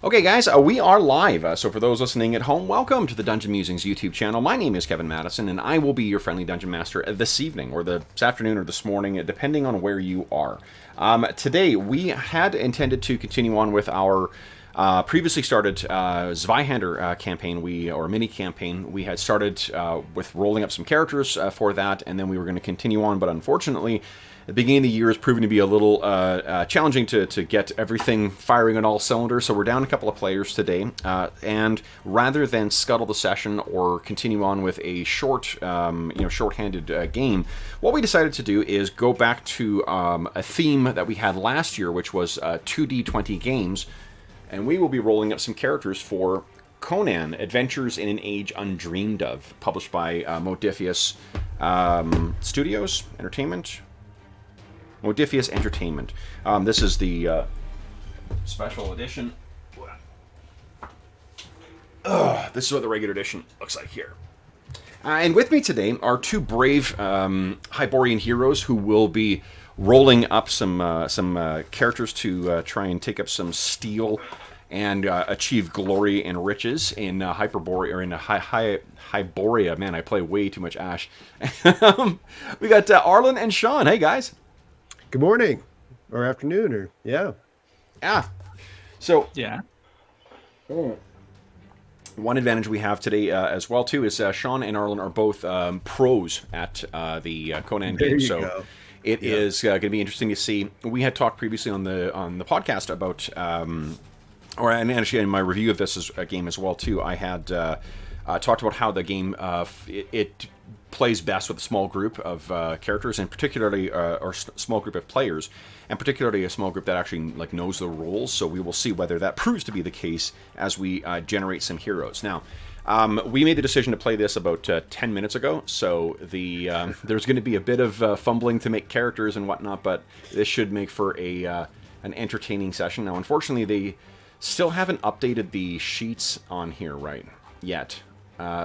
Okay, guys, we are live. So for those listening at home, welcome to the Dungeon Musings YouTube channel. My name is Kevin Madison, and I will be your friendly dungeon master this evening, or this afternoon, or this morning, depending on where you are. Today, we had intended to continue on with our previously started Zweihander campaign, or mini campaign. We had started with rolling up some characters for that, and then we were going to continue on, but unfortunately, the beginning of the year is proving to be a little challenging to get everything firing on all cylinders, so we're down a couple of players today. And rather than scuttle the session or continue on with a short-handed game, what we decided to do is go back to a theme that we had last year, which was 2D20 games, and we will be rolling up some characters for Conan: Adventures in an Age Undreamed Of, published by Modiphius Studios Entertainment. Modiphius Entertainment. This is the special edition. This is what the regular edition looks like here. And with me today are two brave Hyborian heroes who will be rolling up some characters to try and take up some steel and achieve glory and riches in Hyperborea, or in Hyboria. Man, I play way too much Ash. We got Arlen and Sean. Hey, guys. Good morning, or afternoon, or yeah. So yeah. One advantage we have today as well too is Sean and Arlen are both pros at the Conan game. So it is going to be interesting to see. We had talked previously on the podcast about, and actually in my review of this game as well too, I had talked about how the game it plays best with a small group of characters, and particularly small group of players, and particularly a small group that actually knows the rules. So we will see whether that proves to be the case as we generate some heroes. Now, we made the decision to play this about 10 minutes ago, so there's going to be a bit of fumbling to make characters and whatnot, but this should make for an entertaining session. Now, unfortunately, they still haven't updated the sheets on here right yet.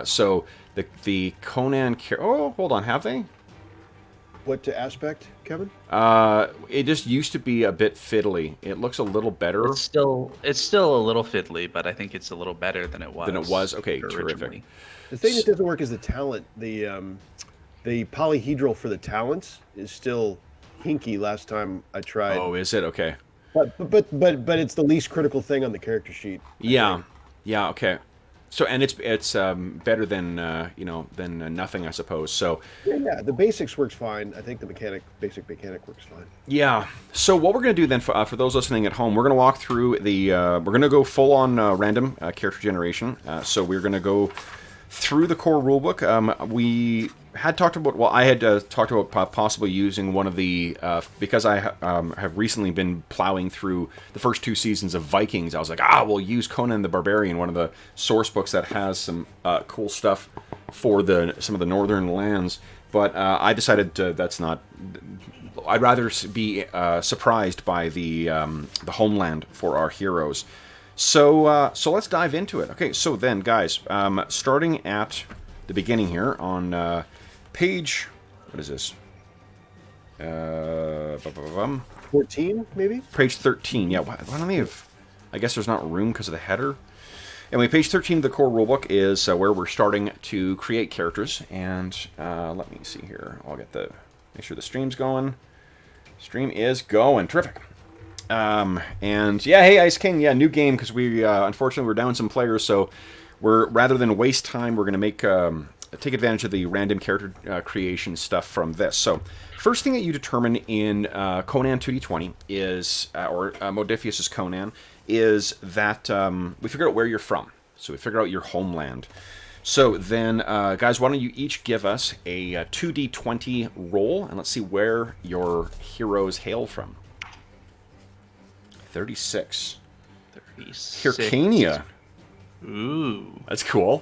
So the Conan... Oh, hold on, have they? What aspect, Kevin? It just used to be a bit fiddly. It looks a little better. It's still a little fiddly, but I think it's a little better than it was. Okay, originally. terrific. The thing that doesn't work is the talent. The polyhedral for the talents is still hinky. Last time I tried. Oh, is it? Okay. But it's the least critical thing on the character sheet. Yeah. Okay. So, and it's better than than nothing, I suppose. So yeah, the basics works fine. I think the basic mechanic works fine. Yeah. So what we're going to do then, for those listening at home, we're going to walk through we're going to go full on random character generation. So we're going to go through the core rulebook. We had talked about, I had talked about possibly using one of the, because I have recently been plowing through the first two seasons of Vikings. I was like, we'll use Conan the Barbarian, one of the source books that has some cool stuff for some of the northern lands. But I decided that's not. I'd rather be surprised by the Homeland for our heroes. So let's dive into it. Okay, so then, guys, starting at the beginning here on page, what is this? 14, maybe? Page 13, yeah. Why don't they have... I guess there's not room because of the header. Anyway, page 13 of the core rulebook is where we're starting to create characters. And let me see here. I'll get make sure the stream's going. Stream is going. Terrific. And yeah, hey Ice King, yeah, new game, because we unfortunately we're down some players, so rather than waste time, we're going to take advantage of the random character creation stuff from this. So first thing that you determine in Conan 2D20 is, or Modiphius' Conan, is that we figure out where you're from. So we figure out your homeland. So then, guys, why don't you each give us a 2D20 roll, and let's see where your heroes hail from. 36. Hyrcania. Ooh. That's cool.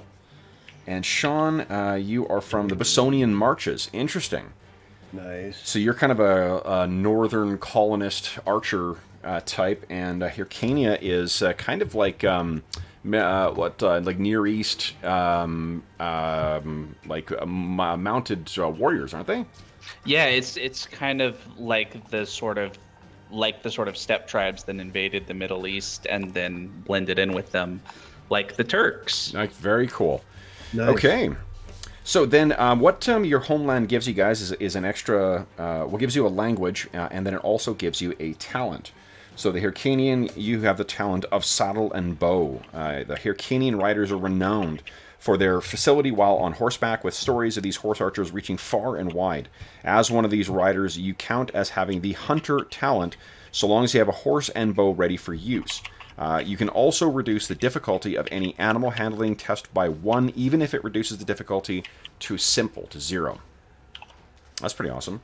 And Sean, you are from the Bessonian Marches. Interesting. Nice. So you're kind of a northern colonist archer type, and Hyrcania is kind of like like Near East, mounted warriors, aren't they? Yeah, it's kind of like the sort of like the sort of steppe tribes that invaded the Middle East and then blended in with them, like the Turks. Like, very cool. Nice. Okay. So then what your Homeland gives you guys is an extra, gives you a language, and then it also gives you a talent. So the Hyrcanian, you have the talent of saddle and bow. The Hyrcanian riders are renowned for their facility while on horseback, with stories of these horse archers reaching far and wide. As one of these riders, you count as having the hunter talent, so long as you have a horse and bow ready for use. You can also reduce the difficulty of any animal handling test by 1, even if it reduces the difficulty to simple, to 0. That's pretty awesome.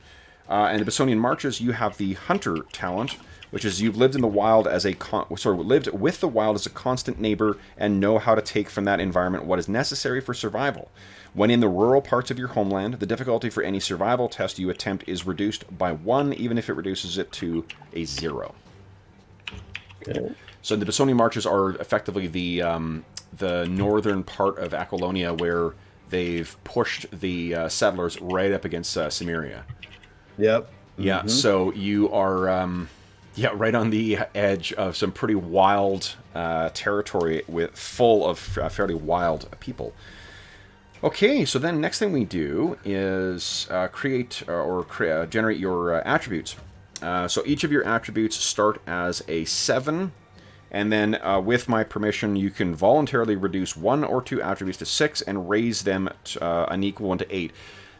And the Bessonian Marches, you have the hunter talent, which is you've lived in the wild as lived with the wild as a constant neighbor and know how to take from that environment what is necessary for survival. When in the rural parts of your homeland, the difficulty for any survival test you attempt is reduced by 1, even if it reduces it to a 0. Okay. So the Bessonian Marches are effectively the northern part of Aquilonia, where they've pushed the settlers right up against Cimmeria. Yep. Yeah, so you are right on the edge of some pretty wild territory full of fairly wild people. Okay, so then next thing we do is generate your attributes. So each of your attributes start as a 7, and then with my permission, you can voluntarily reduce 1 or 2 attributes to 6 and raise them an equal one to 8.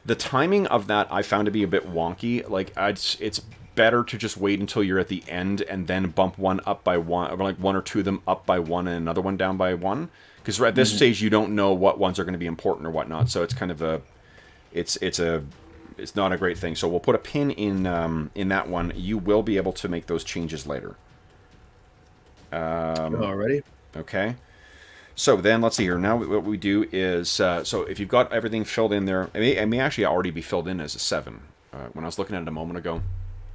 The timing of that I found to be a bit wonky. Like, it's better to just wait until you're at the end and then bump one up by 1, or like 1 or 2 of them up by 1 and another one down by 1. Because at this stage you don't know what ones are going to be important or whatnot. So it's kind of it's not a great thing. So we'll put a pin in that one. You will be able to make those changes later. Alrighty. Okay. So then let's see here. Now what we do is, so if you've got everything filled in there, it may actually already be filled in as a 7. When I was looking at it a moment ago.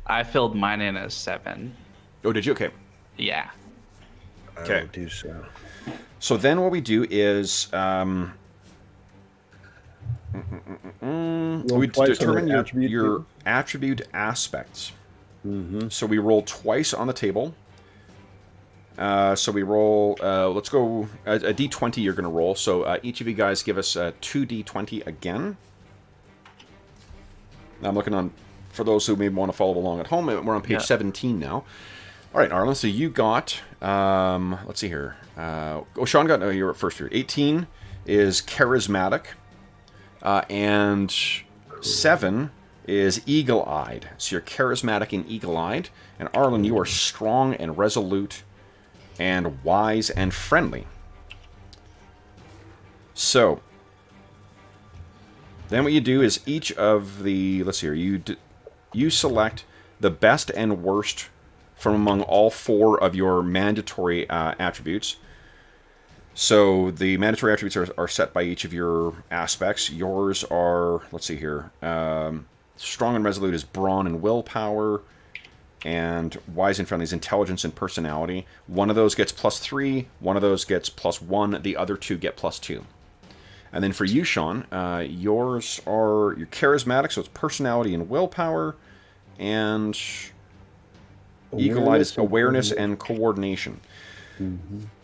I filled mine in as 7. Oh, did you? Okay. Yeah. Okay. I will do so. So then what we do is we determine your attribute aspects. So we roll twice on the table. So we roll, let's go, a d20 you're going to roll. So each of you guys give us 2d20 again. Now I'm looking on, for those who may want to follow along at home, we're on page 17 now. All right, Arlen, so you got, let's see here. Sean got, no, you're first here. 18 is charismatic, and 7 is eagle-eyed. So you're charismatic and eagle-eyed. And Arlen, you are strong and resolute and wise and friendly. So then what you do is each of the, let's see here, you select the best and worst from among all 4 of your mandatory attributes. So the mandatory attributes are set by each of your aspects. Yours are, let's see here, strong and resolute is brawn and willpower, and wise and friendly is intelligence and personality. One of those gets +3, one of those gets +1, the other 2 get +2. And then for you, Sean, yours are, you're charismatic, so it's personality and willpower, and eagle-eyed is awareness and coordination.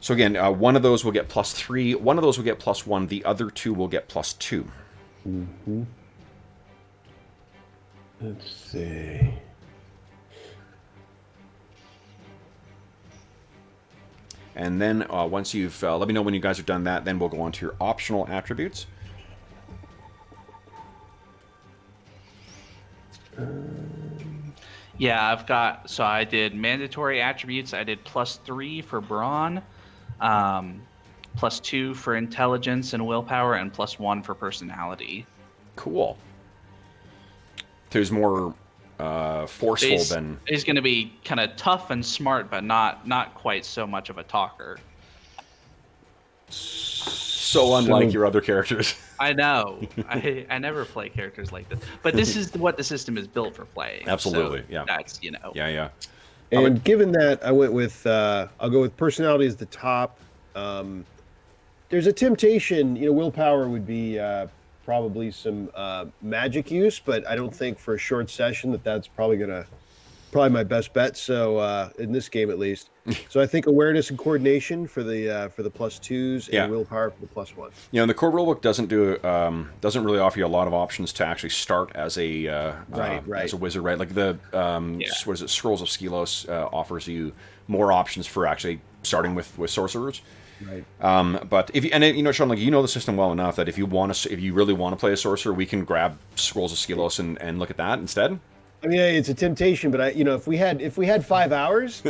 So again, one of those will get +3, one of those will get +1, the other 2 will get +2. Let's see. And then once you've, let me know when you guys are done that, then we'll go on to your optional attributes. Yeah, I've got, so I did mandatory attributes. I did +3 for brawn, +2 for intelligence and willpower, and +1 for personality. Cool. There's more forceful than... He's going to be kind of tough and smart, but not quite so much of a talker. So unlike your other characters. I know. I never play characters like this. But this is what the system is built for playing. Absolutely, so yeah. That's, you know. Yeah. And given that, I went with, I'll go with personality as the top. There's a temptation, willpower would be probably some magic use, but I don't think for a short session that's probably going to probably my best bet. So in this game, at least. So I think awareness and coordination for the +2s, Yeah. and willpower for the +1. You know, the core rulebook doesn't really offer you a lot of options to actually start as a Right. as a wizard, right? Like the what is it, Scrolls of Skelos offers you more options for actually starting with sorcerers. Right. But if you, and it, you know, Sean, like, you know the system well enough that if you really want to play a sorcerer, we can grab Scrolls of Skelos and look at that instead. I mean, it's a temptation, but if we had 5 hours,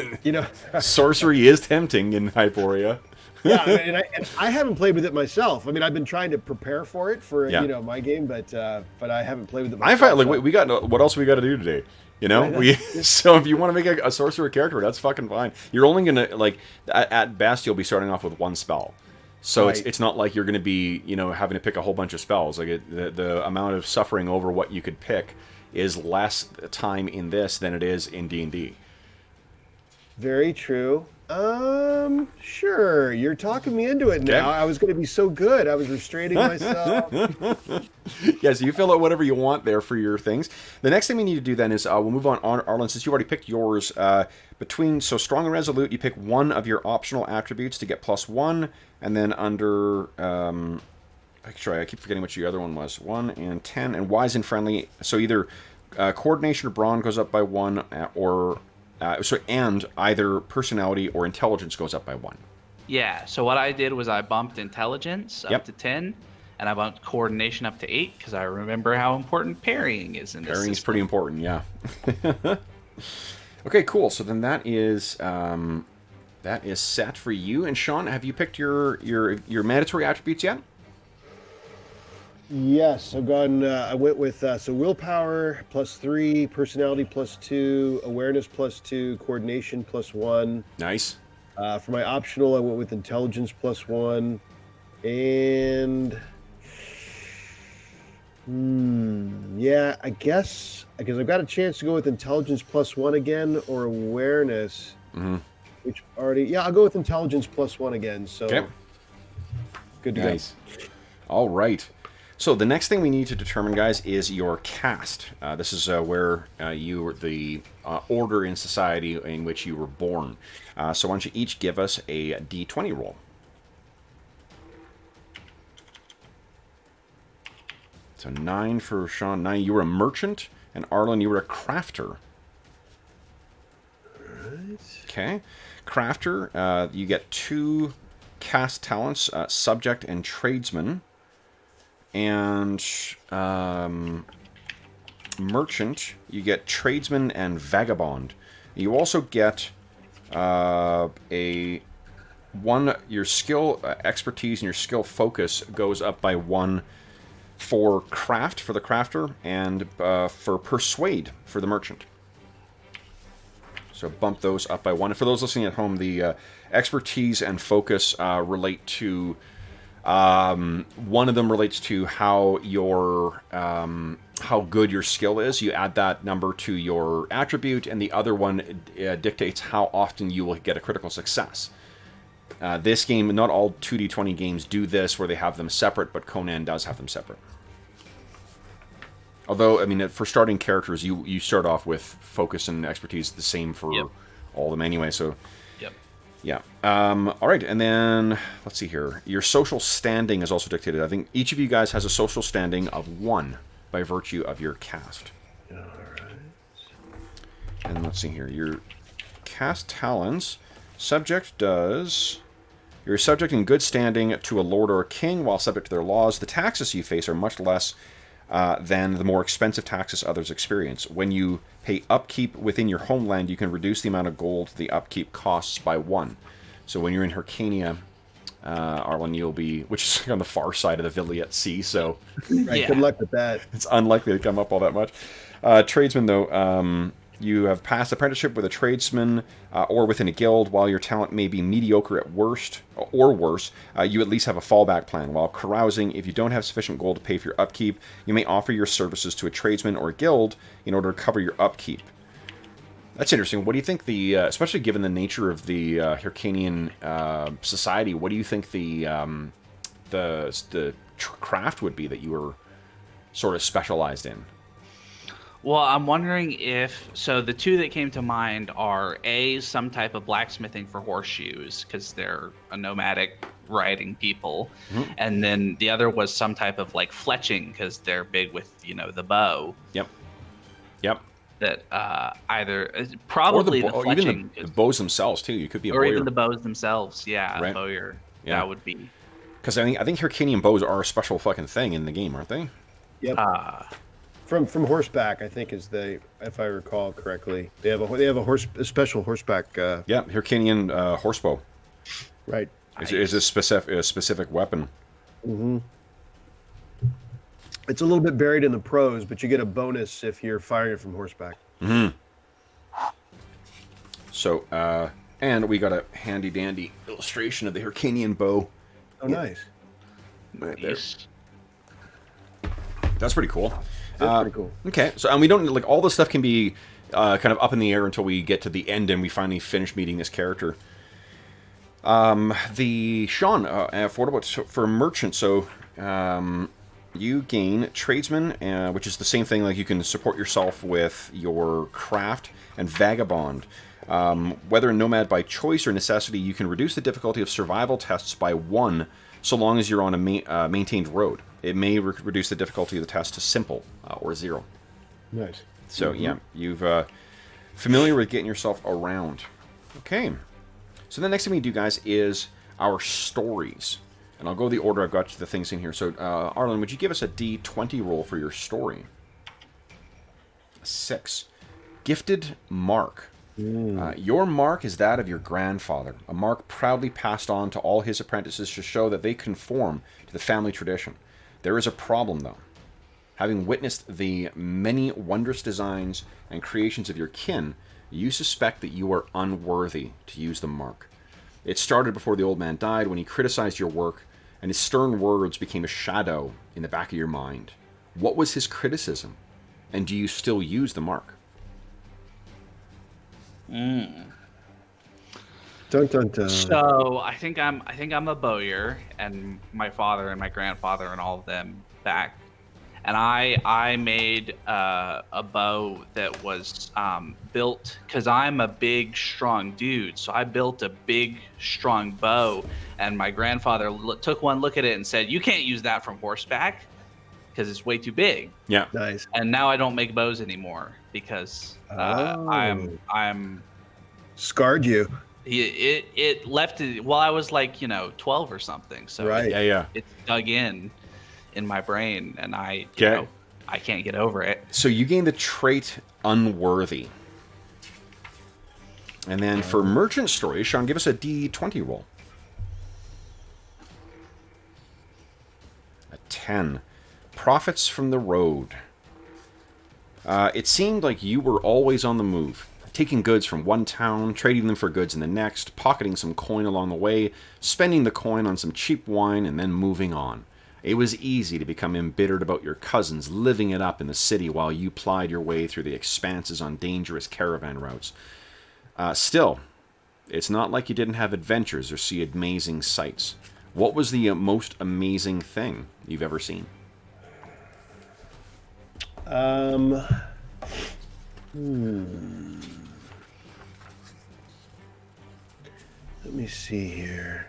Sorcery is tempting in Hyporia. yeah, and I haven't played with it myself. I mean, I've been trying to prepare for it for my game, but I haven't played with it myself. I find like we got what else we got to do today. You know, so if you want to make a sorcerer character, that's fucking fine. You're only gonna like at best you'll be starting off with one spell, so it's not like you're gonna be having to pick a whole bunch of spells. Like the amount of suffering over what you could pick is less time in this than it is in D&D. Very true. Sure. You're talking me into it now. Okay. I was going to be so good. I was restraining myself. Yeah, so you fill out whatever you want there for your things. The next thing we need to do then is we'll move on, Arlen, since you already picked yours. So Strong and Resolute, you pick one of your optional attributes to get +1, and then under... I keep forgetting what your other one was. 1 and 10, and Wise and Friendly. So either Coordination or Brawn goes up by 1, and either Personality or Intelligence goes up by 1. Yeah, so what I did was I bumped Intelligence up to 10, and I bumped Coordination up to 8, because I remember how important parrying is in this Parrying is system. pretty important, yeah. Okay, cool. So then that is set for you. And Sean, have you picked your mandatory attributes yet? Yes, I've gone. I went with willpower +3, personality +2, awareness +2, coordination +1. Nice. For my optional, I went with intelligence +1, and yeah, I guess because I've got a chance to go with intelligence +1 again or awareness, which already I'll go with intelligence +1 again. So good to go. All right. So the next thing we need to determine, guys, is your caste. This is where you were the order in society in which you were born. So why don't you each give us a D20 roll. So 9 for Sean. 9, you were a merchant, and Arlen, you were a crafter. Okay. Crafter, you get 2 caste talents, subject and tradesman. And merchant, you get tradesman and vagabond. You also get your skill expertise and your skill focus goes up by 1 for craft for the crafter and for persuade for the merchant. So bump those up by 1. And for those listening at home, the expertise and focus relate to... one of them relates to how good your skill is. You add that number to your attribute, and the other one dictates how often you will get a critical success. This game, not all 2d20 games do this, where they have them separate, but Conan does have them separate. Although, I mean, for starting characters, you start off with focus and expertise the same for all of them anyway, so... Yeah. All right, and then let's see here. Your social standing is also dictated. I think each of you guys has a social standing of 1 by virtue of your caste. All right. And let's see here. Your caste talents. Subject does... You're a subject in good standing to a lord or a king while subject to their laws. The taxes you face are much less than the more expensive taxes others experience. When you pay upkeep within your homeland, you can reduce the amount of gold the upkeep costs by 1. So when you're in Hyrcania, Arlen, you'll be, which is on the far side of the Viliet Sea, so... Right, good luck with that. It's unlikely to come up all that much. Tradesman, though, you have passed apprenticeship with a tradesman or within a guild. While your talent may be mediocre at worst or worse, you at least have a fallback plan. While carousing, if you don't have sufficient gold to pay for your upkeep, you may offer your services to a tradesman or a guild in order to cover your upkeep. That's interesting. What do you think especially given the nature of the Hyrcanian society, what do you think the craft would be that you were sort of specialized in? Well, I'm wondering if so. The two that came to mind are A, some type of blacksmithing for horseshoes because they're a nomadic riding people, Mhm. and then the other was some type of like fletching because they're big with the bow. Yep. Yep. That either Or probably the or even fletching the bows themselves too. You could be a or even bowyer, the bows themselves. Yeah, right? bowyer. Yeah. That would be. Because I think Hyrcanian bows are a special fucking thing in the game, aren't they? Yep. From horseback, I think is if I recall correctly, they have a special horseback. Yeah, Hyrcanian horsebow. Right. Is a specific weapon. Mm-hmm. It's a little bit buried in the prose, but you get a bonus if you're firing it from horseback. Mm-hmm. So, and we got a handy dandy illustration of the Hyrcanian bow. Oh, nice. Right there. That's pretty cool. That's pretty cool. Okay, so and we don't like all this stuff can be kind of up in the air until we get to the end and we finally finish meeting this character. The Sean for merchant, so you gain tradesman, which is the same thing. Like you can support yourself with your craft and vagabond. Whether a nomad by choice or necessity, you can reduce the difficulty of survival tests by 1, so long as you're on a maintained road. It may reduce the difficulty of the test to simple or 0. Nice. So yeah, you've familiar with getting yourself around. Okay. So the next thing we do, guys, is our stories. And I'll go the order I've got the things in here. So, Arlen, would you give us a D20 roll for your story? 6. Gifted mark. Your mark is that of your grandfather, a mark proudly passed on to all his apprentices to show that they conform to the family tradition. There is a problem, though. Having witnessed the many wondrous designs and creations of your kin, you suspect that you are unworthy to use the mark. It started before the old man died when he criticized your work, and his stern words became a shadow in the back of your mind. What was his criticism? And do you still use the mark? Dun dun dun. So I think I'm a bowyer, and my father and my grandfather and all of them back, and I made a bow that was built because I'm a big strong dude, so I built a big strong bow, and my grandfather took one look at it and said, "You can't use that from horseback because it's way too big." Yeah. Nice. And now I don't make bows anymore because I'm scarred you. It left it while I was like 12 or something. So right. Yeah. It's dug in my brain, and I can't get over it. So you gain the trait unworthy. And then for merchant story, Sean, give us a D20 roll. A 10. Profits from the road. It seemed like you were always on the move, taking goods from one town, trading them for goods in the next, pocketing some coin along the way, spending the coin on some cheap wine, and then moving on. It was easy to become embittered about your cousins living it up in the city while you plied your way through the expanses on dangerous caravan routes. Still, it's not like you didn't have adventures or see amazing sights. What was the most amazing thing you've ever seen? Let me see here.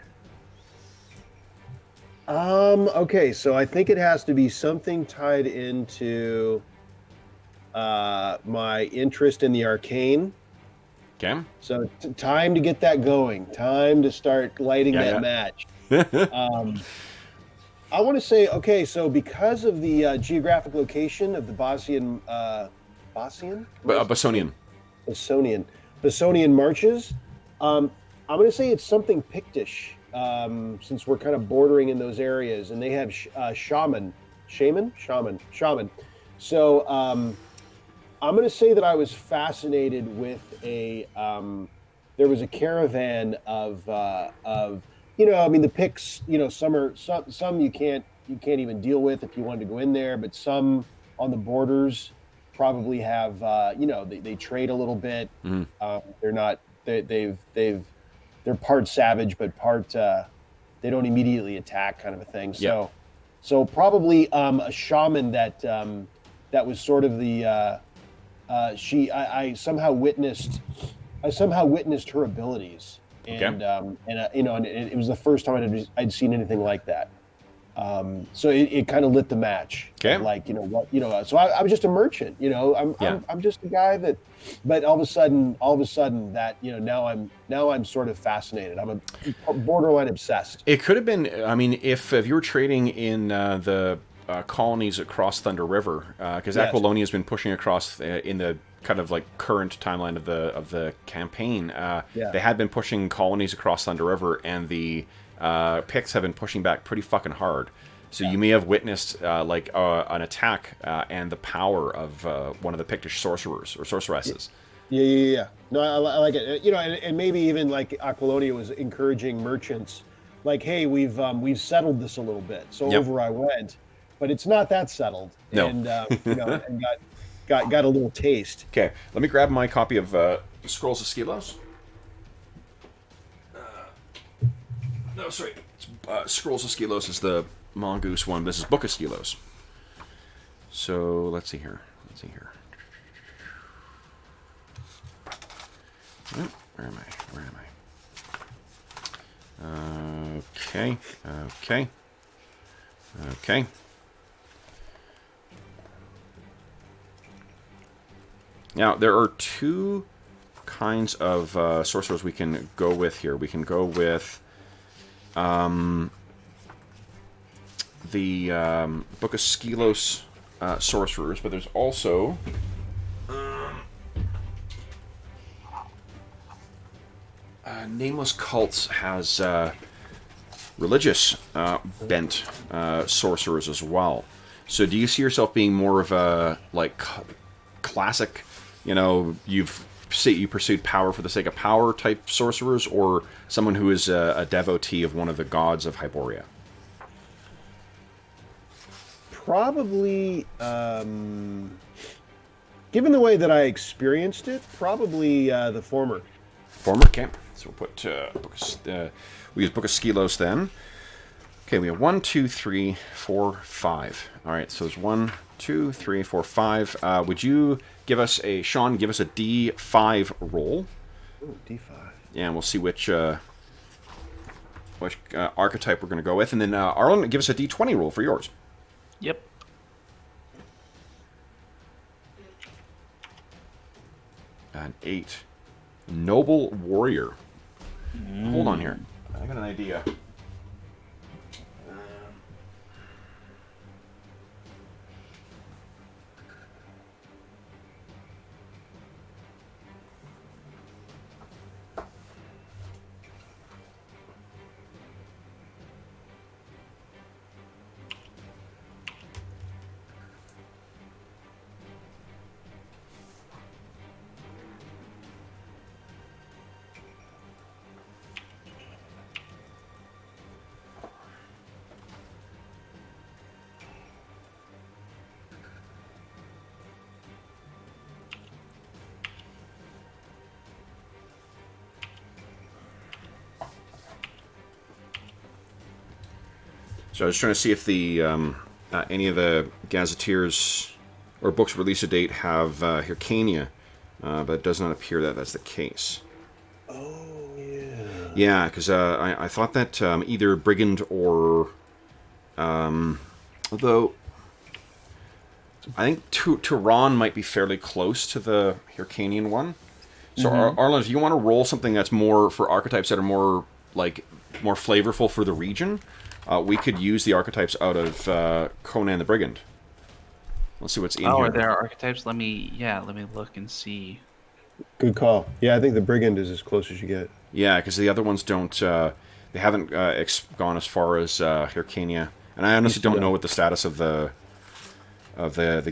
Okay, so I think it has to be something tied into my interest in the Arcane. Okay. So time to get that going. Time to start lighting that match. I want to say, okay, so because of the geographic location of the Bosnian marches, I'm going to say it's something Pictish, since we're kind of bordering in those areas, and they have shaman. So I'm going to say that I was fascinated with there was a caravan of the Picts, some you can't even deal with if you wanted to go in there, but some on the borders probably have, they trade a little bit. They're part savage, but part, they don't immediately attack, kind of a thing. Yeah. So probably a shaman that was sort of the I somehow witnessed her abilities, and and it was the first time I'd seen anything like that. So it kind of lit the match. Okay. Like, so I was just a merchant, I'm just a guy but all of a sudden that, now I'm sort of fascinated. I'm a borderline obsessed. It could have been, I mean, if you were trading in the colonies across Thunder River, because Aquilonia has been pushing across in the kind of like current timeline of the campaign. They had been pushing colonies across Thunder River, and the Picts have been pushing back pretty fucking hard. So you may have witnessed an attack and the power of one of the Pictish sorcerers or sorceresses. Yeah. No, I like it. And maybe even like Aquilonia was encouraging merchants, like, hey, we've settled this a little bit. So over I went, but it's not that settled. No. And and got a little taste. Okay, let me grab my copy of Scrolls of Skelos. No, sorry. Scrolls of Skelos is the Mongoose one. This is Book of Skelos. So let's see here. Oh, where am I? Okay. Now, there are two kinds of sorcerers we can go with here. We can go with the Book of Skelos sorcerers, but there's also Nameless Cults has religious bent sorcerers as well. So do you see yourself being more of a classic, you pursued power for the sake of power type sorcerers, or someone who is a devotee of one of the gods of Hyboria? Probably, given the way that I experienced it, probably the former. Okay. So we'll put we use Book of Skelos then. Okay, we have 1, 2, 3, 4, 5. All right, so there's 1, 2, 3, 4, 5. Would you give us a D5 roll? Ooh, D5. Yeah, and we'll see which archetype we're going to go with, and then Arlen, give us a D20 roll for yours. Yep. An 8. Noble Warrior. Hold on here. I got an idea. So I was trying to see if the any of the gazetteers or books release a date have Hyrcania, but it does not appear that that's the case. Oh, yeah. Yeah, because I thought that either Brigand or... although... I think Turan might be fairly close to the Hyrcanian one. So, Arlen, if you want to roll something that's more for archetypes that are more flavorful for the region... we could use the archetypes out of Conan the Brigand. Let's see what's in here. Oh, are there archetypes? Let me look and see. Good call. Yeah, I think the Brigand is as close as you get. Yeah, because the other ones don't. They haven't gone as far as Hyrcania, and I honestly don't know what the status of the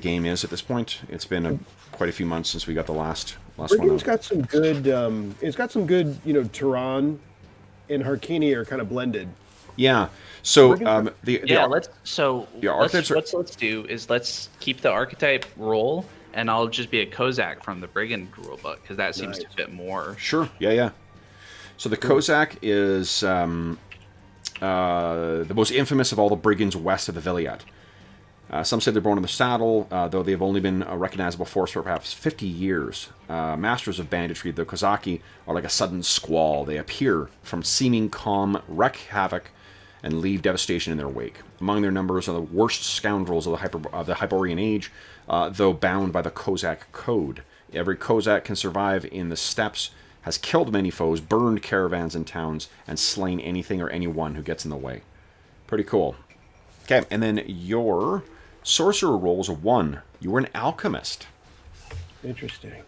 game is at this point. It's been quite a few months since we got the last one. Brigand's got some good. It's got some good. Turan and Hyrcania are kind of blended. Yeah. So let's do is let's keep the archetype roll, and I'll just be a Kozak from the Brigand rulebook because that seems to fit more. Sure. Yeah. So the Kozak is the most infamous of all the brigands west of the Viliad. Some say they're born in the saddle, though they've only been a recognizable force for perhaps 50 years. Masters of banditry, the Kozaki, are like a sudden squall. They appear from seeming calm, wreak havoc, and leave devastation in their wake. Among their numbers are the worst scoundrels of the Hyperborean age, though bound by the Kozak Code. Every Kozak can survive in the steppes, has killed many foes, burned caravans and towns, and slain anything or anyone who gets in the way. Pretty cool. Okay, and then your sorcerer roll was a 1. You were an alchemist. Interesting.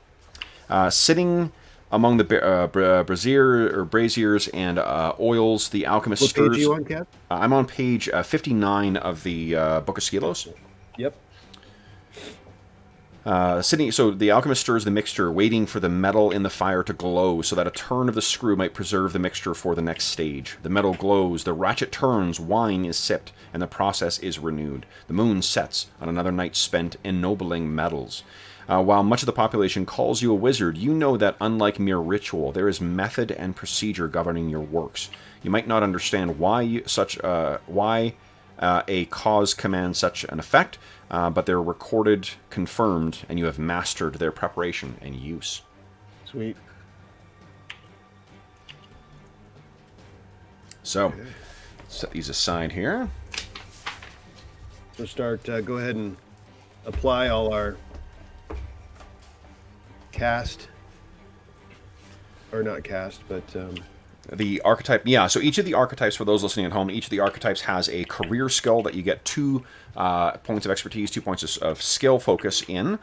Sitting among the braziers and oils, the alchemist What stirs. page are you on, Kev? I'm on page 59 of the Book of Skelos. Yep. So the alchemist stirs the mixture, waiting for the metal in the fire to glow so that a turn of the screw might preserve the mixture for the next stage. The metal glows, the ratchet turns, wine is sipped, and the process is renewed. The moon sets on another night spent ennobling metals. While much of the population calls you a wizard, you know that unlike mere ritual, there is method and procedure governing your works. You might not understand why a cause commands such an effect, but they're recorded, confirmed, and you have mastered their preparation and use. Sweet. So, set these aside here. So start, go ahead and apply all our cast, or not cast, but The archetype, yeah, so each of the archetypes, for those listening at home, each of the archetypes has a career skill that you get 2 points of expertise, 2 points of skill focus in.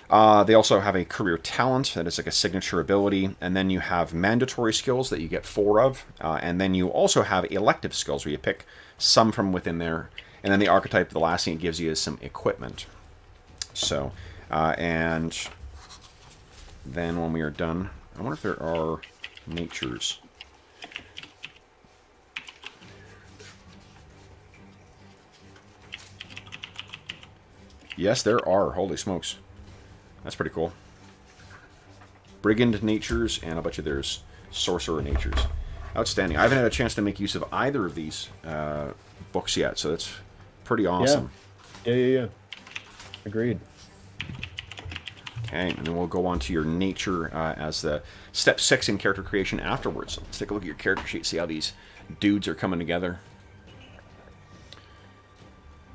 They also have a career talent that is like a signature ability, and then you have mandatory skills that you get 4 of, and then you also have elective skills where you pick some from within there, and then the archetype, the last thing it gives you is some equipment. So, and then when we are done, I wonder if there are natures. Yes, there are. Holy smokes. That's pretty cool. Brigand natures, and I'll bet you there's sorcerer natures. Outstanding. I haven't had a chance to make use of either of these books yet, so that's pretty awesome. Yeah. Agreed. Okay, and then we'll go on to your nature as the step 6 in character creation afterwards. So let's take a look at your character sheet, see how these dudes are coming together.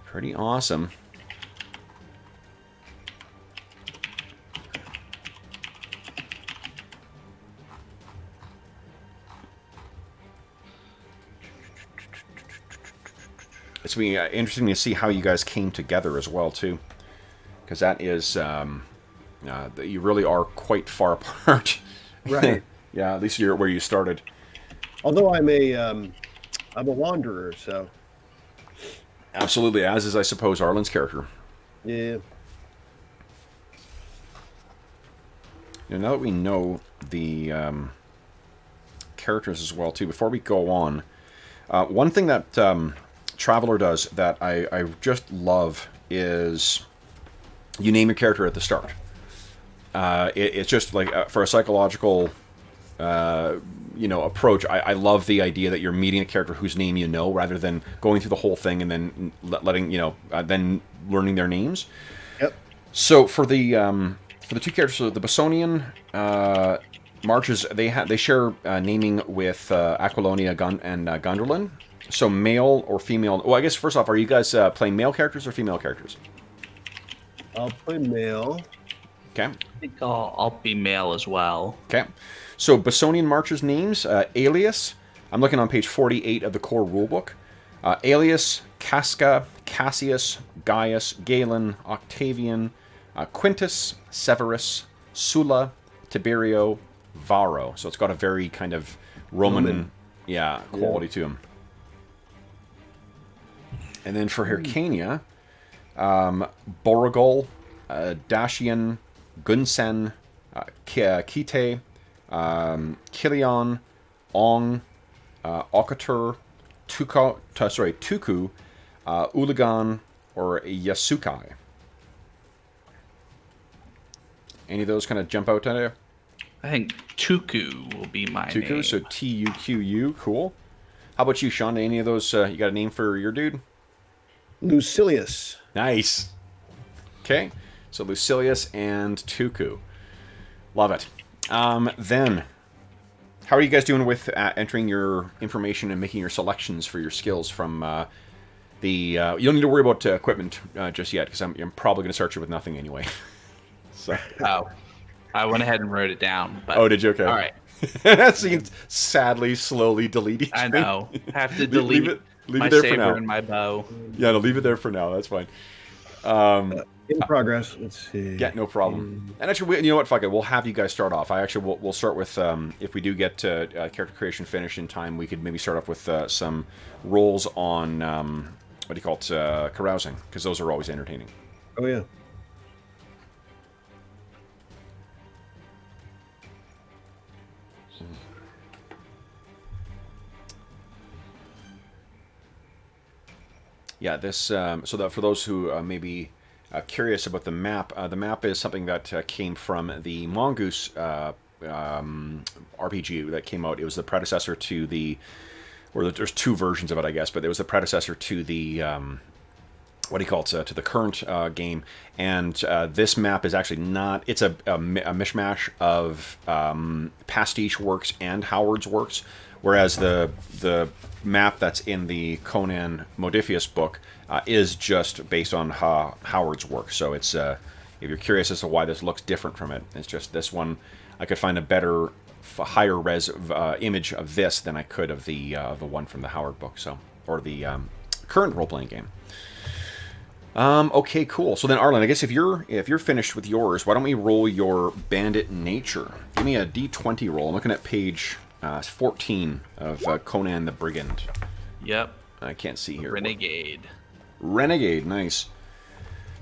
Pretty awesome. It's going to be interesting to see how you guys came together as well, too. Because that is... you really are quite far apart. Right. Yeah, at least you're where you started. Although I'm a wanderer, so... Absolutely, as is, I suppose, Arlen's character. Yeah. Now that we know the characters as well, too, before we go on, one thing that Traveler does that I just love is you name your character at the start. It's just like for a psychological approach. I love the idea that you're meeting a character whose name you know, rather than going through the whole thing and then letting then learning their names. Yep. So for the 2 characters, so the Bosonian marches, they share naming with Aquilonia and Gondolin. So male or female. Well, I guess first off, are you guys playing male characters or female characters? I'll play male. Okay. I think I'll be male as well. Okay. So Bosonian marchers' names: Alias. I'm looking on page 48 of the core rulebook. Alias, Casca, Cassius, Gaius, Galen, Octavian, Quintus, Severus, Sulla, Tiberio, Varro. So it's got a very kind of Roman. Quality to him. And then for Hyrcania, Borogol, Dacian, Gunsen, Kite, Kilion, Ong, Okatur, Tuku, Ulagan, or Yasukai. Any of those kind of jump out at you? I think Tuku will be my Tuku, name. so Tuqu, cool. How about you, Sean? Any of those, you got a name for your dude? Lucilius. Nice. Okay, so Lucilius and Tuku. Love it. Then, how are you guys doing with entering your information and making your selections for your skills from the... you don't need to worry about equipment just yet, because I'm probably going to start you with nothing anyway. So. Oh, I went ahead and wrote it down. But, oh, did you? Okay. All right. So you can sadly, slowly delete each I thing. know. Have to delete leave my it there for saber now. and my bow. Yeah, no, leave it there for now. That's fine. In progress. Let's see. Yeah, no problem. And actually, you know what? Fuck it. We'll have you guys start off. We'll start with if we do get character creation finished in time, we could maybe start off with some rolls on what do you call it? Carousing, because those are always entertaining. Oh yeah. Yeah, this so that for those who may be curious about the map is something that came from the Mongoose RPG that came out. It was the predecessor to the, or there's two versions of it, I guess, but it was the predecessor to the what do you call it, to the current game. And this map is actually not, it's a mishmash of pastiche works and Howard's works, whereas the map that's in the Conan Modiphius book is just based on Howard's work. So it's if you're curious as to why this looks different from it, it's just this one, I could find a better, higher res image of this than I could of the one from the Howard book, so, or the current role-playing game. Okay, cool. So then, Arlen, I guess if you're finished with yours, why don't we roll your bandit nature? Give me a D20 roll. I'm looking at page 14 of Conan the Brigand. Yep. I can't see here. Renegade. Renegade, nice.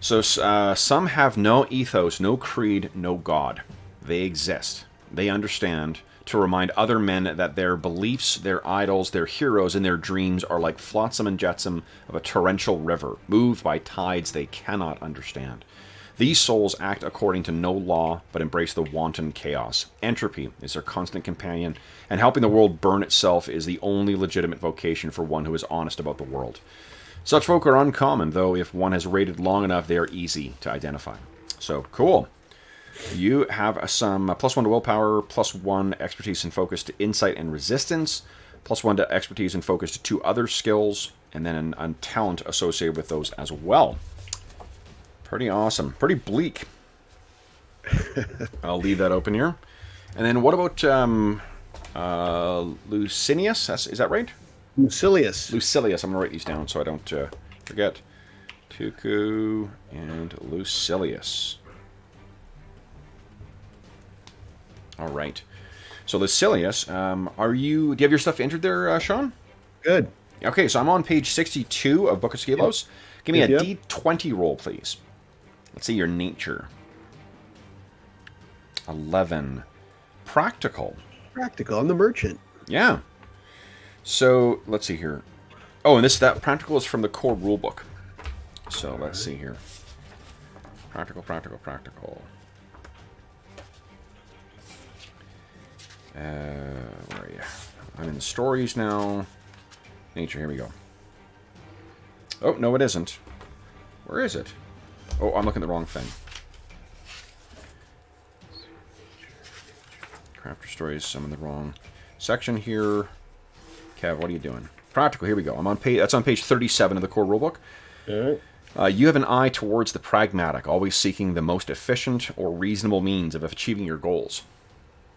So some have no ethos, no creed, no god. They exist. They understand to remind other men that their beliefs, their idols, their heroes, and their dreams are like flotsam and jetsam of a torrential river, moved by tides they cannot understand. These souls act according to no law, but embrace the wanton chaos. Entropy is their constant companion, and helping the world burn itself is the only legitimate vocation for one who is honest about the world. Such folk are uncommon, though if one has raided long enough, they are easy to identify. So, cool. You have some +1 to willpower, +1 expertise and focus to insight and resistance, +1 to expertise and focus to 2 other skills, and then a talent associated with those as well. Pretty awesome. Pretty bleak. I'll leave that open here. And then what about Lucinius? Is that right? Lucilius. Lucilius. I'm going to write these down so I don't forget. Tuku and Lucilius. All right. So Lucilius, do you have your stuff entered there, Sean? Good. Okay, so I'm on page 62 of Book of Skelos. Give me a D20 roll, please. Let's see your nature. 11. Practical. Practical. I'm the merchant. Yeah. So let's see here. Oh, and that practical is from the core rulebook. So let's see here. Practical. Where are you? I'm in the stories now. Nature, here we go. Oh, no it isn't. Where is it? Oh, I'm looking at the wrong thing. Crafter stories, I'm in the wrong section here. Kev, what are you doing? Practical, here we go. I'm on page. That's on page 37 of the core rulebook. All right. You have an eye towards the pragmatic, always seeking the most efficient or reasonable means of achieving your goals.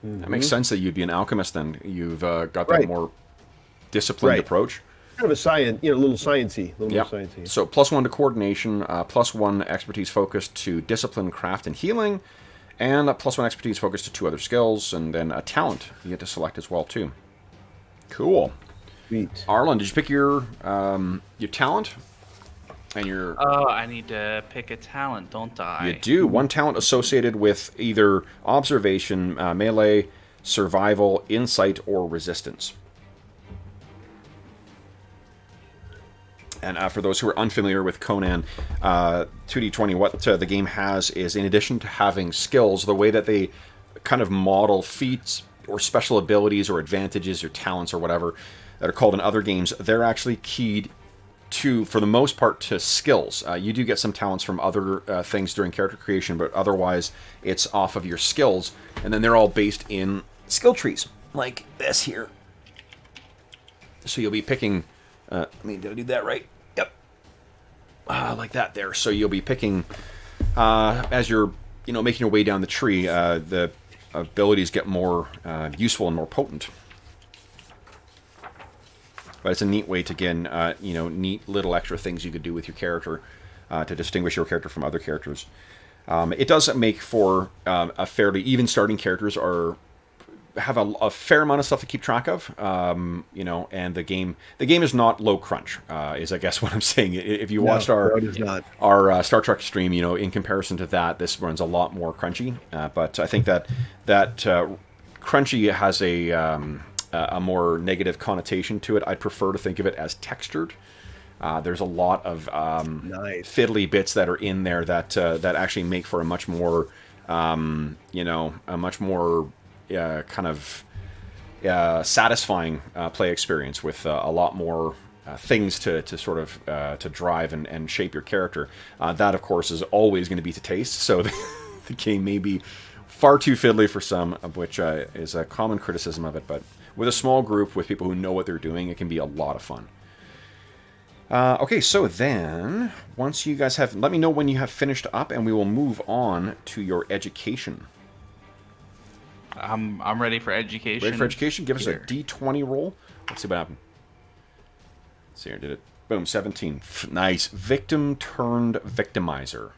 That makes sense that you'd be an alchemist then. You've got that more disciplined approach. Kind of a science, a little sciencey. More sciencey. So +1 to coordination, +1 expertise focused to discipline, craft, and healing, and a +1 expertise focused to 2 other skills, and then a talent you get to select as well too. Cool. Sweet. Arlen, did you pick your talent? And your... Oh, I need to pick a talent, don't I? You do. 1 talent associated with either observation, melee, survival, insight, or resistance. And for those who are unfamiliar with Conan, 2D20, what the game has is, in addition to having skills, the way that they kind of model feats or special abilities or advantages or talents or whatever that are called in other games, they're actually keyed for the most part, to skills. You do get some talents from other things during character creation, but otherwise it's off of your skills, and then they're all based in skill trees, like this here. So you'll be picking... did I do that right? Yep. Like that there. So you'll be picking, as you're making your way down the tree, the abilities get more useful and more potent. But it's a neat way to, again, neat little extra things you could do with your character to distinguish your character from other characters. It does make for a fairly even starting characters have a fair amount of stuff to keep track of, and the game is not low crunch, is I guess what I'm saying. If you watched our Star Trek stream, in comparison to that, this runs a lot more crunchy. But I think that crunchy has a more negative connotation to it. I'd prefer to think of it as textured. There's a lot of fiddly bits that are in there that actually make for a much more, kind of satisfying play experience with a lot more things to sort of to drive and shape your character. That, of course, is always going to be to taste. So the game may be far too fiddly for some, which is a common criticism of it. But with a small group, with people who know what they're doing, it can be a lot of fun. Okay, so then, once you guys let me know when you have finished up, and we will move on to your education. I'm ready for education. Ready for education? Give us a D20 roll. Let's see what happened. Let's see here, did it? Boom, 17. Nice. Victim turned victimizer.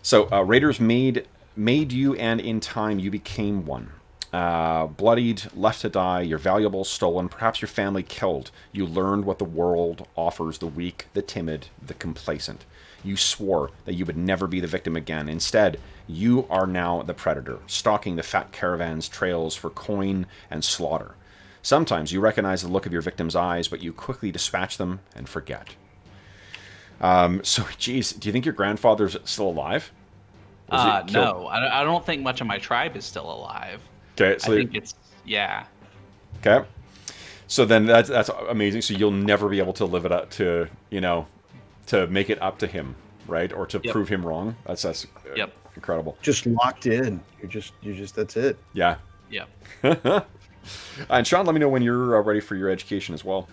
So, raiders made you, and in time you became one. Bloodied, left to die, your valuables stolen, perhaps your family killed. You learned what the world offers the weak, the timid, the complacent. You swore that you would never be the victim again. Instead, you are now the predator, stalking the fat caravan's trails for coin and slaughter. Sometimes you recognize the look of your victim's eyes, but you quickly dispatch them and forget. Geez, do you think your grandfather's still alive? No, I don't think much of my tribe is still alive. Okay, so I think it's, yeah. Okay, so then that's amazing. So you'll never be able to live it up to, to make it up to him, right? Or to prove him wrong. That's incredible. Just locked in. You're just that's it. Yeah. Yep. And Sean, let me know when you're ready for your education as well.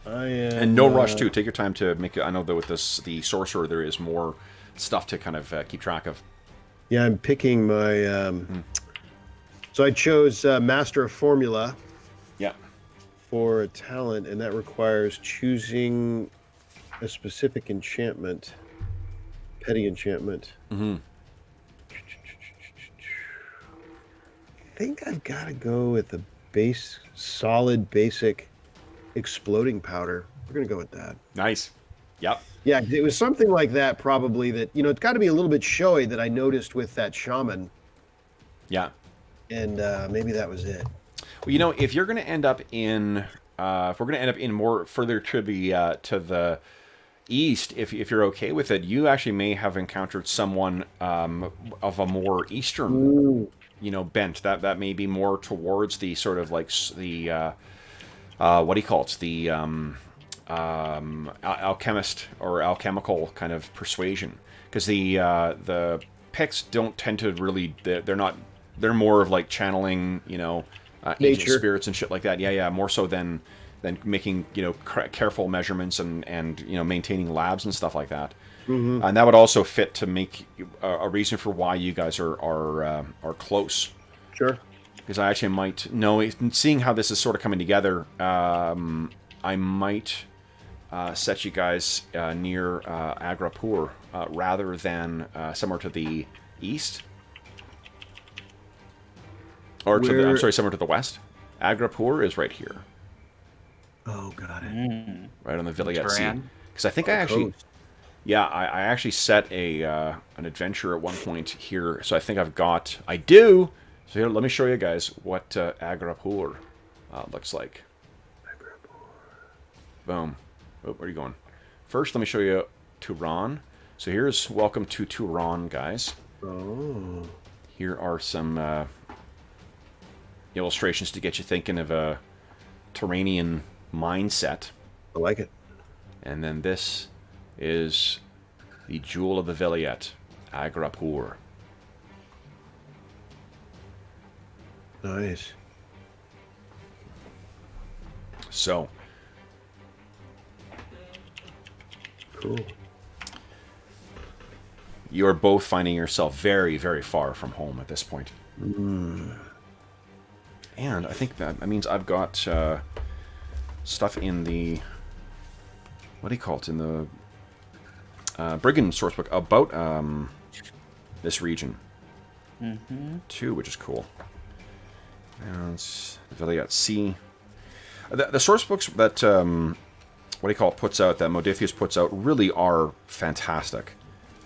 I am. And no rush too. Take your time to make it. I know that with the sorcerer, there is more stuff to kind of keep track of. Yeah, I'm picking my... So I chose Master of Formula for a talent, and that requires choosing a specific enchantment, petty enchantment. Mm-hmm. I think I've got to go with the solid, basic exploding powder. We're going to go with that. Nice. Yep. Yeah, it was something like that, probably, that, it's got to be a little bit showy, that I noticed with that shaman. Yeah. And maybe that was it. Well, if you're going to end up in, if we're going to end up in more further to the east, if you're okay with it, you actually may have encountered someone of a more eastern, bent. That may be more towards the sort of like the, what do you call it? The alchemist or alchemical kind of persuasion, because the Picts don't tend to really, they're more of like channeling ancient spirits and shit like that. Yeah, more so than making careful measurements and maintaining labs and stuff like that. Mm-hmm. And that would also fit to make a reason for why you guys are close. Sure. Because I actually might know, seeing how this is sort of coming together, I might set you guys near Agrapur rather than somewhere to the east. Or somewhere to the west. Agrapur is right here. Oh, got it. Right on the Vilayet Sea. Because I think I actually set an adventure at one point here. So I think I do. So here, let me show you guys what Agrapur looks like. Boom. Oh, where are you going? First, let me show you Turan. So here's welcome to Turan, guys. Oh. Here are some illustrations to get you thinking of a Turanian mindset. I like it. And then this is the Jewel of the Villette, Agrapur. Nice. So, cool. You are both finding yourself very, very far from home at this point. Mm. And I think that means I've got stuff in the... What do you call it? In the Brigand sourcebook about this region. Too, which is cool. And Villette C. The sourcebooks that, what do you call it, puts out, that Modiphius puts out, really are fantastic.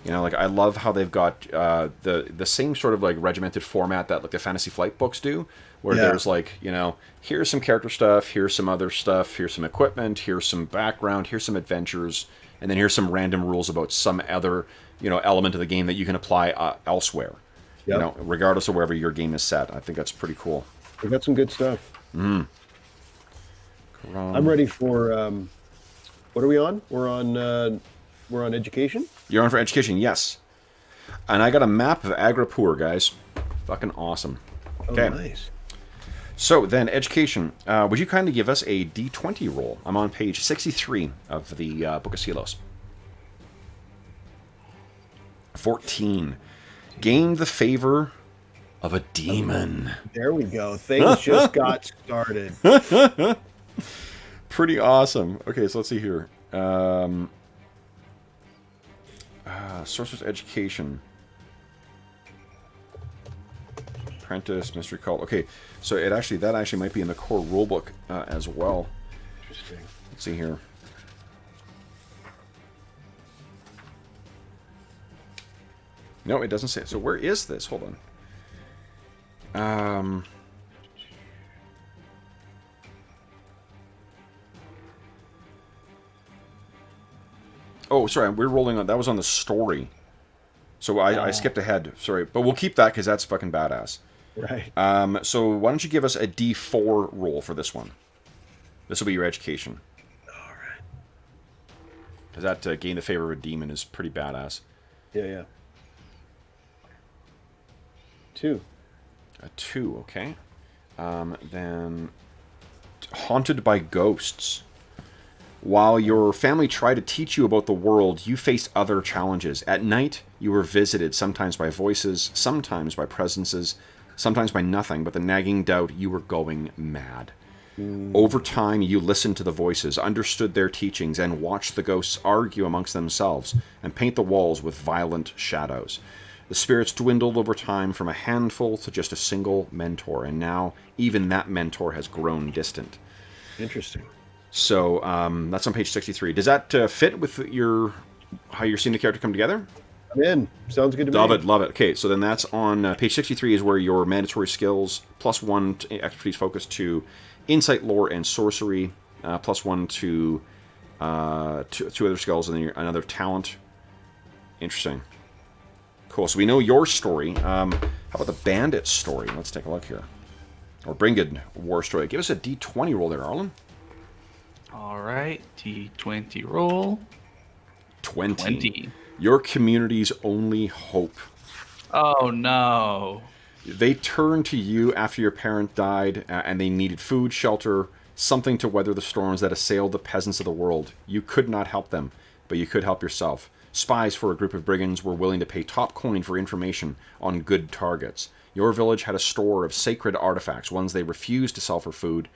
You know, like, I love how they've got the same sort of, like, regimented format that, like, the Fantasy Flight books do, where there's, like, you know, here's some character stuff, here's some other stuff, here's some equipment, here's some background, here's some adventures, and then here's some random rules about some other, you know, element of the game that you can apply elsewhere. Yep. You know, regardless of wherever your game is set. I think that's pretty cool. We got some good stuff. I'm ready for, what are we on? We're on education? You're on for education, yes. And I got a map of Agrapur, guys. Fucking awesome. Okay. Oh, nice. So then, education. Would you kindly give us a D20 roll? I'm on page 63 of the Book of Sealos. 14. Gain the favor of a demon. There we go. Things just got started. Pretty awesome. Okay, so let's see here. Sorcerer's Education. Apprentice, Mystery Cult. Okay, so that actually might be in the core rulebook as well. Interesting. Let's see here. No, it doesn't say it. So where is this? Hold on. Oh, sorry, we're rolling on... That was on the story. So I skipped ahead. Sorry, but we'll keep that because that's fucking badass. Right. So why don't you give us a D4 roll for this one? This will be your education. All right. Because that gain the favor of a demon is pretty badass. Yeah. 2. A 2, okay. Then haunted by ghosts. While your family tried to teach you about the world, you faced other challenges. At night, you were visited, sometimes by voices, sometimes by presences, sometimes by nothing, but the nagging doubt you were going mad. Over time, you listened to the voices, understood their teachings, and watched the ghosts argue amongst themselves and paint the walls with violent shadows. The spirits dwindled over time from a handful to just a single mentor, and now even that mentor has grown distant. Interesting. So that's on page 63. Does that fit with how you're seeing the character come together? I'm in. Sounds good to me. Love it. Okay, so then that's on page 63 is where your mandatory skills, +1 expertise focus to insight, lore, and sorcery, +1 to two other skills, and then another talent. Interesting. Cool. So we know your story. How about the bandit story? Let's take a look here. Or Brigand war story. Give us a D20 roll there, Arlen. All right, D20 roll. 20. Your community's only hope. Oh, no. They turned to you after your parent died, and they needed food, shelter, something to weather the storms that assailed the peasants of the world. You could not help them, but you could help yourself. Spies for a group of brigands were willing to pay top coin for information on good targets. Your village had a store of sacred artifacts, ones they refused to sell for food.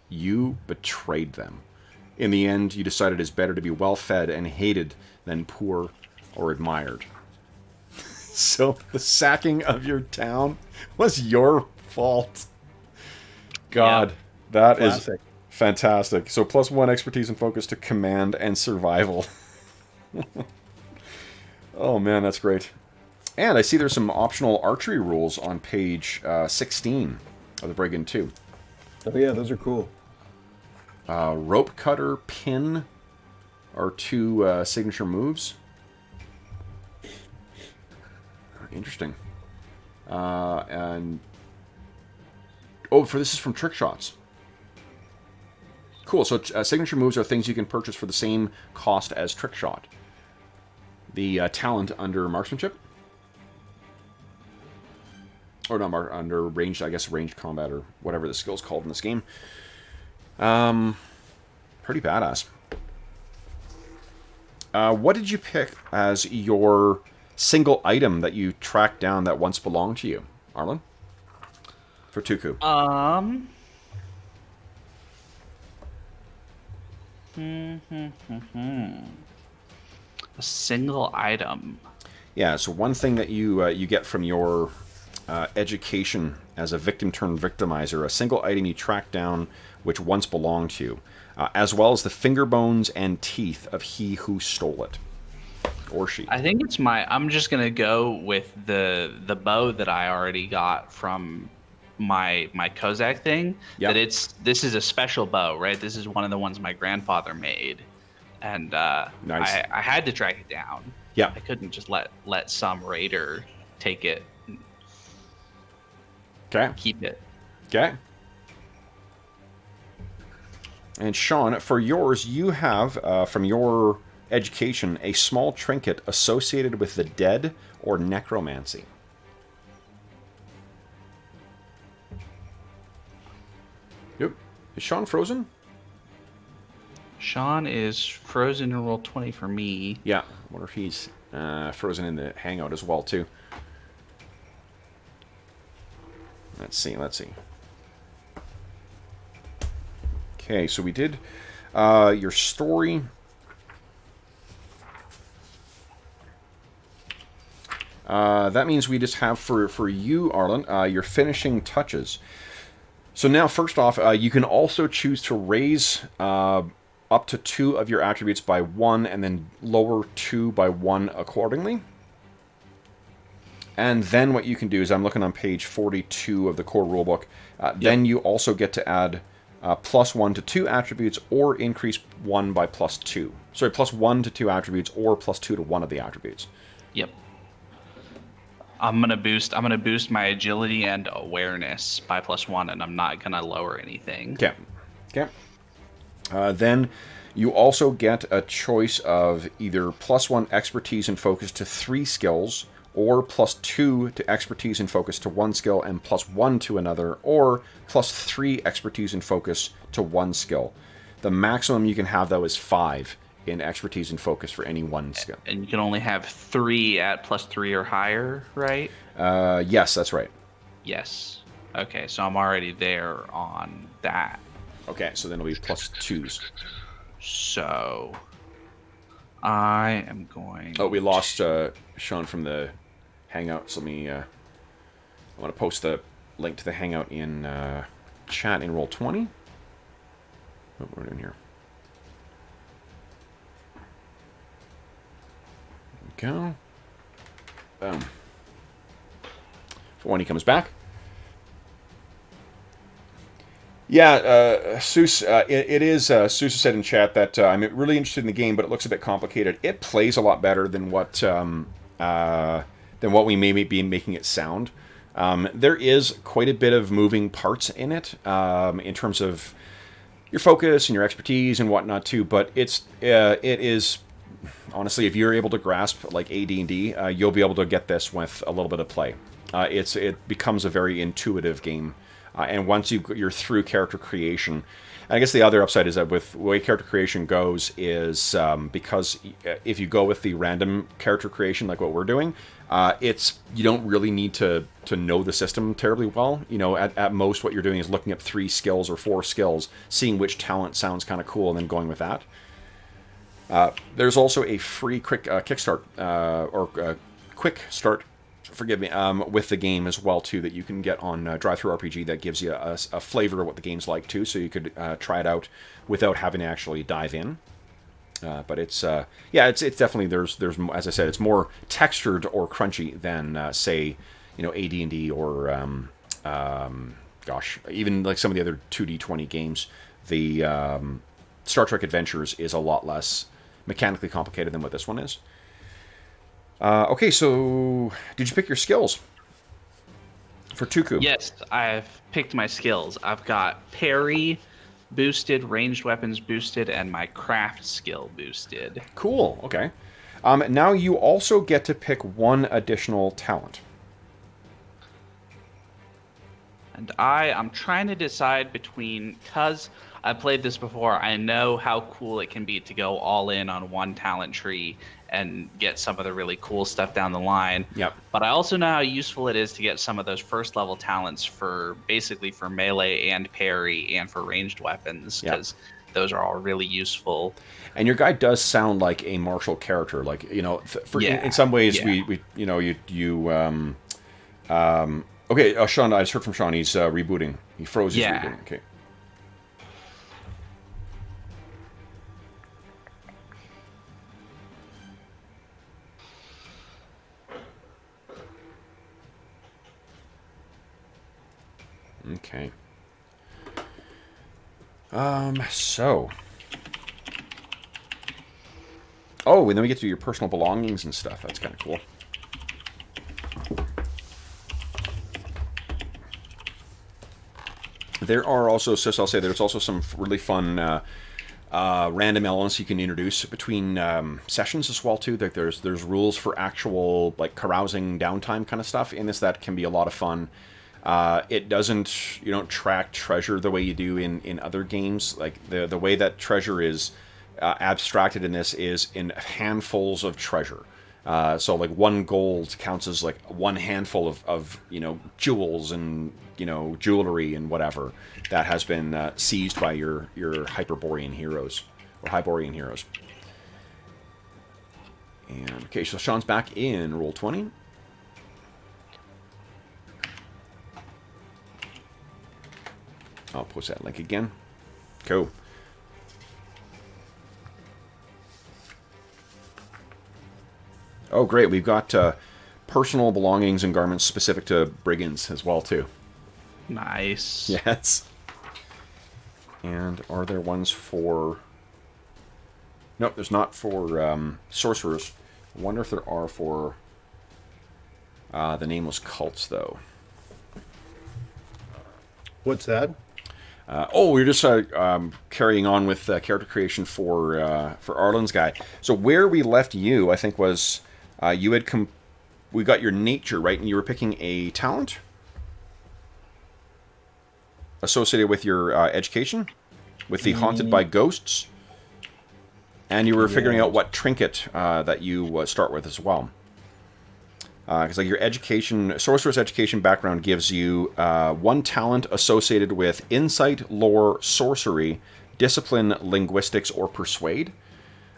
You betrayed them. In the end, you decided it's better to be well-fed and hated than poor or admired. So the sacking of your town was your fault. God, yep. That Classic. Is fantastic. So +1 expertise and focus to command and survival. Oh man, that's great. And I see there's some optional archery rules on page 16 of the Brigand 2. Oh yeah, those are cool. Rope cutter, pin are 2 signature moves. Interesting. And this is from trick shots. Cool. So signature moves are things you can purchase for the same cost as trick shot. The talent under marksmanship, or not under ranged, I guess ranged combat or whatever the skill's called in this game. Pretty badass. What did you pick as your single item that you tracked down that once belonged to you, Arlen? For Tuku. A single item. Yeah, so one thing that you get from your education as a victim turned victimizer, a single item you track down which once belonged to you, as well as the finger bones and teeth of he who stole it, or she. I think it's I'm just gonna go with the bow that I already got from my Kozak thing. Yep. That this is a special bow, right? This is one of the ones my grandfather made, and nice. I had to track it down. Yeah, I couldn't just let some raider take it. Okay. Keep it. Okay. And Sean, for yours, you have from your education a small trinket associated with the dead or necromancy. Yep. Is Sean frozen? Sean is frozen in roll 20 for me. Yeah. I wonder if he's frozen in the hangout as well, too. Let's see. Okay, so we did your story. That means we just have for you, Arlen, your finishing touches. So now, first off, you can also choose to raise up to 2 of your attributes by 1, and then lower 2 by 1 accordingly. And then what you can do is, I'm looking on page 42 of the core rulebook, then you also get to add +1 to 2 attributes, or increase 1 by +2. Sorry, +1 to 2 attributes, or +2 to 1 of the attributes. Yep. I'm gonna boost my agility and awareness by +1, and I'm not gonna lower anything. Okay. Okay. Then you also get a choice of either +1 expertise and focus to 3 skills, or +2 to expertise and focus to 1 skill and +1 to another, or +3 expertise and focus to 1 skill. The maximum you can have, though, is 5 in expertise and focus for any 1 skill. And you can only have 3 at +3 or higher, right? Yes, that's right. Yes. Okay, so I'm already there on that. Okay, so then it'll be +2s. So I am going... Oh, we lost Sean from the Hangout, so let me... I want to post a link to the Hangout in chat in Roll20. What we're doing here. There we go. Boom. For when he comes back. Yeah, Seuss, it is, Seuss said in chat that I'm really interested in the game, but it looks a bit complicated. It plays a lot better than what we may be making it sound. There is quite a bit of moving parts in it, in terms of your focus and your expertise and whatnot too, but it is, honestly, if you're able to grasp like AD&D, you'll be able to get this with a little bit of play. It becomes a very intuitive game. And once you're through character creation, and I guess the other upside is that with the way character creation goes is because if you go with the random character creation like what we're doing, you don't really need to know the system terribly well. You know, at most what you're doing is looking up 3 skills or 4 skills, seeing which talent sounds kind of cool, and then going with that. There's also a free quick kickstart or quick start. Forgive me, with the game as well, too, that you can get on Drive-Thru RPG that gives you a flavor of what the game's like, too, so you could try it out without having to actually dive in. But it's definitely, there's as I said, it's more textured or crunchy than, say, AD&D or, even like some of the other 2D20 games. The Star Trek Adventures is a lot less mechanically complicated than what this one is. Okay, so did you pick your skills for Tuku? Yes, I've picked my skills. I've got parry, boosted, ranged weapons boosted, and my craft skill boosted. Cool. Okay. Now you also get to pick one additional talent. And I'm trying to decide between, because I played this before, I know how cool it can be to go all in on one talent tree and get some of the really cool stuff down the line. Yep. But I also know how useful it is to get some of those first level talents for basically for melee and parry and for ranged weapons, because those are all really useful. And your guy does sound like a martial character, like, you know, in some ways we you know, okay, Sean, I just heard from Sean, he's rebooting. He froze his rebooting. Okay. Okay. So. Oh, and then we get to your personal belongings and stuff. That's kind of cool. There are also, so I'll say, there's also some really fun random elements you can introduce between sessions as well too. Like there's rules for actual like carousing downtime kind of stuff in this that can be a lot of fun. It doesn't, you don't track treasure the way you do in other games. Like the way that treasure is abstracted in this is in handfuls of treasure. So like 1 gold counts as like 1 handful of you know, jewels and, you know, jewelry and whatever that has been seized by your Hyperborean heroes or Hyborian heroes. And okay, so Sean's back in Roll20. I'll post that link again. Cool. Oh, great. We've got personal belongings and garments specific to brigands as well, too. Nice. Yes. And are there ones for... Nope, there's not for sorcerers. I wonder if there are for the nameless cults, though. What's that? We're just carrying on with character creation for Arlen's guy. So where we left you, I think, was you had we got your nature, right? And you were picking a talent associated with your education, with the haunted by ghosts, and you were figuring out what trinket that you start with as well. Because like your education, sorcerer's education background gives you 1 talent associated with insight, lore, sorcery, discipline, linguistics, or persuade.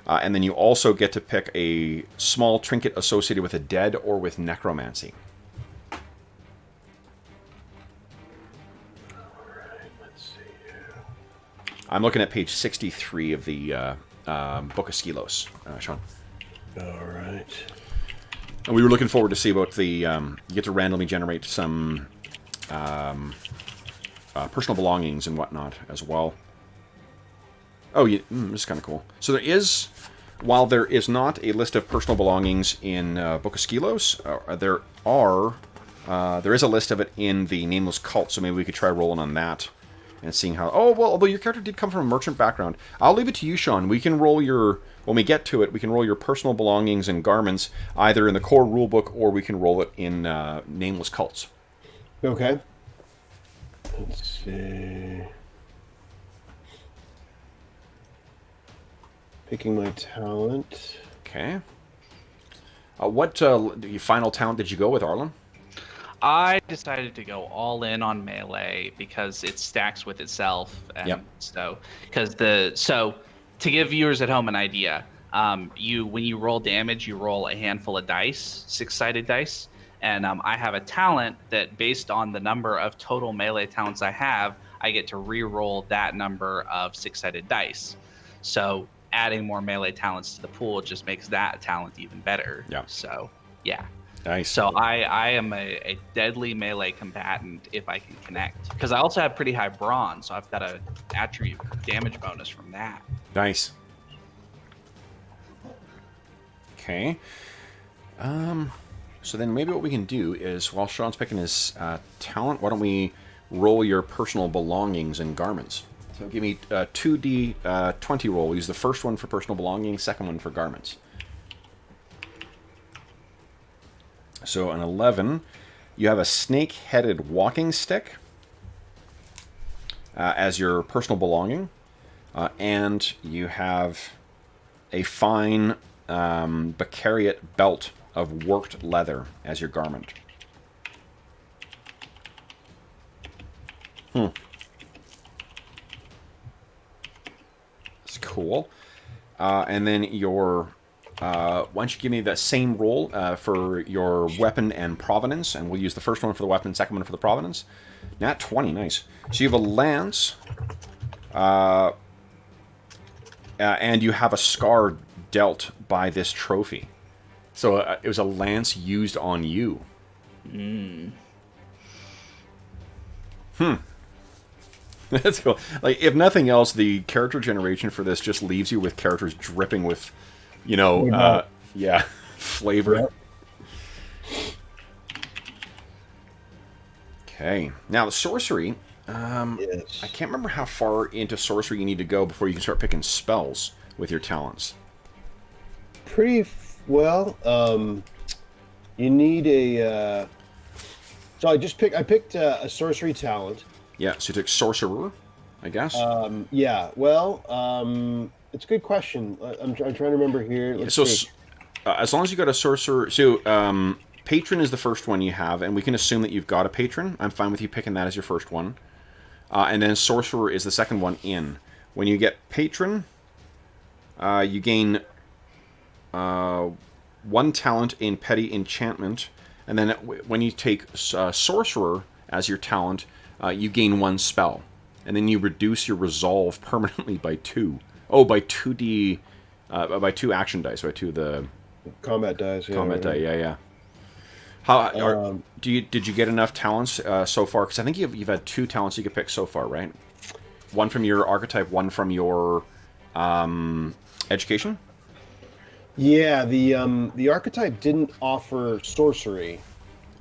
And then you also get to pick a small trinket associated with the dead or with necromancy. Alright, let's see here. I'm looking at page 63 of the Book of Skelos, Sean. Alright. And we were looking forward to see about the, you get to randomly generate some personal belongings and whatnot as well. Oh, this is kind of cool. So there is, while there is not a list of personal belongings in Book of Skelos, there is a list of it in the Nameless Cult, so maybe we could try rolling on that and seeing how... Oh, well, although your character did come from a merchant background. I'll leave it to you, Sean. We can roll your... When we get to it, we can roll your personal belongings and garments either in the core rulebook or we can roll it in Nameless Cults. Okay. Let's see. Picking my talent. Okay. What final talent did you go with, Arlen? I decided to go all in on melee because it stacks with itself, and so to give viewers at home an idea, when you roll damage, you roll a handful of dice, 6-sided dice, and I have a talent that based on the number of total melee talents I have, I get to re-roll that number of 6-sided dice. So adding more melee talents to the pool just makes that talent even better. Yeah. So yeah. Nice. So I am a deadly melee combatant if I can connect. Because I also have pretty high brawn, so I've got a attribute damage bonus from that. Nice. Okay. So then maybe what we can do is, while Sean's picking his talent, why don't we roll your personal belongings and garments? So give me 2d20 roll. We'll use the first one for personal belongings, second one for garments. So an 11. You have a snake-headed walking stick as your personal belonging. And you have a fine Bacariate belt of worked leather as your garment. That's cool. And then your... why don't you give me that same roll for your weapon and provenance, and we'll use the first one for the weapon, second one for the provenance. Nat 20, nice. So you have a lance, and you have a scar dealt by this trophy. So it was a lance used on you. That's cool. Like, if nothing else, the character generation for this just leaves you with characters dripping with, you know, yeah, flavor. Yep. Okay. Now, the sorcery, Yes. I can't remember how far into sorcery you need to go before you can start picking spells with your talents. Pretty well. You need a. So I picked a sorcery talent. Yeah, so you took sorcerer, I guess. Yeah. Well, it's a good question. I'm trying to remember here. Let's see. As long as you got a sorcerer, so patron is the first one you have, and we can assume that you've got a patron. I'm fine with you picking that as your first one, and then sorcerer is the second one in. When you get patron, you gain 1 talent in petty enchantment, and then when you take sorcerer as your talent, you gain 1 spell, and then you reduce your resolve permanently by 2. Oh, by 2d, by 2 action dice, by 2 the Combat dice. Yeah, combat die. right. Yeah. How did you get enough talents so far? Because I think you've had 2 talents you could pick so far, right? One from your archetype, one from your education. Yeah. The archetype didn't offer sorcery.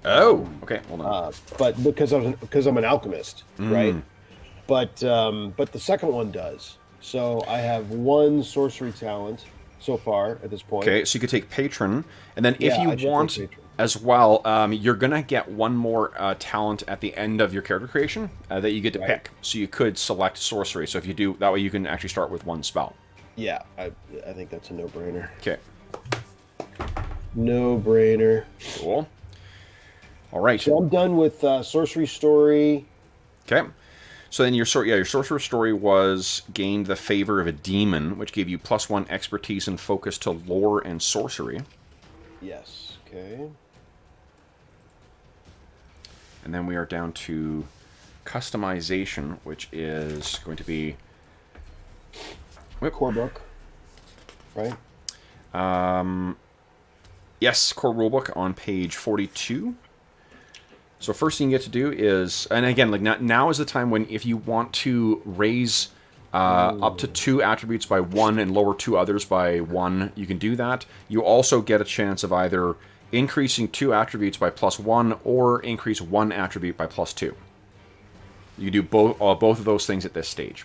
Oh, okay. Hold on. But because I'm an alchemist, right? But the second one does. So I have 1 sorcery talent so far at this point. Okay, so you could take patron, and then if Yeah, I you should want take patron. as well, you're gonna get 1 more talent at the end of your character creation that you get to pick. So you could select sorcery. So if you do that way, you can actually start with 1 spell. Yeah, I think that's a no-brainer. Okay. No-brainer. Cool. All right. So I'm done with sorcery story. Okay. So then your sorcerer story was gained the favor of a demon, which gave you +1 expertise and focus to lore and sorcery. Yes. Okay. And then we are down to customization, which is going to be Core book. Right. yes, core rulebook on page 42. So first thing you get to do is, and again, like now is the time when if you want to raise up to 2 attributes by 1 and lower 2 others by 1, you can do that. You also get a chance of either increasing 2 attributes by +1 or increase 1 attribute by +2. You do both of those things at this stage.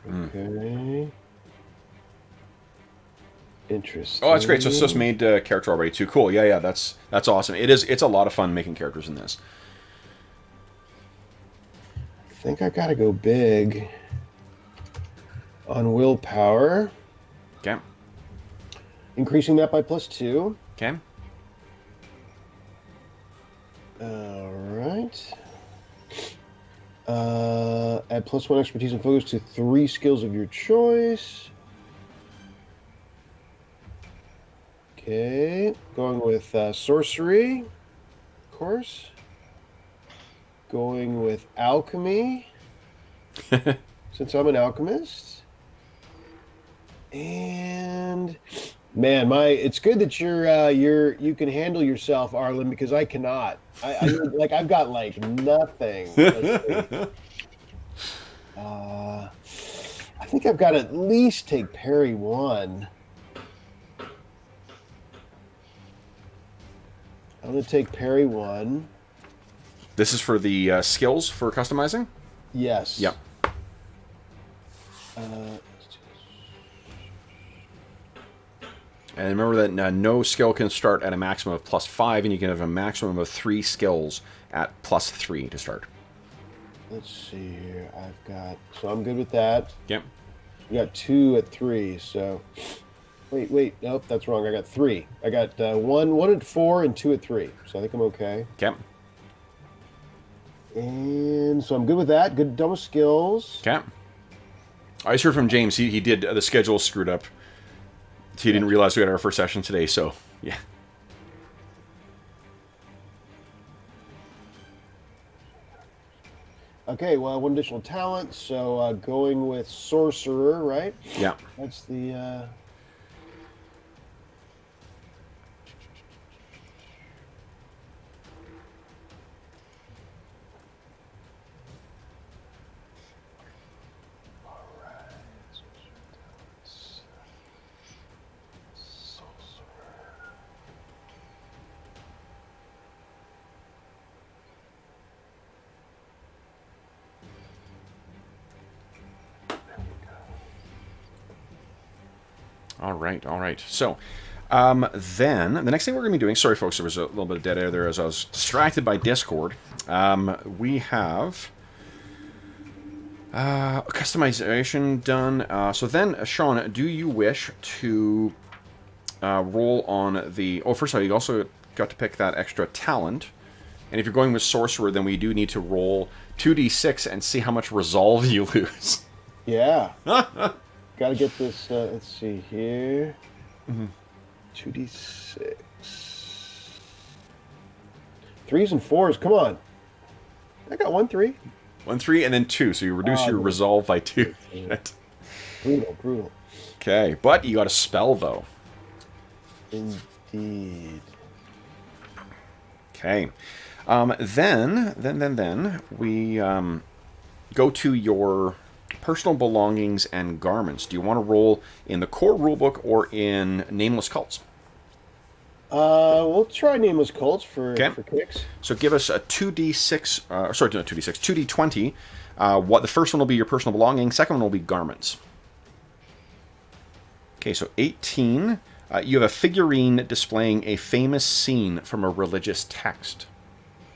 Okay. Interesting. Oh, that's great. So it's just made character already too. Cool. Yeah, that's awesome. It's a lot of fun making characters in this. I think I gotta go big on willpower. Okay. Increasing that by +2. Okay. All right. Add +1 expertise and focus to 3 skills of your choice. Okay, going with sorcery, of course. Going with alchemy, since I'm an alchemist. And man, it's good that you can handle yourself, Arlen, because I cannot. I've got like nothing. I think I've got to at least take parry 1. I'm going to take parry 1. This is for the skills for customizing? Yes. Yep. And remember that no skill can start at a maximum of +5, and you can have a maximum of 3 skills at +3 to start. Let's see here. So I'm good with that. Yep. We got 2 at 3, so... Wait. Nope, that's wrong. I got 3. I got 1 at 4 and 2 at 3, so I think I'm okay. Okay. And so I'm good with that. Good double skills. Okay. I just heard from James. He did the schedule screwed up. He didn't realize we had our first session today, so yeah. Okay, well, 1 additional talent, so going with Sorcerer, right? Yeah. That's the... All right. So, then, the next thing we're going to be doing... Sorry, folks, there was a little bit of dead air there as I was distracted by Discord. We have customization done. So then, Sean, do you wish to roll on the... Oh, first of all, you also got to pick that extra talent. And if you're going with Sorcerer, then we do need to roll 2d6 and see how much resolve you lose. Yeah. Gotta get this, let's see here. 2d6. 3s and 4s, come on. I got 1 3. 1 3 and then 2, so you reduce your resolve by 2. Brutal. Okay, but you got a spell, though. Indeed. Okay. Then we go to your personal belongings and garments. Do you want to roll in the core rulebook or in Nameless Cults? We'll try Nameless Cults for kicks. So give us a 2d6, sorry, not 2d6, 2d20. What the first one will be your personal belongings, second one will be garments. Okay, so 18. You have a figurine displaying a famous scene from a religious text.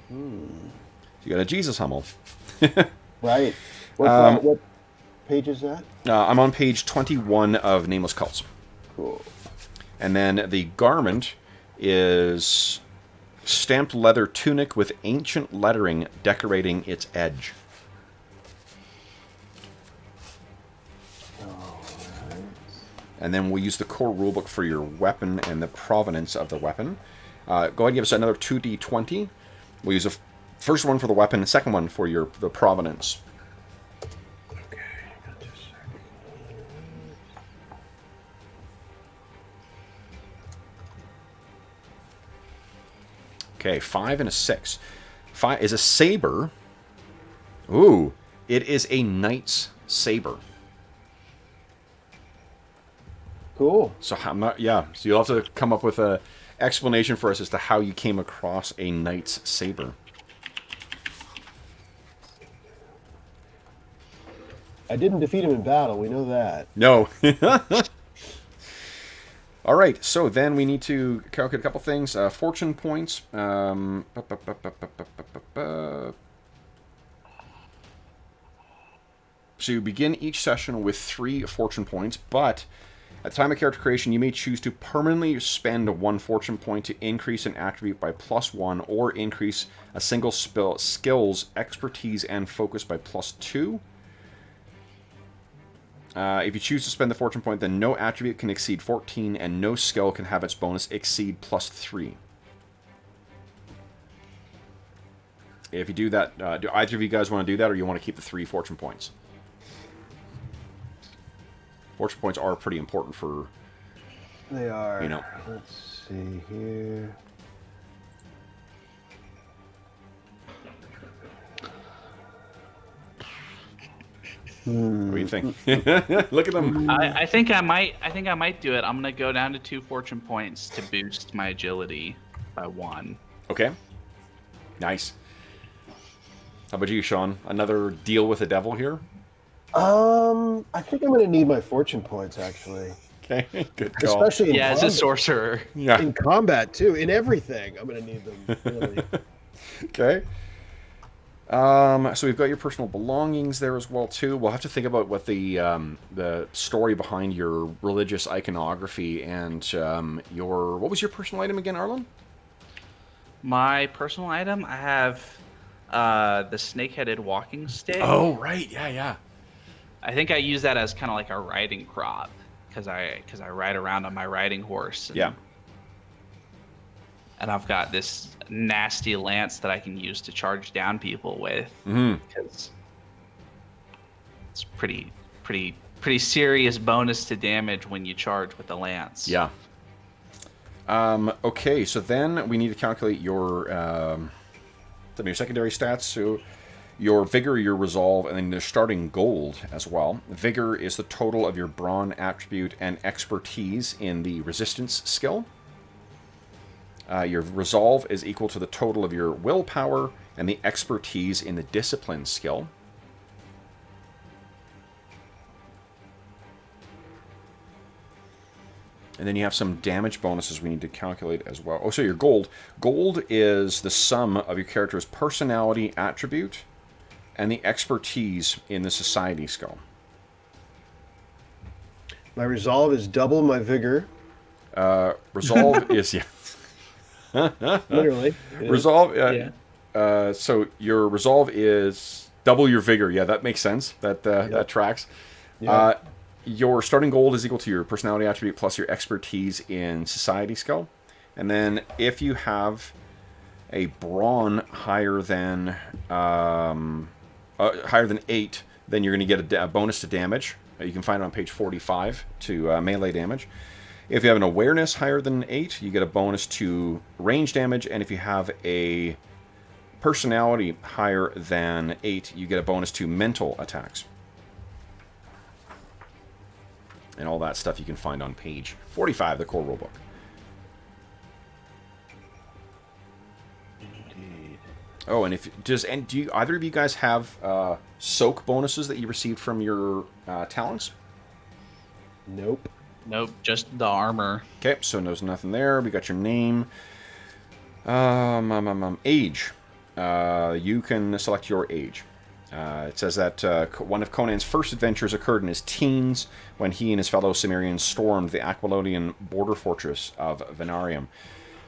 You got a Jesus Hummel. Right. What page is that? I'm on page 21 of Nameless Cults. Cool. And then the garment is stamped leather tunic with ancient lettering decorating its edge. And then we'll use the core rulebook for your weapon and the provenance of the weapon. Go ahead and give us another 2d20. We'll use the first one for the weapon, the second one for the provenance. Okay, got this second. Okay, 5 and a 6. 5 is a saber. Ooh, it is a knight's saber. Cool. So so you'll have to come up with a explanation for us as to how you came across a knight's saber. I didn't defeat him in battle, we know that. No. All right, so then we need to calculate a couple things. Fortune points. So you begin each session with 3 fortune points, but at the time of character creation, you may choose to permanently spend 1 fortune point to increase an attribute by +1 or increase a single skill's expertise and focus by +2. If you choose to spend the fortune point, then no attribute can exceed 14 and no skill can have its bonus exceed +3. If you do that, do either of you guys want to do that, or you want to keep the 3 fortune points? Fortune points are pretty important for... They are. You know. Let's see here. What do you think? Look at them. I think I might do it. I'm gonna go down to 2 fortune points to boost my agility by 1. Okay. Nice. How about you, Sean? Another deal with the devil here? I think I'm going to need my fortune points, actually. Okay, good call. Especially in Yeah, as a sorcerer. Yeah. in combat, too. In everything, I'm going to need them, really. Okay. So we've got your personal belongings there as well too. We'll have to think about what the story behind your religious iconography and your what was your personal item again, Arlen? My personal item, I have the snake-headed walking stick. Oh right, yeah. I think I use that as kind of like a riding crop because I ride around on my riding horse. Yeah. And I've got this nasty lance that I can use to charge down people with. Because it's pretty serious bonus to damage when you charge with the lance. Yeah. Okay, so then we need to calculate your secondary stats. So your vigor, your resolve, and then your starting gold as well. Vigor is the total of your brawn attribute and expertise in the resistance skill. Your resolve is equal to the total of your willpower and the expertise in the discipline skill. And then you have some damage bonuses we need to calculate as well. Oh, so your gold. Gold is the sum of your character's personality attribute and the expertise in the society skill. My resolve is double my vigor. Resolve is... Yeah. Literally. Resolve... Yeah. So your resolve is double your vigor. Yeah, that makes sense. That tracks. Yeah. Your starting gold is equal to your personality attribute plus your expertise in society skill. And then if you have a brawn higher than 8, then you're going to get a bonus to damage. You can find it on page 45 to melee damage. If you have an awareness higher than 8, you get a bonus to range damage. And if you have a personality higher than 8, you get a bonus to mental attacks. And all that stuff you can find on page 45 of the core rulebook. Indeed. Oh, and do you, either of you guys have soak bonuses that you received from your talents? Nope. Nope, just the armor. Okay, so there's nothing there. We got your name. Age. You can select your age. It says that one of Conan's first adventures occurred in his teens when he and his fellow Cimmerians stormed the Aquilonian border fortress of Venarium,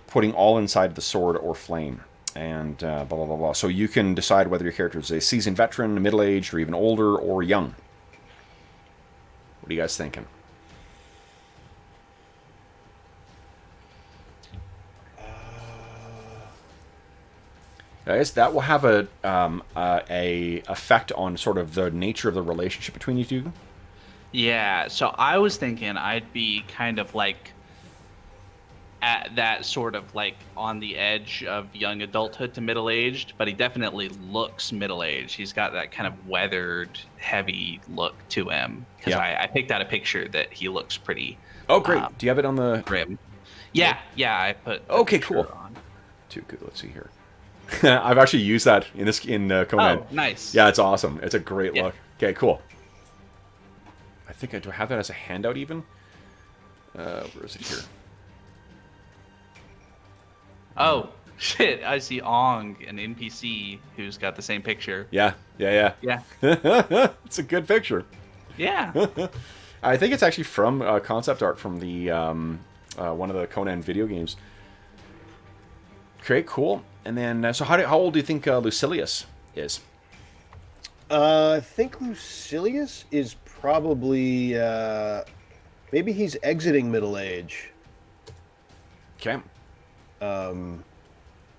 putting all inside the sword or flame. And blah, blah, blah, blah. So you can decide whether your character is a seasoned veteran, middle-aged, or even older, or young. What are you guys thinking? I guess that will have a effect on sort of the nature of the relationship between you two. Yeah, so I was thinking I'd be kind of like at that sort of like on the edge of young adulthood to middle-aged, but he definitely looks middle-aged. He's got that kind of weathered, heavy look to him. Because I picked out a picture that he looks pretty... Oh, great. Do you have it on the... grim. Yeah, I put... Okay, cool. On. Too good. Let's see here. I've actually used that in Conan. Oh, nice. Yeah, it's awesome. It's a great look. Okay, cool. I think I do have that as a handout even. Where is it here? Oh, shit. I see Ong, an NPC who's got the same picture. Yeah. Yeah. It's a good picture. Yeah. I think it's actually from concept art from the one of the Conan video games. Okay, cool. And then, so how old do you think Lucilius is? I think Lucilius is probably maybe he's exiting middle age. Okay. So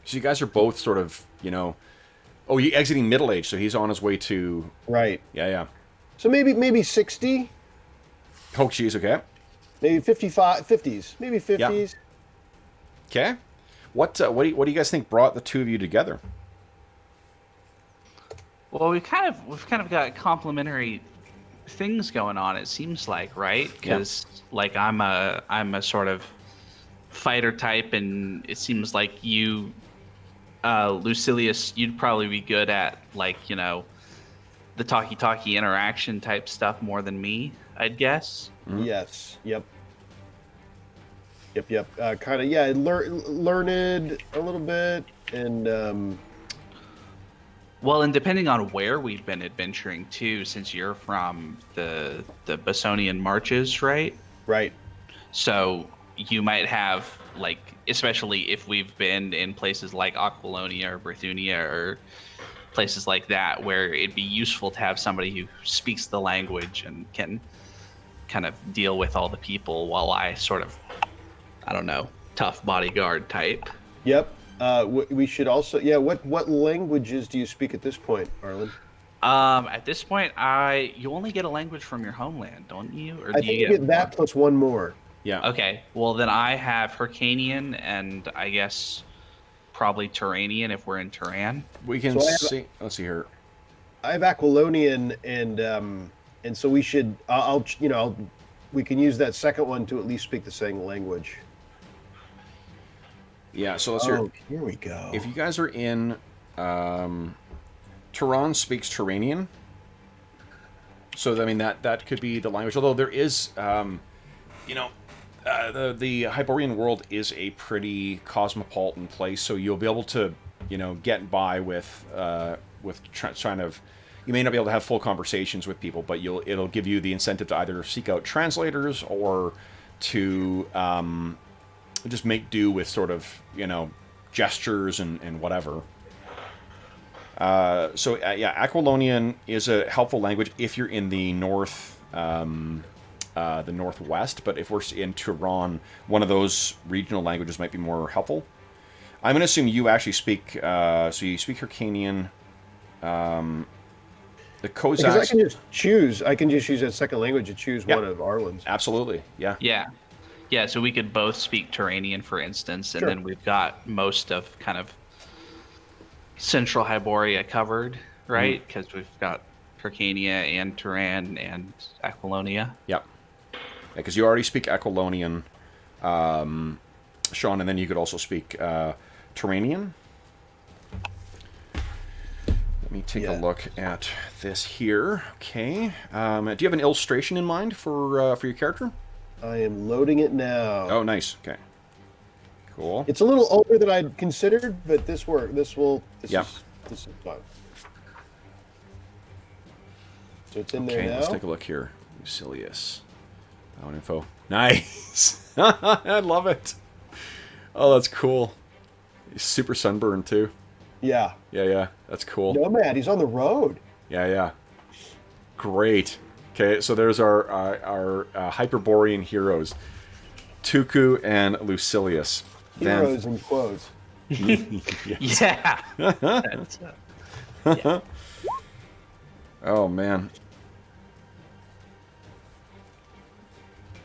you guys are both sort of, oh, you're exiting middle age, so he's on his way to... Right. Yeah. So maybe 60. Oh, geez, okay. Maybe 55, 50s. Maybe 50s. Yeah. Okay. What do you guys think brought the two of you together? Well, we've kind of got complementary things going on. It seems like, right? Because like I'm a sort of fighter type, and it seems like you Lucilius, you'd probably be good at like the talkie-talkie interaction type stuff more than me, I'd guess. Yes. Yep. Kind of, yeah. Learned a little bit, and Well, and depending on where we've been adventuring too, since you're from the Bosonian marches, right? right. So you might have like, especially if we've been in places like Aquilonia or Brithunia or places like that, where it'd be useful to have somebody who speaks the language and can kind of deal with all the people while I sort of, I don't know, tough bodyguard type. Yep. We should also, yeah. What languages do you speak at this point, Arlen? At this point, you only get a language from your homeland, don't you? Or I do think you you get that plus one more. Yeah. Okay, well then I have Hyrcanian and I guess probably Turanian if we're in Turan. We can see. Let's see here. I have Aquilonian, and so we should. We can use that second one to at least speak the same language. Yeah. So let's hear. Here we go. If you guys are in, Turan speaks Turanian. So I mean that could be the language. Although there is, the Hyborian world is a pretty cosmopolitan place, so you'll be able to, get by with trying to. You may not be able to have full conversations with people, but it'll give you the incentive to either seek out translators or to just make do with sort of gestures and whatever. Aquilonian is a helpful language if you're in the north. The northwest, but if we're in Turan, one of those regional languages might be more helpful. I'm going to assume you actually speak, so you speak Hyrcanian, the Cossacks. Because I can just choose. I can just use that second language to choose one of Arlen's. Absolutely, yeah. Yeah, so we could both speak Turanian, for instance, and then we've got most of kind of Central Hyboria covered, right? Because we've got Hyrcania and Turan and Aquilonia. Yep. Because you already speak Aquilonian, Sean, and then you could also speak Turanian. Let me take a look at this here. Okay. Do you have an illustration in mind for your character? I am loading it now. Oh, nice. Okay. Cool. It's a little older than I'd considered, but this work. This is fun. So it's in there now. Let's take a look here. Lucilius. Info. Nice. I love it. Oh, that's cool. He's super sunburned too. Yeah. Yeah. That's cool. Nomad. He's on the road. Yeah. Great. Okay, so there's our Hyperborean heroes, Tuku and Lucilius. Heroes in quotes. Yeah. Yeah. Oh man.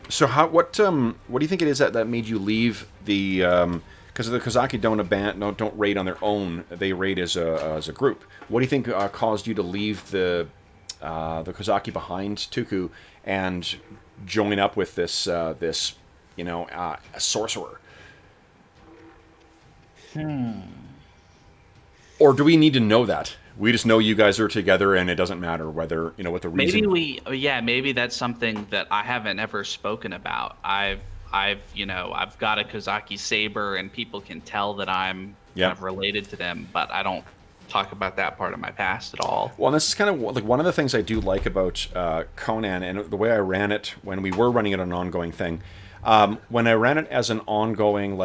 So what do you think it is that made you leave the because the Kozaki don't raid on their own, they raid as a group. What do you think caused you to leave the Kozaki behind, Tuku, and join up with this sorcerer? Or do we need to know that? We just know you guys are together, and it doesn't matter whether what the reason. Maybe that's something that I haven't ever spoken about. I've got a Kozaki saber, and people can tell that I'm kind of related to them, but I don't talk about that part of my past at all. Well, and this is kind of like one of the things I do like about Conan, and the way I ran it when we were running it an ongoing thing. When I ran it as an ongoing,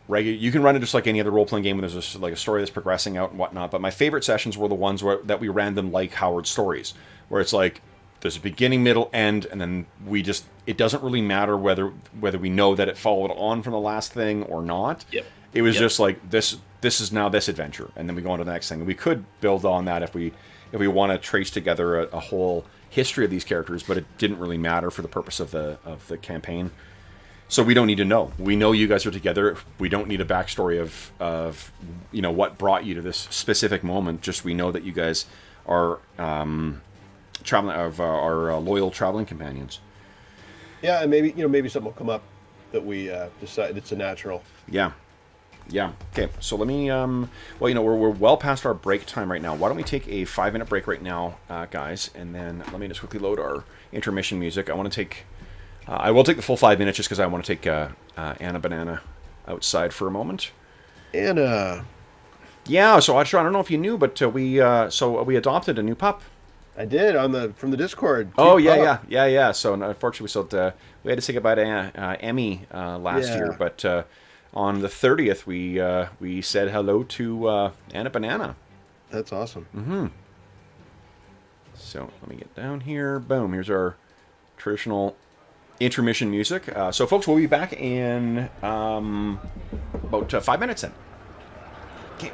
regular, you can run it just like any other role-playing game when there's a story that's progressing out and whatnot, but my favorite sessions were the ones that we ran them like Howard stories, where it's like, there's a beginning, middle, end, and then it doesn't really matter whether we know that it followed on from the last thing or not. Yep. It was just like, this is now this adventure, and then we go on to the next thing. And we could build on that if we want to trace together a whole history of these characters, but it didn't really matter for the purpose of the campaign. So we don't need to know. We know you guys are together. We don't need a backstory of what brought you to this specific moment. Just we know that you guys are our loyal traveling companions. Yeah, and maybe something will come up that we decide it's a natural. Yeah. Yeah. Okay. So let me. Well, we're well past our break time right now. Why don't we take a 5-minute break right now, guys, and then let me just quickly load our intermission music. I want to take. I will take the full 5 minutes just because I want to take Anna Banana outside for a moment. Anna. Yeah. So I don't know if you knew, but we adopted a new pup. I did from the Discord. Oh yeah. So unfortunately, we had to say goodbye to Emmy last year, but on the 30th, we said hello to Anna Banana. That's awesome. Mm-hmm. So let me get down here. Boom. Here's our traditional intermission music. So folks, we'll be back in about 5 minutes then. Okay.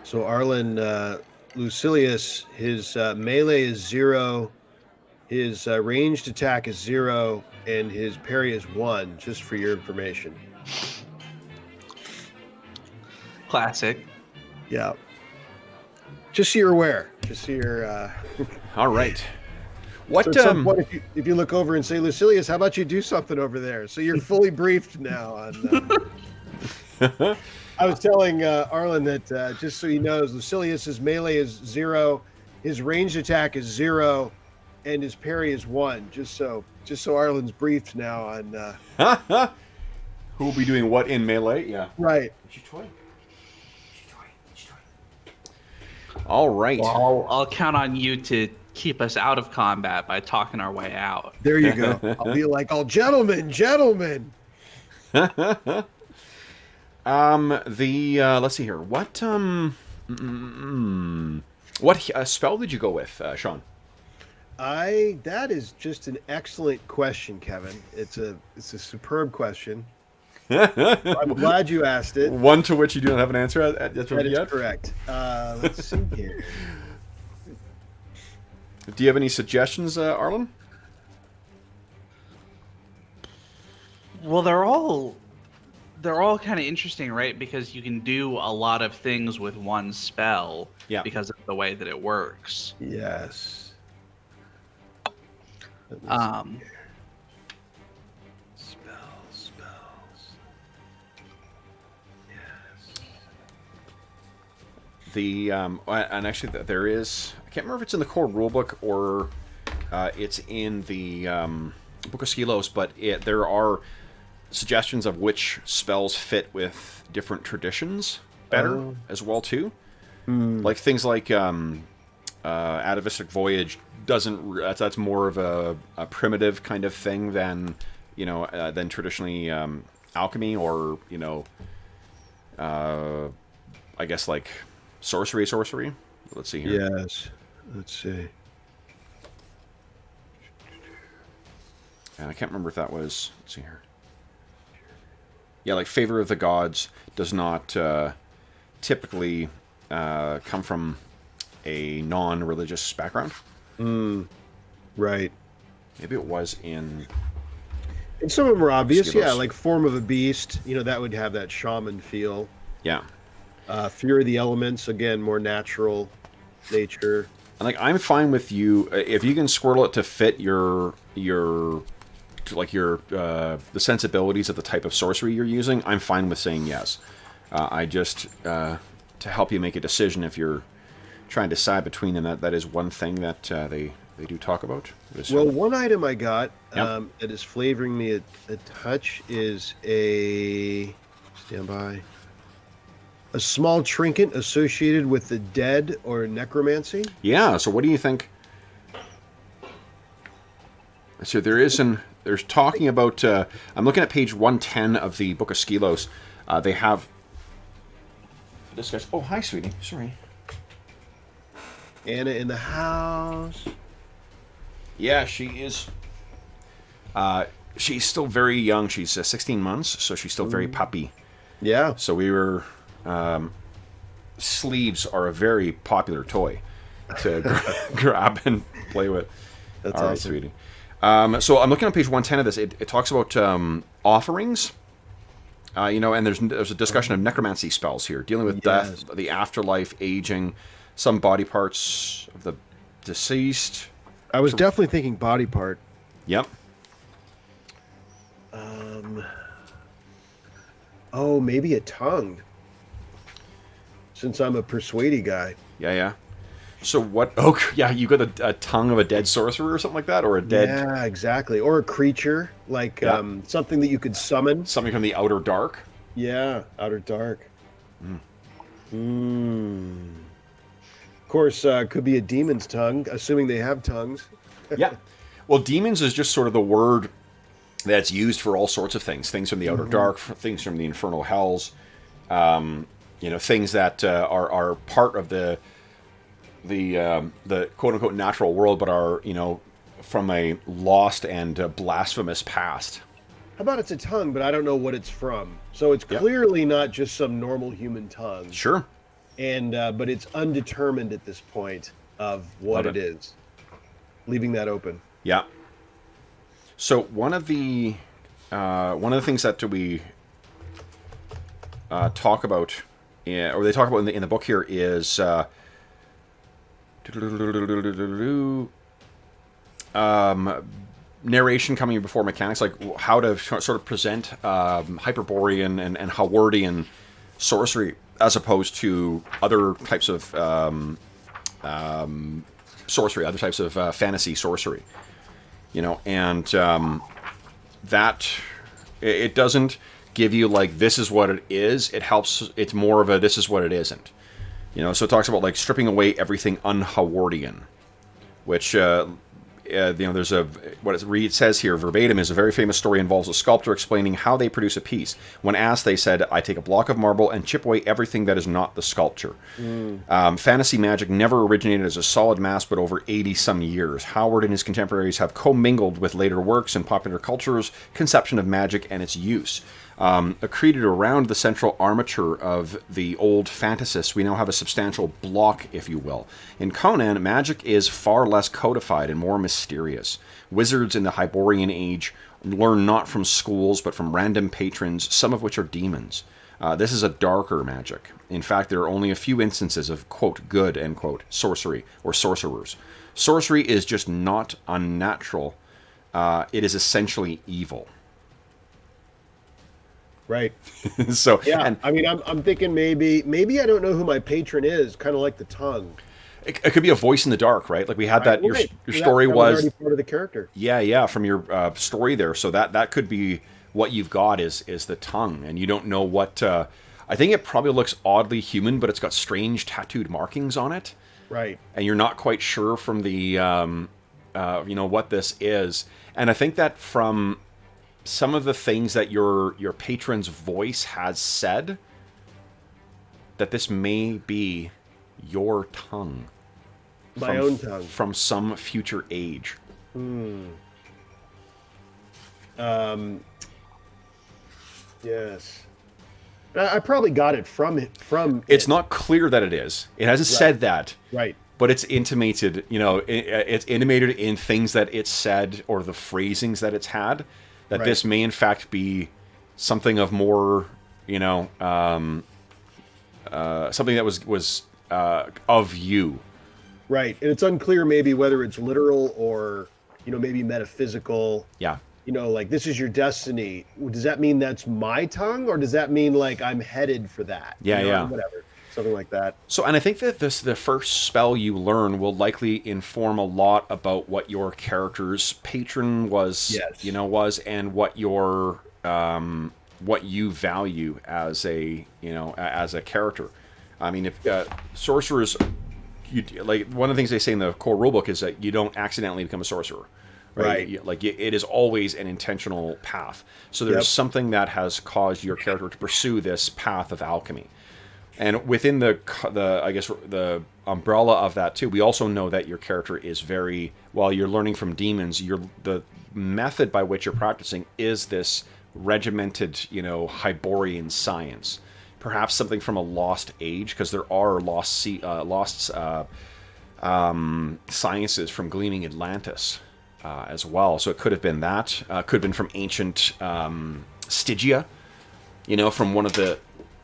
So Arlen, Lucilius, his melee is 0, his ranged attack is 0, and his parry is 1, just for your information. Classic. Yeah. Just so you're aware. Just so you're... All right. What, so at some point, if you look over and say, Lucilius, how about you do something over there? So you're fully briefed now on... I was telling Arlen that just so he knows, Lucilius's melee is 0, his ranged attack is 0, and his parry is 1. Just so Arlen's briefed now on. Who will be doing what in melee? Yeah. Right. All right. Well, I'll count on you to keep us out of combat by talking our way out. There you go. I'll be like, "Oh, gentlemen." Let's see here. What spell did you go with, Sean? That is just an excellent question, Kevin. It's a superb question. I'm glad you asked it. One to which you do not have an answer at That yet? is correct. Let's see here. Do you have any suggestions, Arlen? Well, they're all kind of interesting, right? Because you can do a lot of things with one spell because of the way that it works. Yes. Spells. Yes. And actually there is, I can't remember if it's in the core rulebook or it's in the Book of Skelos, but there are suggestions of which spells fit with different traditions better as well too. Like things like Atavistic Voyage that's more of a primitive kind of thing than than traditionally alchemy or I guess like sorcery. Let's see here. Yes. Let's see. And I can't remember if that was, let's see here. Yeah, like Favor of the Gods does not typically come from a non-religious background. Right. Maybe it was in... And some of them are obvious, Skittles. yeah, like Form of a Beast, that would have that shaman feel. Yeah. Fury of the Elements, again, more natural nature. And like, I'm fine with you, if you can squirrel it to fit the sensibilities of the type of sorcery you're using, I'm fine with saying yes. I just, to help you make a decision if you're trying to decide between them, that is one thing that they do talk about. Well, one item I got that is flavoring me a touch is a small trinket associated with the dead or necromancy. Yeah, so what do you think? So there's talking about, I'm looking at page 110 of the Book of Skelos. They have discussion. Oh, hi, sweetie. Sorry. Anna in the house. Yeah, she is. She's still very young. She's 16 months, so she's still very puppy. Yeah. So we were... sleeves are a very popular toy to grab and play with. That's All right, awesome. sweetie. So I'm looking on page 110 of this. It talks about offerings. And there's a discussion of necromancy spells here, dealing with death, the afterlife, aging, some body parts of the deceased. I was definitely thinking body part. Yep. Oh, maybe a tongue. Since I'm a persuady guy. Yeah. So what? Oh, yeah, you got a tongue of a dead sorcerer or something like that, or a dead. Yeah, exactly. Or a creature, like something that you could summon. Something from the outer dark. Yeah, outer dark. Of course, could be a demon's tongue, assuming they have tongues. Yeah. Well, demons is just sort of the word that's used for all sorts of things. Things from the outer dark, things from the infernal hells. Things that are part of the quote-unquote natural world, but are, from a lost and blasphemous past. How about it's a tongue, but I don't know what it's from. So it's clearly not just some normal human tongue. Sure. and but it's undetermined at this point of what it is, leaving that open. Yeah. So one of the things that we talk about, or they talk about in the book here, is narration coming before mechanics, like how to sort of present Hyperborean and Howardian sorcery as opposed to other types of sorcery, other types of fantasy sorcery. You know, and that it doesn't give you like this is what it is. It helps. It's more of a this is what it isn't. You know, so it talks about like stripping away everything un-Howardian, which there's it says here verbatim is a very famous story involves a sculptor explaining how they produce a piece. When asked, they said, "I take a block of marble and chip away everything that is not the sculpture." Fantasy magic never originated as a solid mass, but over 80-some years. Howard and his contemporaries have commingled with later works and popular culture's conception of magic and its use. Accreted around the central armature of the old fantasists, we now have a substantial block, if you will. In Conan, magic is far less codified and more mysterious. Wizards in the Hyborian Age learn not from schools, but from random patrons, some of which are demons. This is a darker magic. In fact, there are only a few instances of, quote, good, end quote, sorcery or sorcerers. Sorcery is just not unnatural. It is essentially evil. Right. So yeah, and I mean, I'm thinking maybe I don't know who my patron is, kind of like the tongue. It could be a voice in the dark, right? Like we had that. Your story that was already part of the character. Yeah, from your story there. So that could be what you've got is the tongue, and you don't know what. I think it probably looks oddly human, but it's got strange tattooed markings on it. Right. And you're not quite sure from the what this is, and I think that from some of the things that your patron's voice has said, that this may be your tongue. My own tongue. From some future age. Yes. I probably got it from It's not clear that it is. It hasn't said that. Right. But it's intimated, it's intimated in things that it's said or the phrasings that it's had. That this may in fact be something of more, something that was of you. Right, and it's unclear maybe whether it's literal or, maybe metaphysical. Yeah. Like this is your destiny. Does that mean that's my tongue, or does that mean like I'm headed for that? Yeah. Whatever, something like that. So, and I think that the first spell you learn will likely inform a lot about what your character's patron was, and what your what you value as a character. I mean, if sorcerers, like one of the things they say in the core rulebook is that you don't accidentally become a sorcerer. Right. It is always an intentional path. So there's something that has caused your character to pursue this path of alchemy. And within the umbrella of that too, we also know that your character is very, while you're learning from demons, the method by which you're practicing is this regimented, Hyborian science. Perhaps something from a lost age, because there are lost sciences from gleaming Atlantis. As well, so it could have been that. Could have been from ancient Stygia, from one of the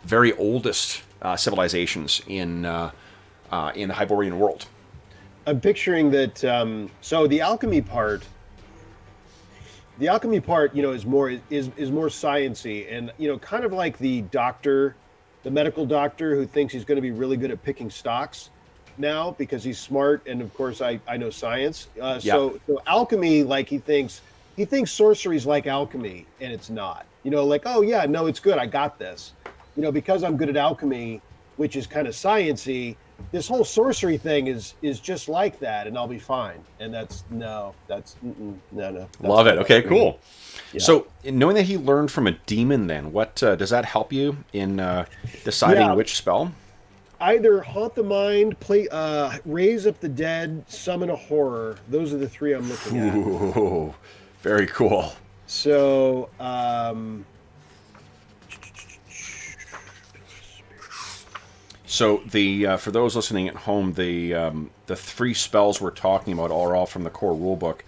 very oldest civilizations in the Hyborian world. I'm picturing that. So the alchemy part, is more sciencey, and kind of like the doctor, the medical doctor who thinks he's going to be really good at picking stocks now because he's smart, and of course I know science. So alchemy, like he thinks sorcery's like alchemy, and it's not. Like, oh yeah, no, it's good. I got this. Because I'm good at alchemy, which is kind of sciencey. This whole sorcery thing is just like that, and I'll be fine. And no. Love it. Okay, cool. Yeah. So, knowing that he learned from a demon, then what does that help you in deciding which spell? Either haunt the mind, raise up the dead, summon a horror. Those are the three I'm looking at. Ooh, very cool. So, So the for those listening at home, the 3 spells we're talking about are all from the core rulebook.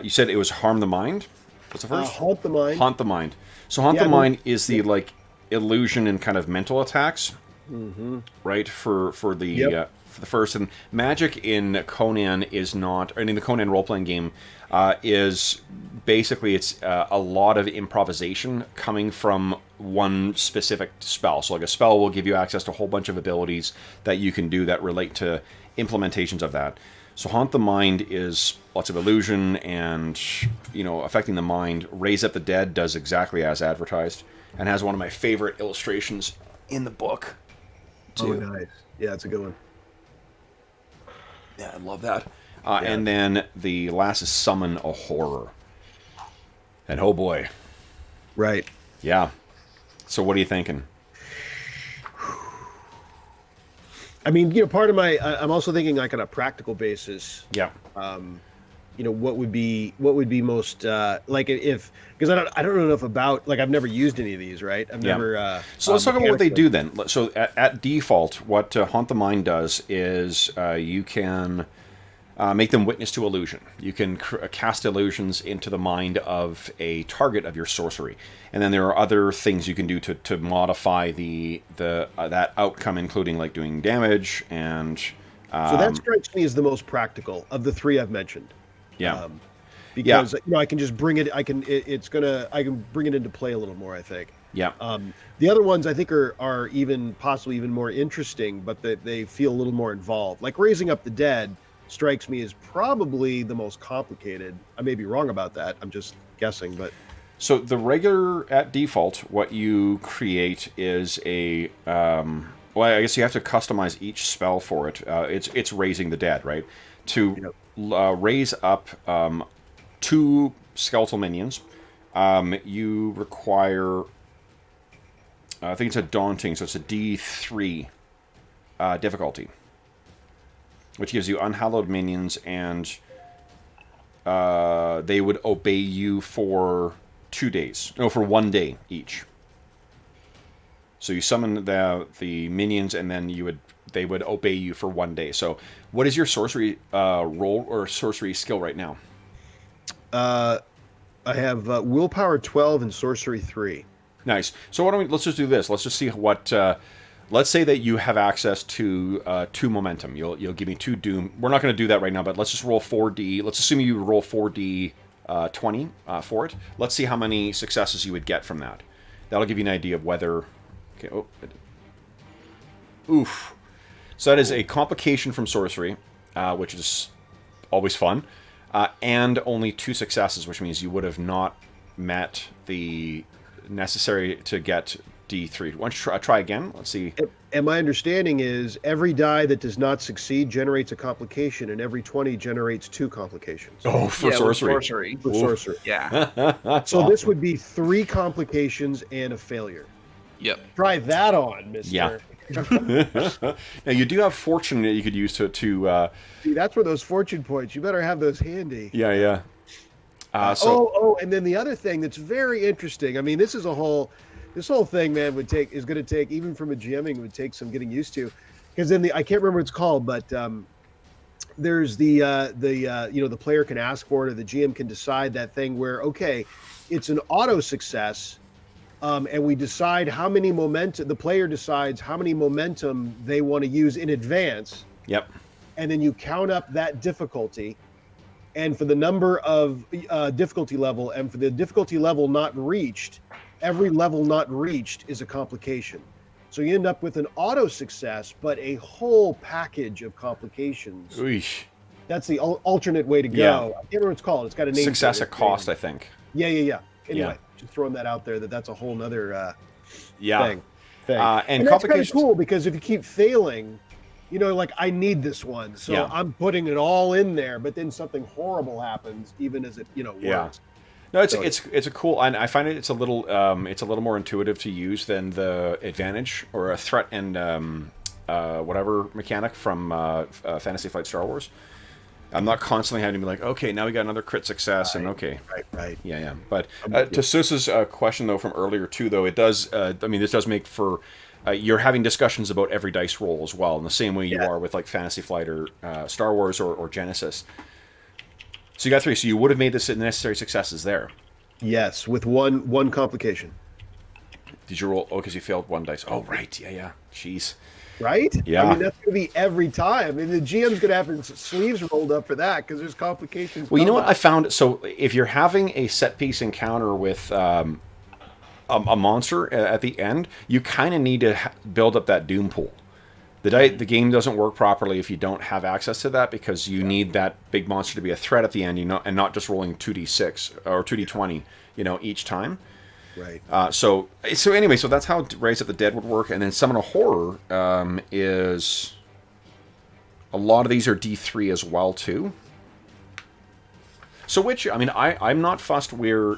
You said it was Harm the Mind. What's the first? Haunt the Mind. Haunt the Mind. So Haunt the Mind is the like illusion and kind of mental attacks, right? For the first, and magic in Conan is not. I mean, the Conan role playing game is basically it's a lot of improvisation coming from one specific spell. So like a spell will give you access to a whole bunch of abilities that you can do that relate to implementations of that. So Haunt the Mind is lots of illusion and, affecting the mind. Raise Up the Dead does exactly as advertised and has one of my favorite illustrations in the book, too. Oh, nice. Yeah, it's a good one. Yeah, I love that. And then the last is Summon a Horror. And oh boy. Right. Yeah. So what are you thinking? I mean, part of I'm also thinking like on a practical basis. Yeah. What would be most like if because I don't know enough about like I've never used any of these, right? I've never. So let's talk about what they do then. So at default, what Haunt the Mind does is you can make them witness to illusion. You can cast illusions into the mind of a target of your sorcery, and then there are other things you can do to modify that outcome, including like doing damage and. So that strikes me as the most practical of the 3 I've mentioned. Yeah. Because I can just bring it. I can bring it into play a little more, I think. Yeah. The other ones I think are even possibly even more interesting, but they feel a little more involved. Like Raising Up the Dead strikes me as probably the most complicated. I may be wrong about that. I'm just guessing, but. So the regular at default, what you create is a. Well, I guess you have to customize each spell for it. It's Raising the Dead, right? To raise up 2 skeletal minions, you require. I think it's a daunting, so it's a D3 difficulty, which gives you unhallowed minions, and they would obey you for 2 days. No, for 1 day each. So you summon the minions, and then they would obey you for 1 day. So, what is your sorcery roll or sorcery skill right now? I have willpower 12 and sorcery 3. Nice. So let's just do this. Let's just see what. Let's say that you have access to 2 momentum. You'll give me 2 doom. We're not going to do that right now, but let's just roll 4d. Let's assume you roll 4d 20 for it. Let's see how many successes you would get from that. That'll give you an idea of whether. Okay. Oh. Oof. So that is a complication from sorcery, which is always fun, and only 2 successes, which means you would have not met the necessary to get D3. Why don't you try again? Let's see. And my understanding is every die that does not succeed generates a complication, and every 20 generates 2 complications. Oh, for sorcery. For sorcery. Yeah. So this would be 3 complications and a failure. Yep. Try that on, mister. Yeah. Now you do have fortune that you could use to See, that's where those fortune points. You better have those handy. Yeah. And then the other thing that's very interesting. I mean, this whole thing, man, is going to take even from a GMing would take some getting used to, because then I can't remember what it's called, but there's the player can ask for it, or the GM can decide that thing where it's an auto success. And we decide how many momentum, the player decides how many momentum they want to use in advance. Yep. And then you count up that difficulty. And for the number of difficulty level, and for the difficulty level not reached, every level not reached is a complication. So you end up with an auto success, but a whole package of complications. Eesh. That's the alternate way to go. Yeah. I can't remember what it's called. It's got a name. Success at cost, I think. Yeah. Anyway, just throwing that out there that's a whole nother thing. And that's kind of cool, because if you keep failing, like I need this one, so I'm putting it all in there, but then something horrible happens, even as it works. No, it's a cool, and I find it's a little more intuitive to use than the advantage or a threat and whatever mechanic from Fantasy Flight Star Wars. I'm not constantly having to be like, okay, now we got another crit success, and okay. Right. Yeah. But to Sus's question, though, from earlier, too, though, it does, this does make for you're having discussions about every dice roll as well, in the same way you are with like Fantasy Flight or Star Wars or Genesis. So you got 3. So you would have made the necessary successes there. Yes, with one complication. Did you roll? Oh, because you failed 1 dice. Oh, right. Yeah. Jeez. Right? Yeah. I mean, that's going to be every time. And the GM's going to have his sleeves rolled up for that because there's complications. Well, you know what I found? So if you're having a set-piece encounter with a monster at the end, you kind of need to build up that doom pool. The game doesn't work properly if you don't have access to that, because you need that big monster to be a threat at the end, and not just rolling 2d6 or 2d20, each time. Right. So anyway, so that's how Raise Up the Dead would work, and then Summon a Horror is a lot of these are D3 as well too. So I'm not fussed where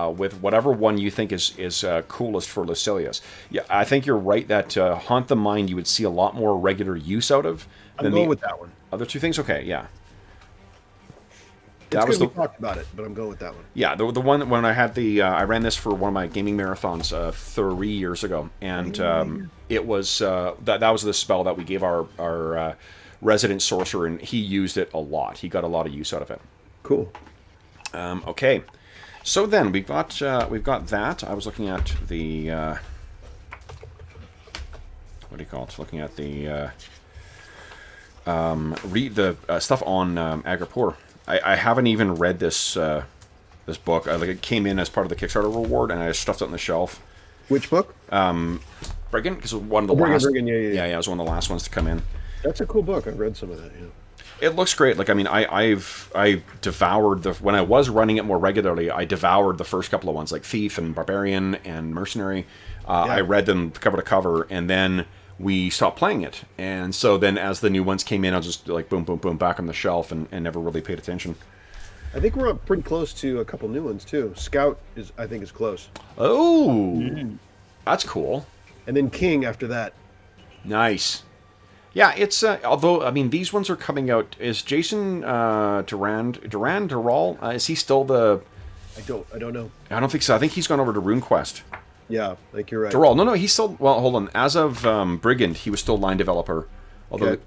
with whatever one you think is coolest for Lucilius. Yeah, I think you're right that Haunt the Mind you would see a lot more regular use out of. I'm going with that one. Other 2 things, okay, yeah. It's good we talked about it, but I'm going with that one. Yeah, the one when I had I ran this for one of my gaming marathons 3 years ago, and it was that was the spell that we gave our resident sorcerer, and he used it a lot. He got a lot of use out of it. Cool. Okay, so then we've got that. I was looking at the what do you call it? Looking at the read the stuff on Agripur. I haven't even read this this book. It came in as part of the Kickstarter reward, and I just stuffed it on the shelf. Which book? Brigand, because one of the last. Brigand, yeah, it was one of the last ones to come in. That's a cool book. I've read some of that. Yeah. It looks great. I devoured when I was running it more regularly. I devoured the first couple of ones, like Thief and Barbarian and Mercenary. I read them cover to cover, and then we stopped playing it. And so then as the new ones came in, I was just boom, boom, boom, back on the shelf and never really paid attention. I think we're up pretty close to a couple new ones too. Scout I think is close. Oh, that's cool. And then King after that. Nice. Yeah, it's although these ones are coming out. Is Jason Durand, is he still the? I don't know. I don't think so. I think he's gone over to RuneQuest. Yeah, you're right. Dural. No, he's still. Well, hold on. As of Brigand, he was still line developer. Although,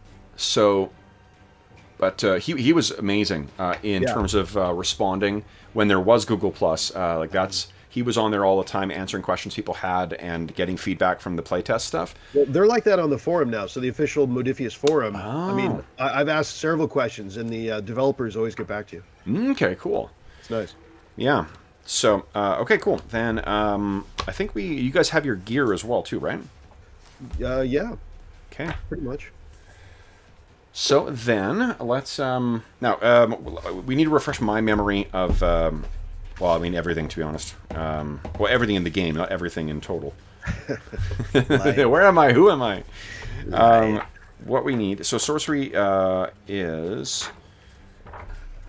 but he was amazing in terms of responding when there was Google Plus. He was on there all the time answering questions people had and getting feedback from the playtest stuff. Well, they're like that on the forum now. So the official Modiphius forum. Oh. I mean, I've asked several questions, and the developers always get back to you. Okay, cool. It's nice. Yeah. So okay, cool. Then I think you guys have your gear as well too, right? Yeah. Okay. Pretty much. So then let's now we need to refresh my memory of everything, to be honest. Everything in the game, not everything in total. Where am I? Who am I? What we need. So sorcery is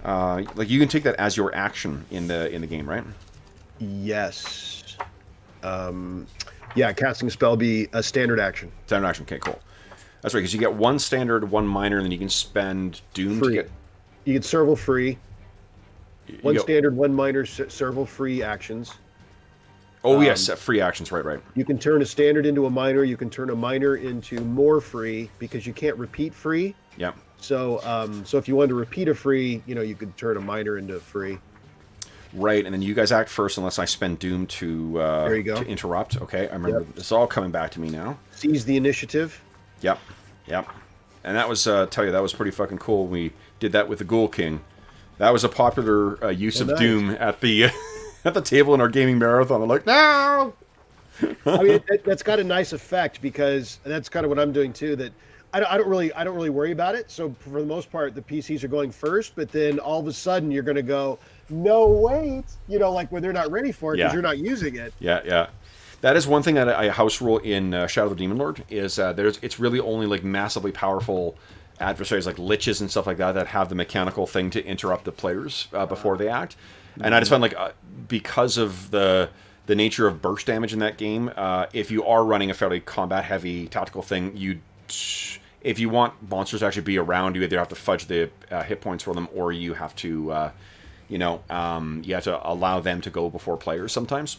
you can take that as your action in the game, right? Yes. Casting a spell be a standard action. Standard action. Okay, cool. That's right, because you get 1 standard, 1 minor, and then you can spend Doom free. to get. You get serval free. 1 standard, 1 minor, serval free actions. Oh yes, free actions. Right. You can turn a standard into a minor. You can turn a minor into more free because you can't repeat free. Yeah. So if you wanted to repeat a free, you could turn a minor into free. Right, and then you guys act first unless I spend Doom to there you go. To interrupt. Okay, I remember. Yep. It's all coming back to me now. Seize the initiative. Yep. And that was that was pretty fucking cool. We did that with the Ghoul King. That was a popular use of nice. Doom at the at the table in our gaming marathon. I'm like, no. I mean, that's got a nice effect because that's kind of what I'm doing too. That I don't really worry about it. So for the most part, the PCs are going first, but then all of a sudden you're going to go, no, wait, when they're not ready for it because you're not using it. Yeah. That is one thing that I house rule in Shadow of the Demon Lord is it's really only massively powerful adversaries like liches and stuff like that have the mechanical thing to interrupt the players before they act. And I just find because of the nature of burst damage in that game, if you are running a fairly combat heavy tactical thing, if you want monsters to actually be around, you either have to fudge the hit points for them, or you have to you have to allow them to go before players sometimes.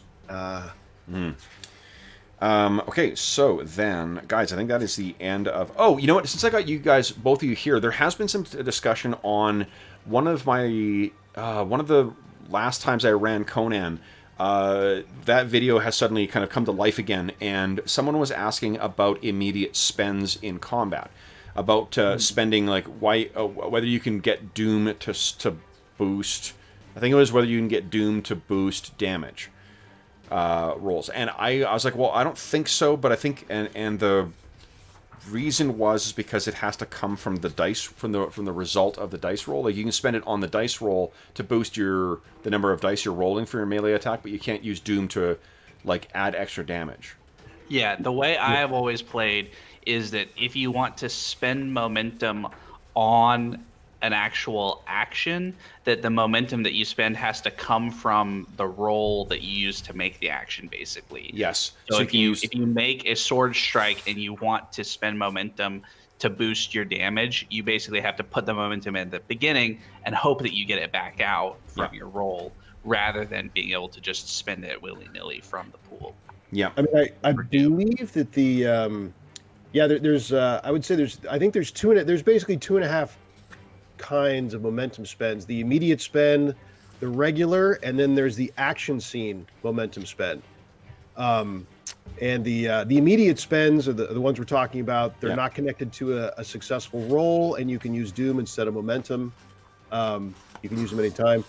Okay, so then, guys, I think that is the end of... Oh, you know what? Since I got you guys, both of you here, there has been some discussion on one of my... one of the last times I ran Conan. That video has suddenly kind of come to life again, and someone was asking about immediate spends in combat. About spending, like, whether you can get Doom to boost... I think it was whether you can get Doom to boost damage. Rolls, and I was like, well, I don't think so, but I think, and the reason is because it has to come from the dice, from the result of the dice roll. Like, you can spend it on the dice roll to boost the number of dice you're rolling for your melee attack, but you can't use Doom to, like, add extra damage. Yeah, the way I have always played is that if you want to spend momentum on an actual action, that the momentum that you spend has to come from the roll that you use to make the action, basically. Yes. So if you make a sword strike and you want to spend momentum to boost your damage, you basically have to put the momentum in the beginning and hope that you get it back out from your roll, rather than being able to just spend it willy-nilly from the pool. Yeah. I mean, I believe that the there's I would say there's basically 2.5 kinds of momentum spends: the immediate spend, the regular, and then there's the action scene momentum spend. And the immediate spends are the ones we're talking about. They're not connected to a successful roll, and you can use Doom instead of momentum. You can use them anytime.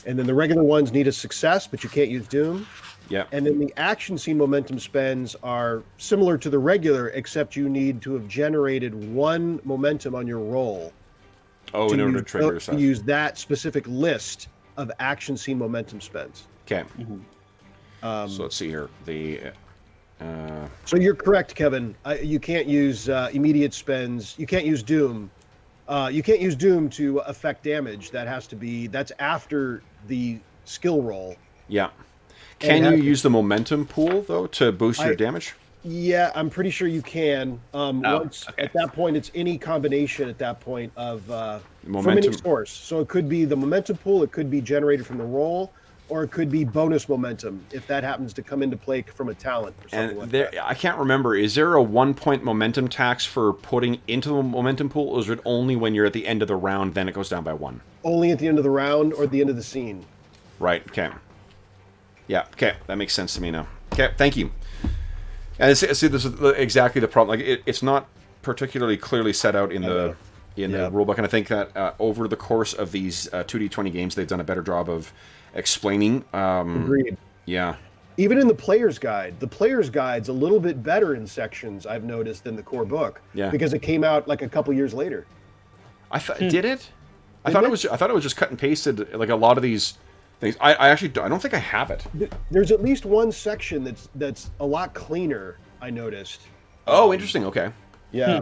And then the regular ones need a success, but you can't use Doom. Yeah. And then the action scene momentum spends are similar to the regular, except you need to have generated 1 momentum on your roll. Oh, in order to trigger yourself. To use that specific list of action scene momentum spends. Okay. So let's see here. So you're correct, Kevin. You can't use immediate spends. You can't use Doom. You can't use Doom to affect damage. That's after the skill roll. Yeah. Can you use the momentum pool, though, to boost your damage? Yeah, I'm pretty sure you can. At that point, it's any combination at that point of from any source. So it could be the momentum pool, it could be generated from the roll, or it could be bonus momentum if that happens to come into play from a talent or something like that. I can't remember. Is there a 1-point momentum tax for putting into the momentum pool, or is it only when you're at the end of the round, then it goes down by 1? Only at the end of the round or the end of the scene. Right, okay. Yeah, okay, that makes sense to me now. Okay, thank you. And see, this is exactly the problem. Like, it's not particularly clearly set out in the rulebook, and I think that over the course of these 2D20 games, they've done a better job of explaining. Agreed. Yeah. Even in the player's guide's a little bit better in sections, I've noticed, than the core book. Yeah. Because it came out like a couple years later. Did it? I thought it was just cut and pasted, like a lot of these things. I don't think I have it. There's at least one section that's a lot cleaner, I noticed. Oh, interesting. Okay. Yeah.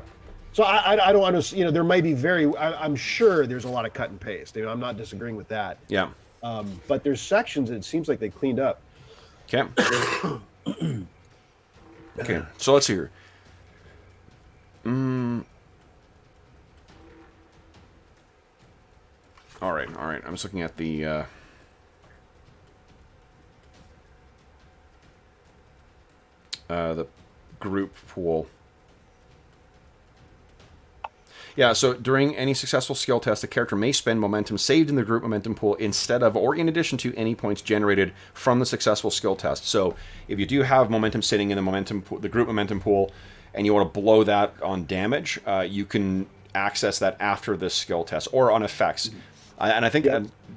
So I don't want to, there might be I'm sure there's a lot of cut and paste. I'm not disagreeing with that. Yeah. But there's sections that it seems like they cleaned up. Okay. Okay. So let's see here. All right. I'm just looking at the group pool. Yeah, so during any successful skill test, the character may spend momentum saved in the group momentum pool instead of or in addition to any points generated from the successful skill test. So if you do have momentum sitting in the group momentum pool, and you want to blow that on damage, you can access that after this skill test or on effects. And I think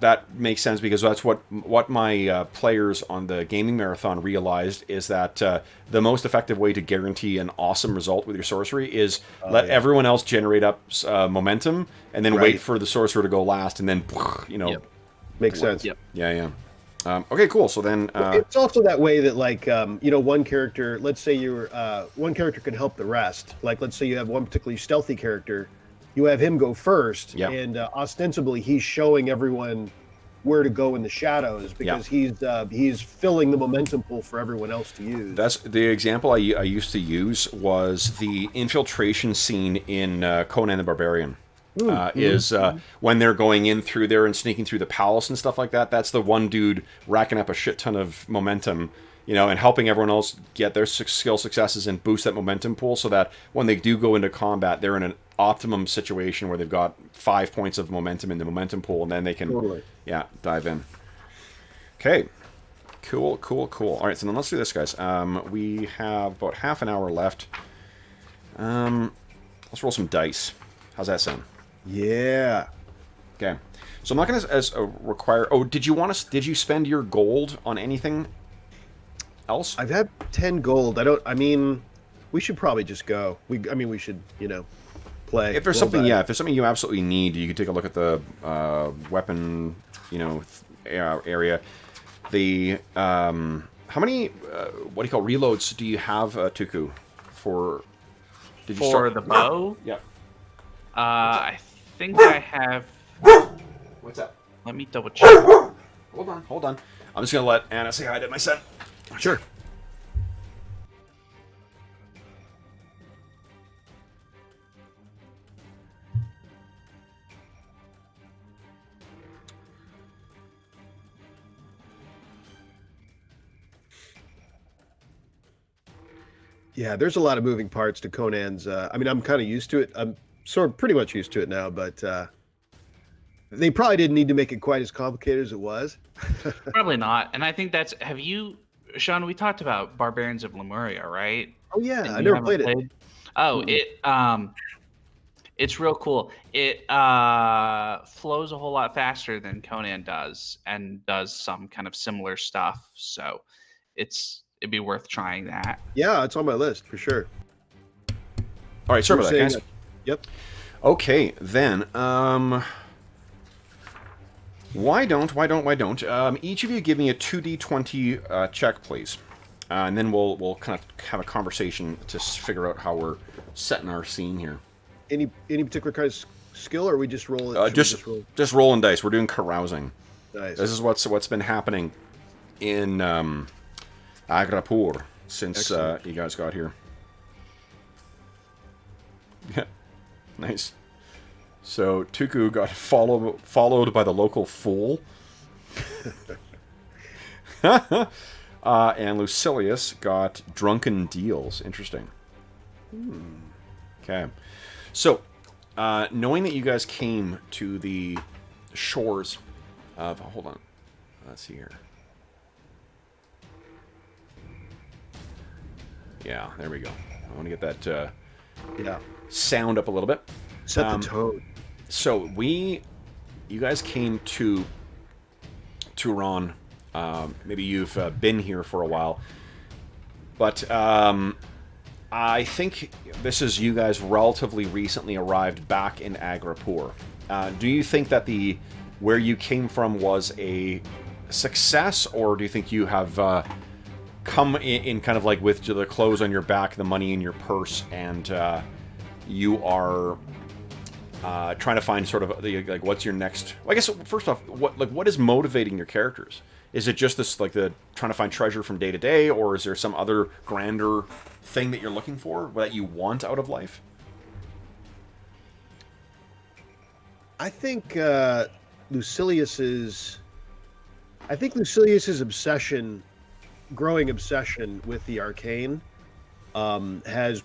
that makes sense because that's what my players on the gaming marathon realized is that the most effective way to guarantee an awesome result with your sorcery is let everyone else generate up momentum and then wait for the sorcerer to go last and then Makes sense. Yep. Yeah. Okay, cool. So then it's also that way that one character. Let's say one character can help the rest. Like let's say you have one particularly stealthy character. You have him go first, and ostensibly he's showing everyone where to go in the shadows because he's filling the momentum pool for everyone else to use. That's the example I used to use was the infiltration scene in Conan the Barbarian. When they're going in through there and sneaking through the palace and stuff like that. That's the one dude racking up a shit ton of momentum, and helping everyone else get their skill successes and boost that momentum pool so that when they do go into combat, they're in an optimum situation where they've got 5 points of momentum in the momentum pool, and then they can, dive in. Okay. Cool. All right, so then let's do this, guys. We have about half an hour left. Let's roll some dice. How's that sound? Yeah. Okay. So I'm not going to require... Oh, did you spend your gold on anything else? I've had 10 gold. We should probably just go. We should, play. If there's something, if there's something you absolutely need, you can take a look at the weapon, area. The how many what do you call reloads do you have, Tuku? For the bow? Yeah. I think I have. What's that? Let me double check. Hold on. I'm just gonna let Anna say hi to my son. Sure. Yeah, there's a lot of moving parts to Conan's. I'm kind of used to it. I'm pretty much used to it now, but they probably didn't need to make it quite as complicated as it was. Probably not. And I think Sean, we talked about Barbarians of Lemuria, right? Oh yeah, I never played it. Oh, it's real cool. It flows a whole lot faster than Conan does, and does some kind of similar stuff. So it'd be worth trying that. Yeah, it's on my list for sure. All right, sorry about that, guys. Yep. Okay, then. Why don't each of you give me a 2d20 check, please, and then we'll kind of have a conversation to figure out how we're setting our scene here. Any particular kind of skill, or we just roll it? Just rolling dice. We're doing carousing. Nice. This is what's been happening in Agrapur since you guys got here. Yeah, nice. So Tuku got followed by the local fool, and Lucilius got drunken deals. Interesting. Okay, so knowing that you guys came to the shores of, hold on, let's see here. Yeah, there we go. I want to get that sound up a little bit. Set the tone. So you guys came to Turon. Maybe you've been here for a while, but I think this is you guys relatively recently arrived back in Agrapur. Do you think that where you came from was a success, or do you think you have come in kind of like with the clothes on your back, the money in your purse, and you are trying to find sort of what's your next? Well, I guess first off, what is motivating your characters? Is it just this the trying to find treasure from day to day, or is there some other grander thing that you're looking for that you want out of life? I think Lucilius's growing obsession with the Arcane has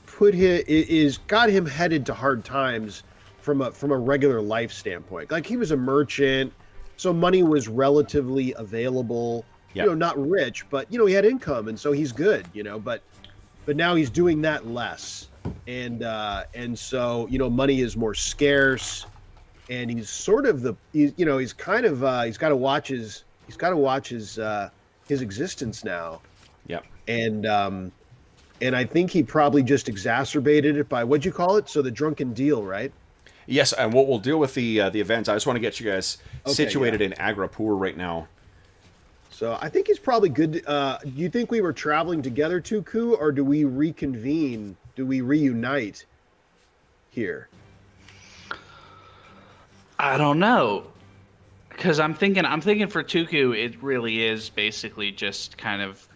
got him headed to hard times from a regular life standpoint. Like, he was a merchant, so money was relatively available. Yep. Not rich, but he had income, and so he's good. But now he's doing that less, and so money is more scarce, and he's sort of he's got to watch his existence now. Yep. And I think he probably just exacerbated it by, what'd you call it? So the drunken deal, right? Yes, and we'll deal with the events. I just want to get you guys situated in Agrapur right now. So I think he's probably good. Do you think we were traveling together, Tuku, or do we reconvene? Do we reunite here? I don't know, because I'm thinking for Tuku, it really is basically just kind of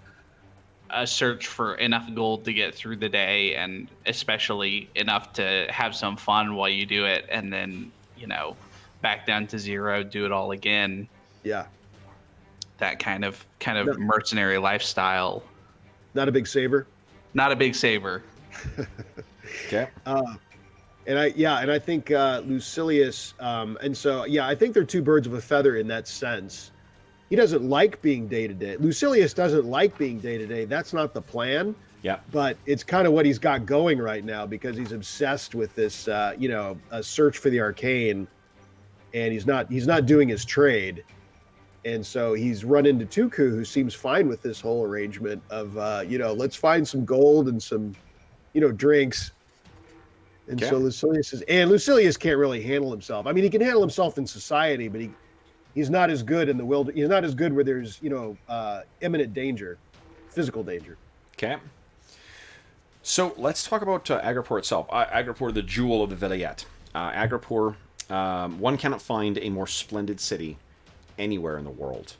a search for enough gold to get through the day, and especially enough to have some fun while you do it, and then back down to zero, do it all again. Yeah. that kind of No. mercenary lifestyle. Not a big saver. Not a big saver. Okay. And I think Lucilius, and so I think they're two birds of a feather in that sense. He doesn't like being day to day. Lucilius doesn't like being day to day. That's not the plan. Yeah. But it's kind of what he's got going right now because he's obsessed with this, a search for the arcane, and he's not doing his trade, and so he's run into Tuku, who seems fine with this whole arrangement of, let's find some gold and some, drinks. And so Lucilius can't really handle himself. I mean, he can handle himself in society, but he's not as good in the wilderness. He's not as good where there's, imminent danger, physical danger. Okay. So let's talk about Agripor itself. Agripor, the jewel of the Vilayet. Agripor, one cannot find a more splendid city anywhere in the world.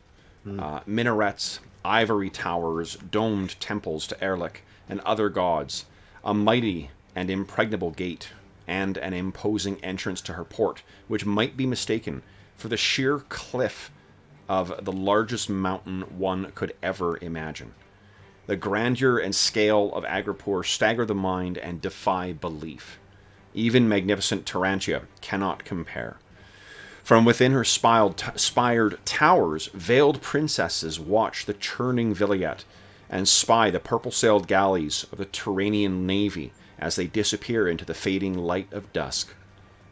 Minarets, ivory towers, domed temples to Erlik and other gods, a mighty and impregnable gate, and an imposing entrance to her port, which might be mistaken for the sheer cliff of the largest mountain one could ever imagine. The grandeur and scale of Agripor stagger the mind and defy belief. Even magnificent Tarantia cannot compare. From within her spired towers, veiled princesses watch the churning Vilayet and spy the purple-sailed galleys of the Turanian navy as they disappear into the fading light of dusk.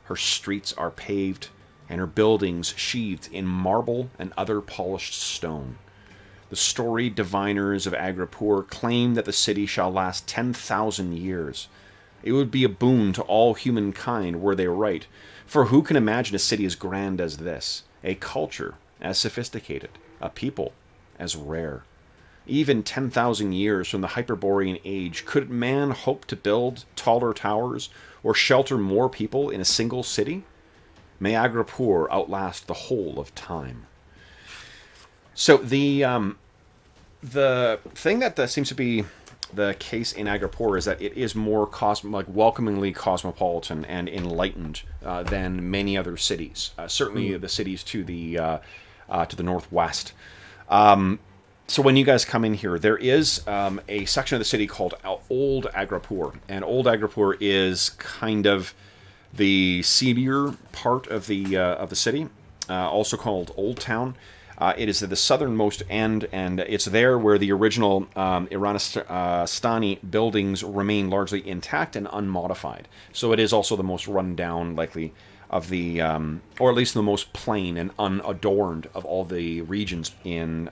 Her streets are paved, and her buildings sheathed in marble and other polished stone. The storied diviners of Agripor claim that the city shall last 10,000 years. It would be a boon to all humankind were they right, for who can imagine a city as grand as this, a culture as sophisticated, a people as rare? Even 10,000 years from the Hyperborean age, could man hope to build taller towers or shelter more people in a single city? May Agripor outlast the whole of time. So the thing that seems to be the case in Agripor is that it is more welcomingly cosmopolitan and enlightened than many other cities. Certainly the cities to the northwest. So when you guys come in here, there is a section of the city called Old Agripor, and Old Agripor is kind of the seedier part of the city, also called Old Town. It is at the southernmost end, and it's there where the original Iranistani buildings remain largely intact and unmodified. So it is also the most run-down, likely, of the, or at least the most plain and unadorned of all the regions in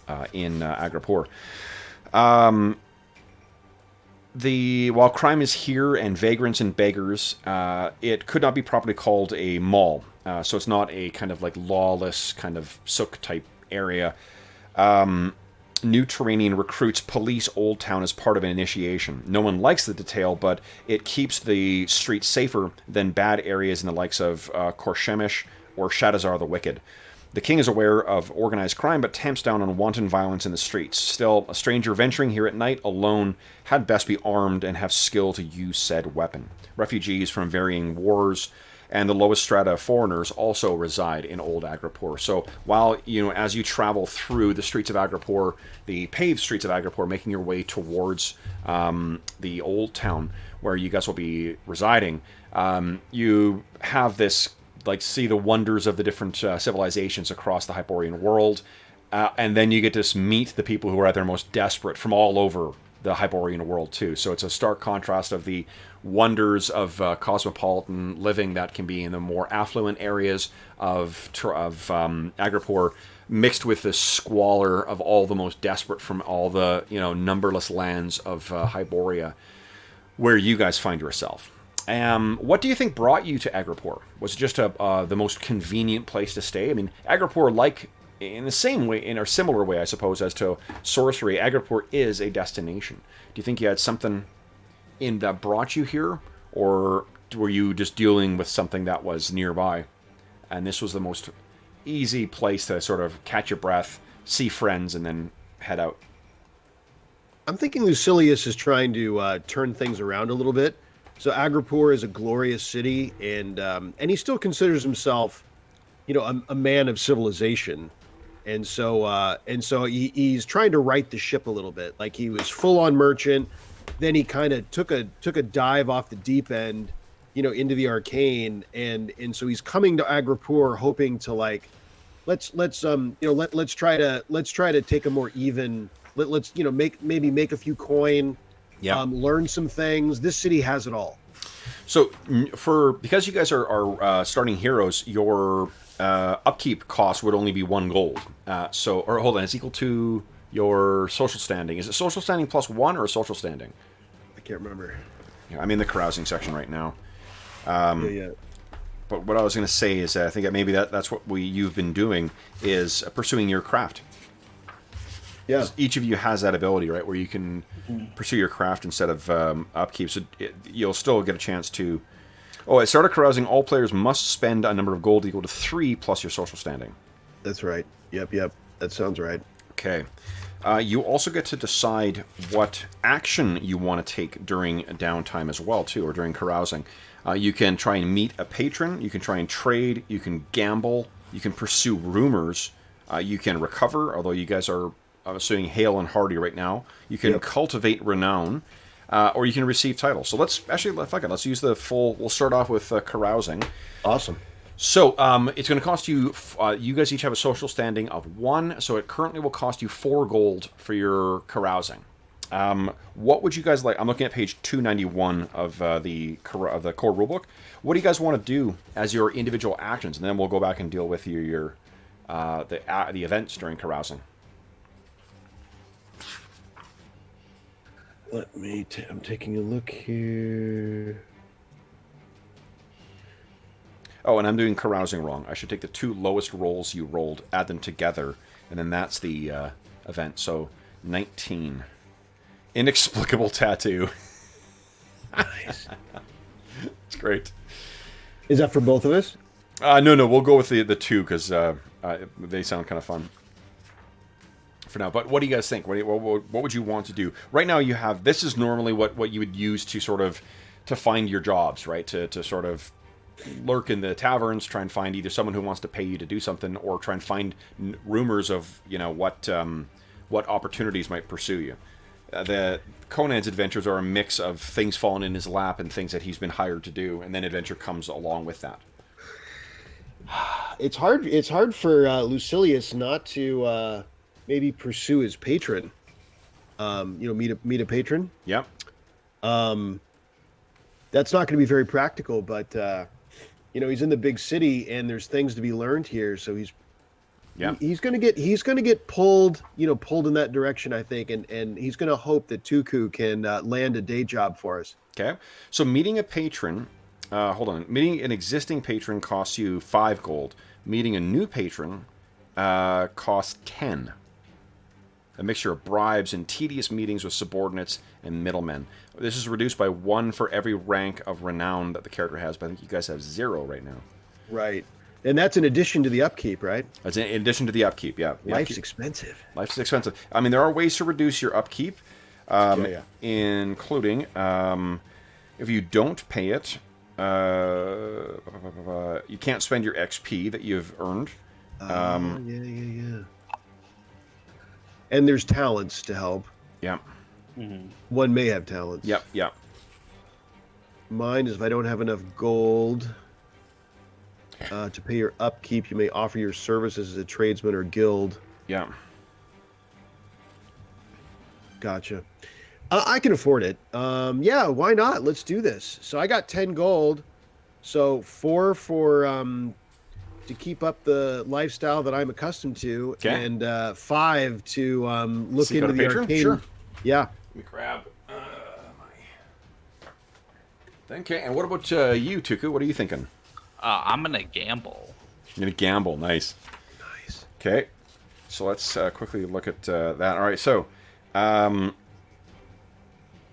Agripor. While crime is here and vagrants and beggars, it could not be properly called a mall. So it's not a kind of like lawless kind of souk type area. New Turanian recruits police Old Town as part of an initiation. No one likes the detail, but it keeps the streets safer than bad areas in the likes of Korshemish or Shadazar the Wicked. The king is aware of organized crime, but tamps down on wanton violence in the streets. Still, a stranger venturing here at night alone had best be armed and have skill to use said weapon. Refugees from varying wars and the lowest strata of foreigners also reside in Old Agripor. So while, as you travel through the streets of Agripor, the paved streets of Agripor, making your way towards the Old Town where you guys will be residing, you have this see the wonders of the different civilizations across the Hyperborean world, and then you get to meet the people who are at their most desperate from all over the Hyperborean world too. So it's a stark contrast of the wonders of cosmopolitan living that can be in the more affluent areas of Agripor, mixed with the squalor of all the most desperate from all the numberless lands of Hyboria, where you guys find yourself. What do you think brought you to Agripor? Was it just the most convenient place to stay? I mean, Agripor, in the same way, in a similar way, I suppose, as to Sorcery, Agripor is a destination. Do you think you had something that brought you here, or were you just dealing with something that was nearby, and this was the most easy place to sort of catch your breath, see friends, and then head out? I'm thinking Lucilius is trying to turn things around a little bit. So Agripor is a glorious city, and he still considers himself, a man of civilization. and so he's trying to right the ship a little bit. Like he was full on merchant, then he kind of took a dive off the deep end, into the arcane, and so he's coming to Agripur hoping to like let's try to take a more even, let's make a few coin, learn some things. This city has it all. So because you guys are starting heroes, your upkeep cost would only be 1 gold. Or hold on, it's equal to your social standing. Is it social standing plus 1 or social standing? I can't remember. Yeah, I'm in the carousing section right now. Yeah. But what I was going to say is I think that maybe that's what you've been doing is pursuing your craft. Yeah. Each of you has that ability, right, where you can pursue your craft instead of upkeep. So you'll still get a chance to... Oh, at start of carousing, all players must spend a number of gold equal to 3 plus your social standing. That's right. Yep. That sounds right. Okay. You also get to decide what action you want to take during downtime as well, too, or during carousing. You can try and meet a patron. You can try and trade. You can gamble. You can pursue rumors. You can recover, although you guys are... I'm assuming hale and hearty right now. You can cultivate renown, or you can receive titles. So let's let's use the full. We'll start off with carousing. Awesome. So it's going to cost you. You guys each have a social standing of 1, so it currently will cost you 4 gold for your carousing. What would you guys like? I'm looking at page 291 of the core rulebook. What do you guys want to do as your individual actions, and then we'll go back and deal with your the events during carousing. I'm taking a look here. Oh, and I'm doing carousing wrong. I should take the 2 lowest rolls you rolled, add them together, and then that's the event. So, 19. Inexplicable tattoo. Nice. It's great. Is that for both of us? No, we'll go with the 2 because they sound kind of fun for now. But what do you guys think? What would you want to do? Right now you have... This is normally what you would use to sort of... to find your jobs, right? To sort of lurk in the taverns, try and find either someone who wants to pay you to do something, or try and find rumors of, what opportunities might pursue you. The Conan's adventures are a mix of things falling in his lap and things that he's been hired to do, and then adventure comes along with that. It's hard for Lucilius not to maybe pursue his patron. Meet a patron. Yep. That's not going to be very practical, but he's in the big city and there's things to be learned here, so he's going to get pulled in that direction, I think, and he's going to hope that Tuku can land a day job for us. Okay. So meeting a patron, meeting an existing patron costs you 5 gold. Meeting a new patron costs 10. A mixture of bribes and tedious meetings with subordinates and middlemen. This is reduced by 1 for every rank of renown that the character has, but I think you guys have 0 right now. Right. And that's in addition to the upkeep, right? That's in addition to the upkeep, yeah. Life's expensive. Life's expensive. I mean, there are ways to reduce your upkeep, including if you don't pay it, you can't spend your XP that you've earned. Yeah. And there's talents to help. Yeah. Mm-hmm. One may have talents. Yep. Mine is if I don't have enough gold to pay your upkeep, you may offer your services as a tradesman or guild. Yeah. Gotcha. I can afford it. Yeah, why not? Let's do this. So I got 10 gold. So 4 for to keep up the lifestyle that I'm accustomed to, and 5 to look into the arcane. Sure. Yeah. Let me grab my... Okay, and what about you, Tuku? What are you thinking? I'm going to gamble. You're going to gamble. Nice. Okay. So let's quickly look at that. All right, so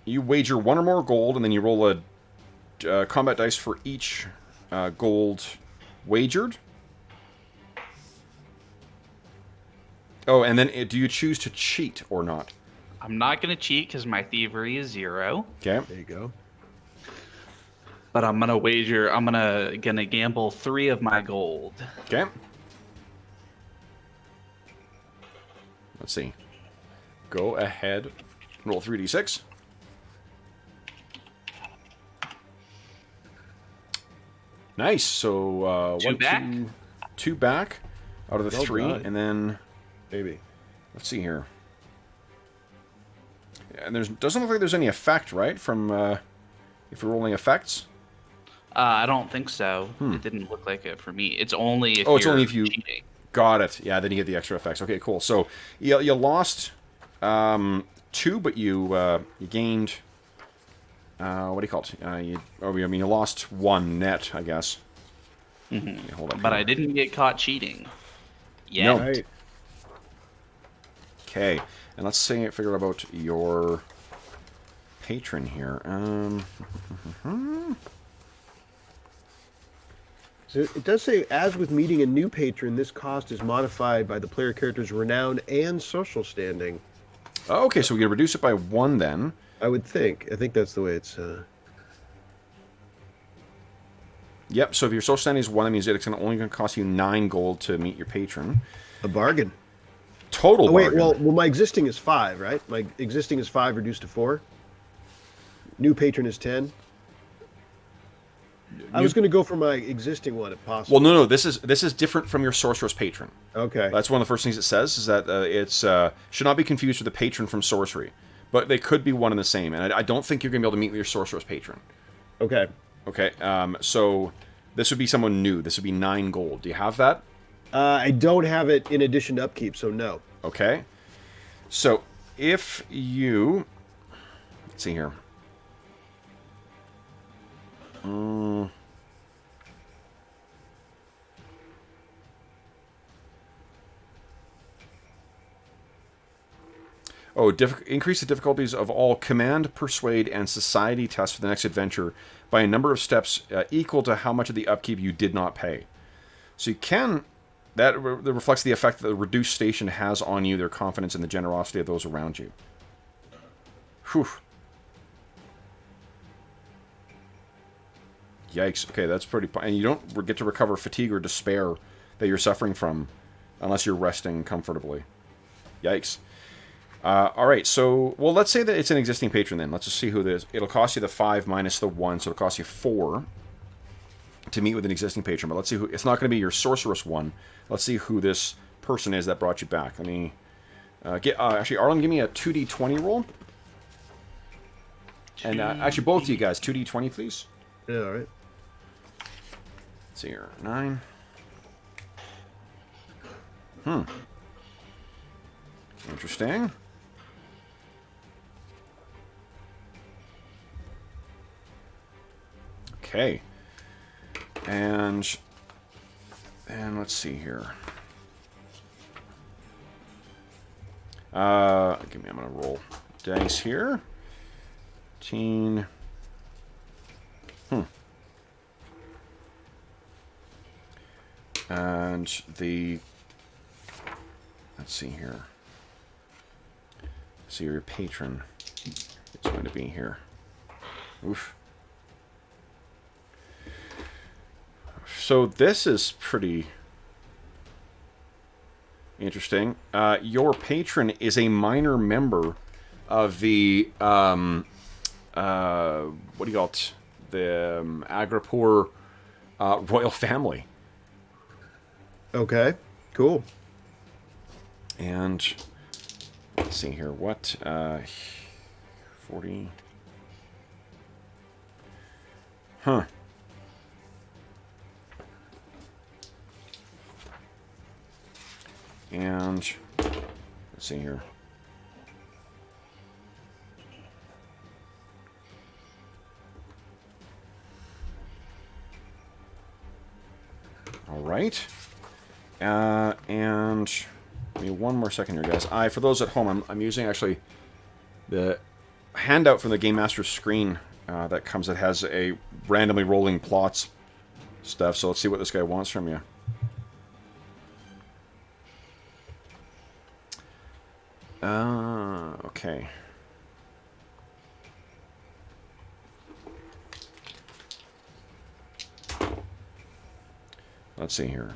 you wager 1 or more gold, and then you roll a combat dice for each gold wagered. Oh, and then do you choose to cheat or not? I'm not going to cheat because my thievery is 0. Okay. There you go. But I'm gonna wager. I'm gonna gamble 3 of my gold. Okay. Let's see. Go ahead. Roll 3d6. Nice. So two back out of the Well 3, done. and then Maybe. let's see here. And doesn't look like there's any effect, right? From if you're rolling effects. I don't think so. It didn't look like it for me. It's only if It's you're only if you cheating. got it. Yeah, then you get the extra effects. Okay, cool. So you lost 2, but you gained. What do you call it? You lost 1 net, I guess. Mm-hmm. Hold up. But here. I didn't get caught cheating. Yeah. No. Right. Okay, and let's figure out about your patron here. So it does say, as with meeting a new patron, this cost is modified by the player character's renown and social standing. Okay, so we're going to reduce it by 1 then. I would think. I think that's the way it's... Yep, so if your social standing is 1, that means it's only going to cost you 9 gold to meet your patron. a bargain. Total Oh, wait, bargain. well, my existing is 5, right? My existing is 5 reduced to 4. New patron is 10. I was going to go for my existing one if possible. Well, no, this is different from your sorcerer's patron. Okay. That's one of the first things it says, is that it's should not be confused with the patron from sorcery. But they could be one and the same, and I don't think you're going to be able to meet with your sorcerer's patron. Okay. Okay, so this would be someone new. This would be 9 gold. Do you have that? I don't have it in addition to upkeep, so no. Okay. So if you... Let's see here. Increase the difficulties of all command, persuade, and society tests for the next adventure by a number of steps equal to how much of the upkeep you did not pay. So you can... That reflects the effect that the reduced station has on you, their confidence, and the generosity of those around you. Whew. Yikes. Okay, that's pretty... And you don't get to recover fatigue or despair that you're suffering from unless you're resting comfortably. Yikes. Alright, so... Well, let's say that it's an existing patron then. Let's just see who it is. It'll cost you the 5 minus the 1, so it'll cost you 4 to meet with an existing patron. But let's see who... It's not going to be your sorceress one. Let's see who this person is that brought you back. Let me... actually, Arlen, give me a 2d20 roll. And actually, both of you guys, 2d20, please. Yeah, all right. Let's see here. 9. Interesting. Okay. And let's see here. I'm gonna roll dice here. 18. And the... Let's see here. See, your patron is going to be here. Oof. So this is pretty interesting. Your patron is a minor member of the what do you call it? The Agripur royal family. Okay, cool. And let's see here. What 40? Huh. And let's see here. All right. And give me one more second here, guys. For those at home, I'm using actually the handout from the Game Master's screen that comes. That has a randomly rolling plots stuff. So let's see what this guy wants from you. Okay. Let's see here.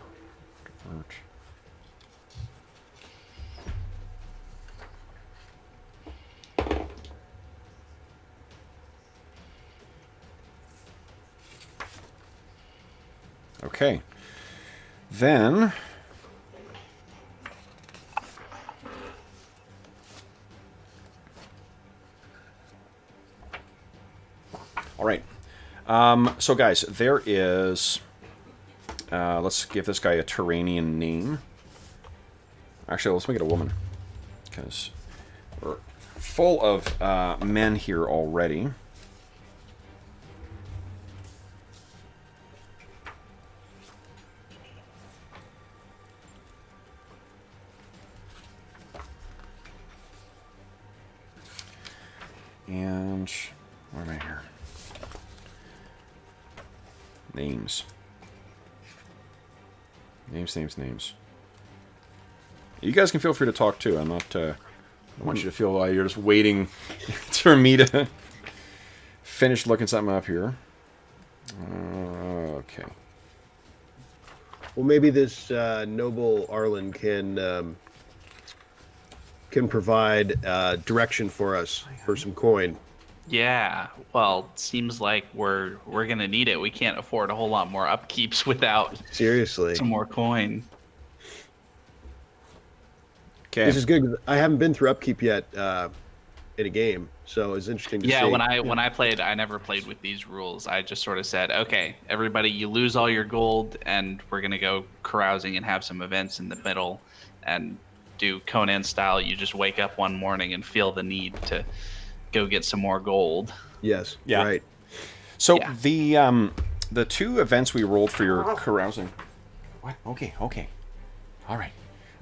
Okay. Then... All right. So, guys, there is... let's give this guy a Turanian name. Actually, let's make it a woman. Because we're full of men here already. And where am I here? Names. Names. You guys can feel free to talk too. I'm not. I want you to feel like you're just waiting for me to finish looking something up here. Okay. Well, maybe this noble Arlen can provide direction for us for some coin. Yeah, well, seems like we're gonna need it. We can't afford a whole lot more upkeeps without Seriously some more coin. Okay. This is good 'cause I haven't been through upkeep yet in a game, so it's interesting to see. Yeah, when I played, I never played with these rules. I just sort of said, okay, everybody, you lose all your gold, and we're gonna go carousing and have some events in the middle, and do Conan style. You just wake up one morning and feel the need to go get some more gold. Yes. Yeah. Right. So the two events we rolled for your carousing. What? Okay. All right.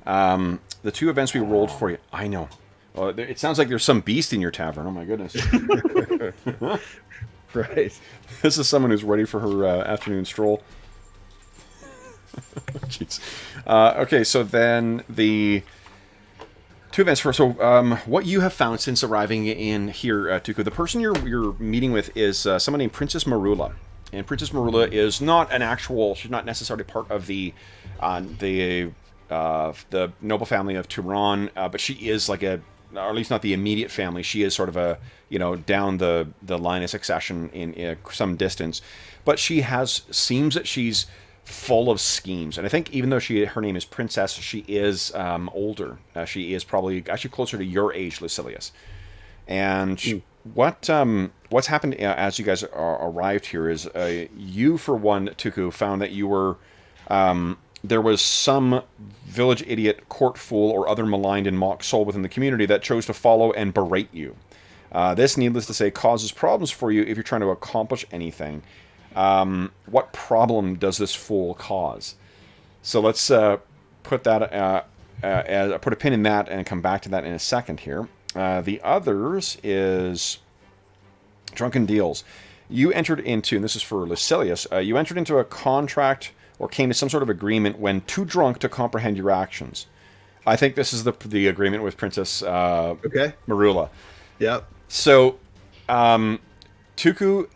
The two events we rolled for you. I know. It sounds like there's some beast in your tavern. Oh my goodness. Right. This is someone who's ready for her afternoon stroll. Jeez. Okay, so then the two events for what you have found since arriving in here, Tuku. The person you're meeting with is someone named Princess Marula, and Princess Marula is not an actual. She's not necessarily part of the noble family of Turan, but she is like or at least not the immediate family. She is sort of a down the line of succession in some distance, but seems that she's full of schemes, and I think even though her name is Princess, she is older. She is probably actually closer to your age, Lucilius. And what's happened as you guys arrived here is you, for one, Tuku, found that you were there was some village idiot, court fool, or other maligned and mocked soul within the community that chose to follow and berate you. This, needless to say, causes problems for you if you're trying to accomplish anything. What problem does this fool cause? So let's put that put a pin in that and come back to that in a second here. The others is drunken deals. You entered into, and this is for Lucilius, you entered into a contract or came to some sort of agreement when too drunk to comprehend your actions. I think this is the agreement with Princess Marula. Yep. So, Tuku,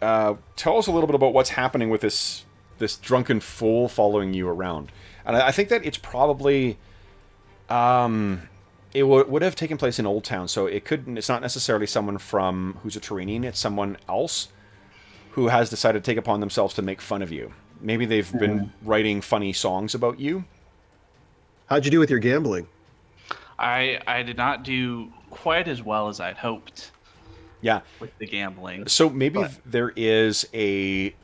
tell us a little bit about what's happening with this drunken fool following you around. And I think that it's probably it would have taken place in Old Town, so it's not necessarily someone who's a Turanian. It's someone else who has decided to take upon themselves to make fun of you. Maybe they've been writing funny songs about you. How'd you do with your gambling? I did not do quite as well as I'd hoped. Yeah, with the gambling. So maybe there is a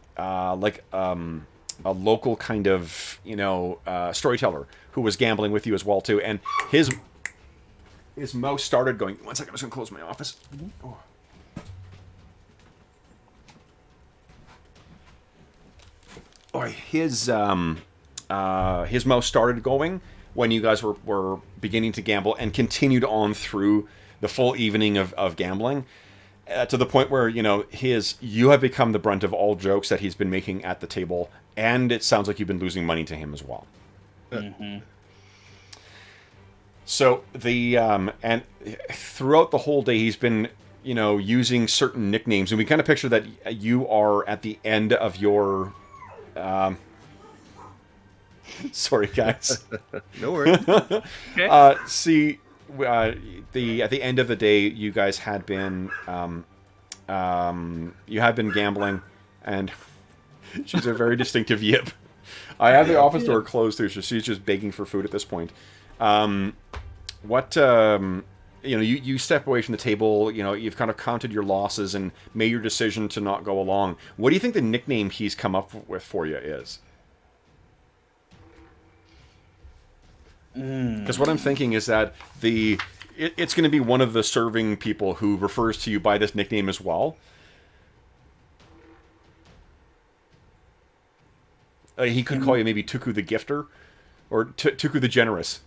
local kind of storyteller who was gambling with you as well too, and his mouse started going. 1 second, I'm just gonna close my office. Oh. His mouse started going when you guys were beginning to gamble and continued on through the full evening of gambling. To the point where, you have become the brunt of all jokes that he's been making at the table, and it sounds like you've been losing money to him as well. Mm-hmm. So and throughout the whole day, he's been, using certain nicknames, and we kind of picture that you are at the end of your, sorry guys. No worries. Okay. At the end of the day, you guys had been gambling, and she's a very distinctive yip. I have the office door closed too, so she's just begging for food at this point. You step away from the table, you've kind of counted your losses and made your decision to not go along. What do you think the nickname he's come up with for you is? Because what I'm thinking is that it's going to be one of the serving people who refers to you by this nickname as well. He could call you maybe Tuku the Gifter, or Tuku the Generous.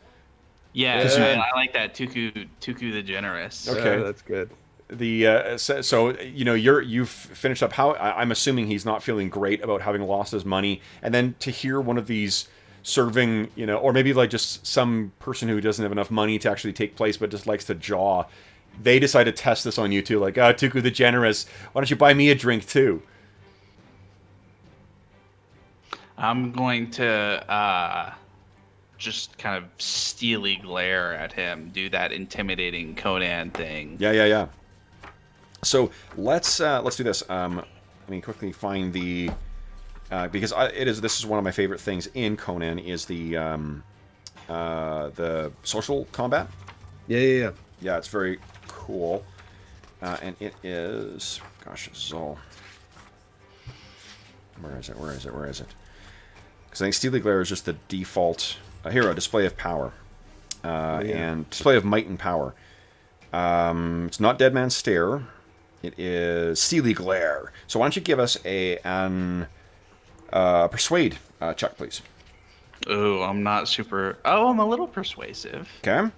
Yeah, I like that. Tuku the Generous. Okay, that's good. You've finished up. How I'm assuming he's not feeling great about having lost his money, and then to hear one of these serving, or maybe like just some person who doesn't have enough money to actually take place, but just likes to jaw. They decide to test this on you too, like, Tuku the Generous, why don't you buy me a drink too? I'm going to just kind of steely glare at him, do that intimidating Conan thing. Yeah. So let's do this. Let me quickly find the because this is one of my favorite things in Conan is the social combat. Yeah. Yeah, it's very cool, and it is. Gosh, this is all. Where is it? Because I think Steely Glare is just the default hero display of power, and display of might and power. It's not Dead Man's Stare. It is Steely Glare. So why don't you give us an persuade check, please? Oh, I'm not super. Oh, I'm a little persuasive. Okay.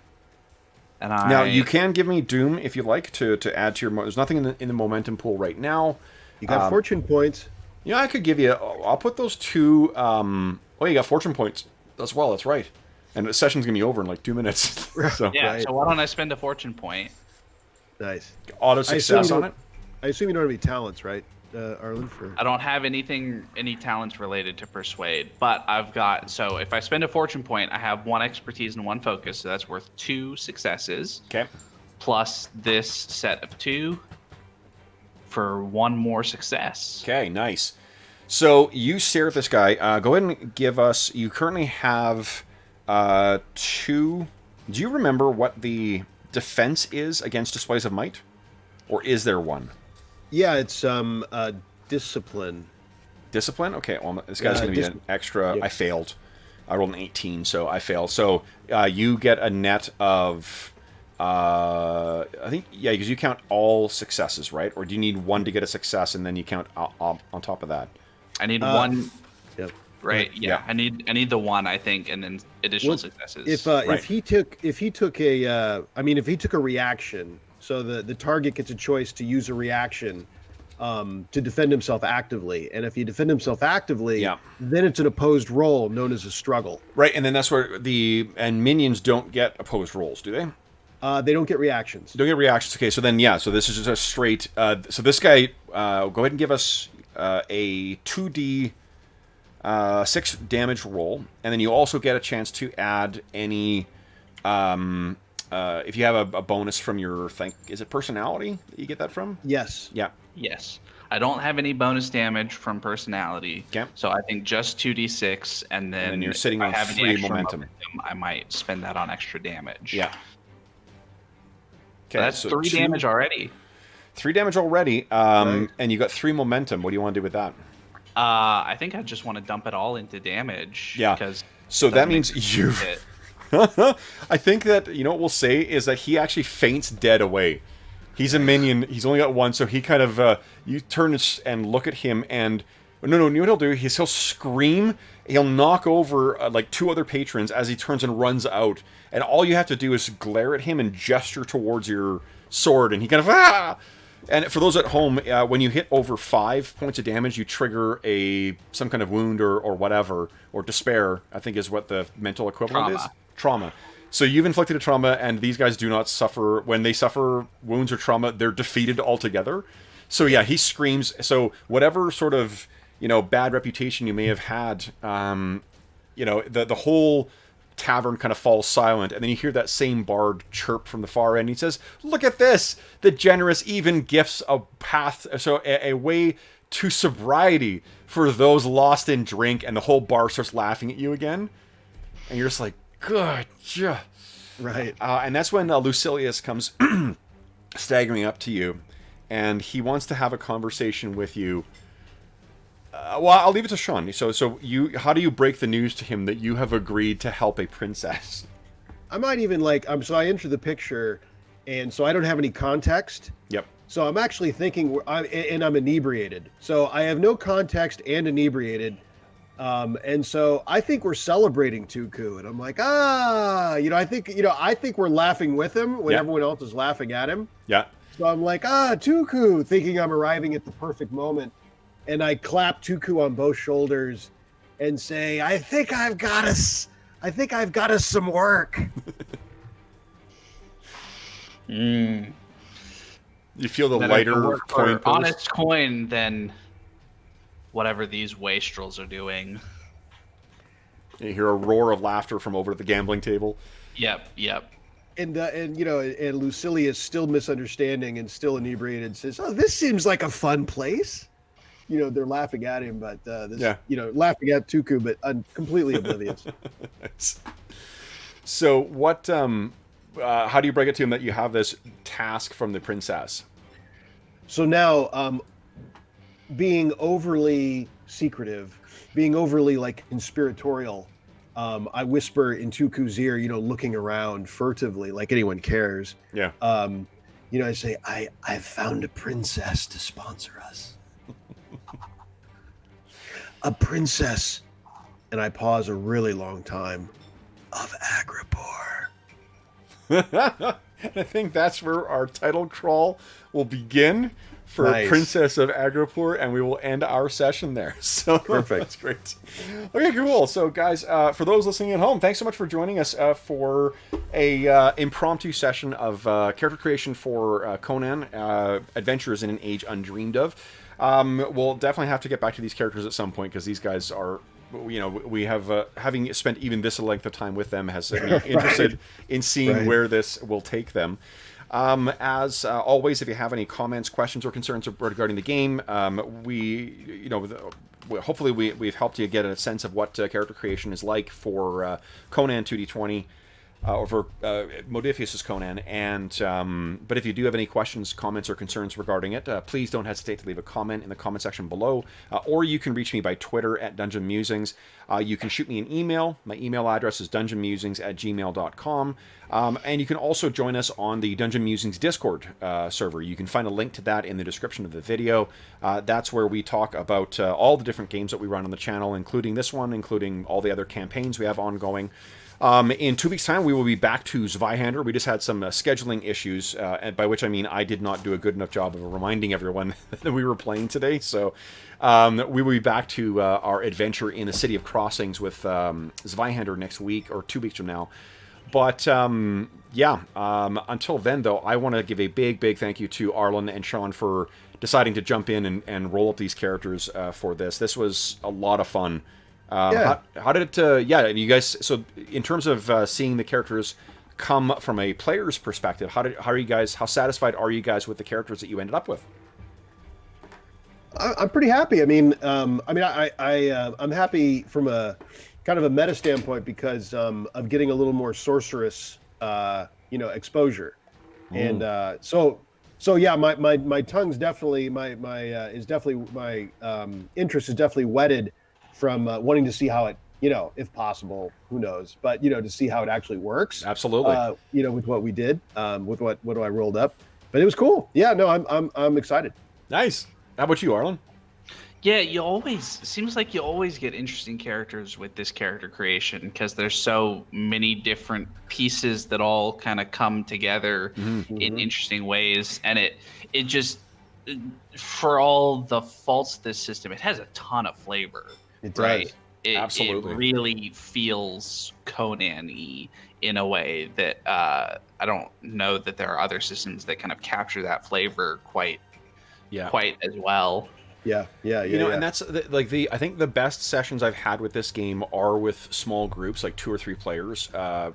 And now you can give me Doom if you like to add to your. There's nothing in the momentum pool right now. You got fortune points. Yeah, I could give you. I'll put those two. You got fortune points as well. That's right. And the session's gonna be over in like 2 minutes. So. Yeah. Right. So why don't I spend a fortune point? Nice. Auto success on it. I assume you don't have any talents, right, Arlen? I don't have any talents related to persuade, but I've got. So if I spend a fortune point, I have 1 expertise and 1 focus, so that's worth 2 successes. Okay. Plus this set of 2 for 1 more success. Okay, nice. So you stare at this guy. Go ahead and give us. You currently have 2. Do you remember what the defense is against displays of might, or is there one? Yeah, it's discipline. Discipline? Okay, well, this guy's going to be an extra. Yeah. I failed. I rolled an 18, so I failed. So you get a net of. I think, yeah, because you count all successes, right? Or do you need 1 to get a success, and then you count on top of that? I need 1. Yep. Right. Yeah. I need the 1, I think, and then additional successes. If he took a reaction, so the target gets a choice to use a reaction to defend himself actively, and if he defend himself actively, then it's an opposed roll known as a struggle. Right, and then that's where minions don't get opposed rolls, do they? They don't get reactions. Don't get reactions. Okay, so then so this is just a straight. So this guy, go ahead and give us a 2d 6 damage roll, and then you also get a chance to add any. If you have a bonus from your is it personality that you get that from? Yes. Yeah. Yes. I don't have any bonus damage from personality. Okay. So I think just 2d6, and then you're sitting on 3 momentum. I might spend that on extra damage. Yeah. Okay, that's 3 damage already. 3 damage already, right. And you got 3 momentum. What do you want to do with that? I think I just want to dump it all into damage. Yeah. So that means you've. I think that what we'll say is that he actually faints dead away. He's a minion. He's only got 1, so he kind of you turn and look at him, and no. You know what he'll do? He'll scream. He'll knock over like 2 other patrons as he turns and runs out. And all you have to do is glare at him and gesture towards your sword, and he kind of And for those at home, when you hit over 5 points of damage, you trigger some kind of wound or whatever, or despair, I think is what the mental equivalent is. Trauma. So you've inflicted a trauma, and these guys do not suffer. When they suffer wounds or trauma, they're defeated altogether. So yeah, he screams. So whatever sort of, bad reputation you may have had, the whole tavern kind of falls silent, and then you hear that same bard chirp from the far end. He says, "Look at this! The generous even gifts a path, so a way to sobriety for those lost in drink, and the whole bar starts laughing at you again, and you're just like, good. Right. And that's when Lucilius comes staggering up to you, and he wants to have a conversation with you. Well, I'll leave it to Sean. So how do you break the news to him that you have agreed to help a princess? I might even so I enter the picture, and so I don't have any context. Yep. So I'm actually thinking, and I'm inebriated. So I have no context and inebriated. And so I think we're celebrating Tuku, and I'm like, I think we're laughing with him when everyone else is laughing at him. Yeah. So I'm like, Tuku, thinking I'm arriving at the perfect moment. And I clap Tuku on both shoulders and say, I think I've got us some work. You feel the lighter coin. Honest coin than whatever these wastrels are doing. You hear a roar of laughter from over at the gambling table. Yep. And Lucilius, still misunderstanding and still inebriated, says, "Oh, this seems like a fun place." They're laughing at him, but laughing at Tuku, but completely oblivious. So what? How do you break it to him that you have this task from the princess? So now, being overly secretive, being overly conspiratorial, I whisper in Tuku's ear, looking around furtively, like anyone cares. Yeah. I say, I've found a princess to sponsor us. A princess, and I pause a really long time, of Agripor. I think that's where our title crawl will begin for Nice. Princess of Agripor, and we will end our session there. So Perfect. That's great. Okay, cool. So, guys, for those listening at home, thanks so much for joining us for a impromptu session of character creation for Conan, Adventures in an Age Undreamed Of. We'll definitely have to get back to these characters at some point, because these guys are, we have, having spent even this length of time with them, has me interested in seeing where this will take them. As always, if you have any comments, questions, or concerns regarding the game, hopefully we've helped you get a sense of what character creation is like for Conan 2D20. Or for Modiphius Conan, but if you do have any questions, comments, or concerns regarding it, please don't hesitate to leave a comment in the comment section below, or you can reach me by Twitter at Dungeon Musings. You can shoot me an email. My email address is dungeonmusings@gmail.com, and you can also join us on the Dungeon Musings Discord server. You can find a link to that in the description of the video. That's where we talk about all the different games that we run on the channel, including this one, including all the other campaigns we have ongoing. In 2 weeks' time, we will be back to Zweihander. We just had some scheduling issues, and by which I mean I did not do a good enough job of reminding everyone that we were playing today. So we will be back to our adventure in the City of Crossings with Zweihander next week, or 2 weeks from now. But until then, though, I want to give a big thank you to Arlen and Sean for deciding to jump in and roll up these characters for this. This was a lot of fun. How did it, you guys, so in terms of seeing the characters come from a player's perspective, how satisfied are you guys with the characters that you ended up with? I'm pretty happy. I'm happy from a kind of a meta standpoint, because of getting a little more sorceress, exposure. And my tongue's definitely, my interest is definitely whetted from wanting to see how it, if possible, who knows, but to see how it actually works. Absolutely. With what we did, with what I rolled up, but it was cool. Yeah, no, I'm excited. Nice. How about you, Arlen? Yeah, seems like you always get interesting characters with this character creation, because there's so many different pieces that all kind of come together in interesting ways, and it just, for all the faults of this system, it has a ton of flavor. It does. Right? Absolutely. It really feels Conan-y in a way that I don't know that there are other systems that kind of capture that flavor quite as well. Yeah. And that's I think the best sessions I've had with this game are with small groups, like 2 or 3 players,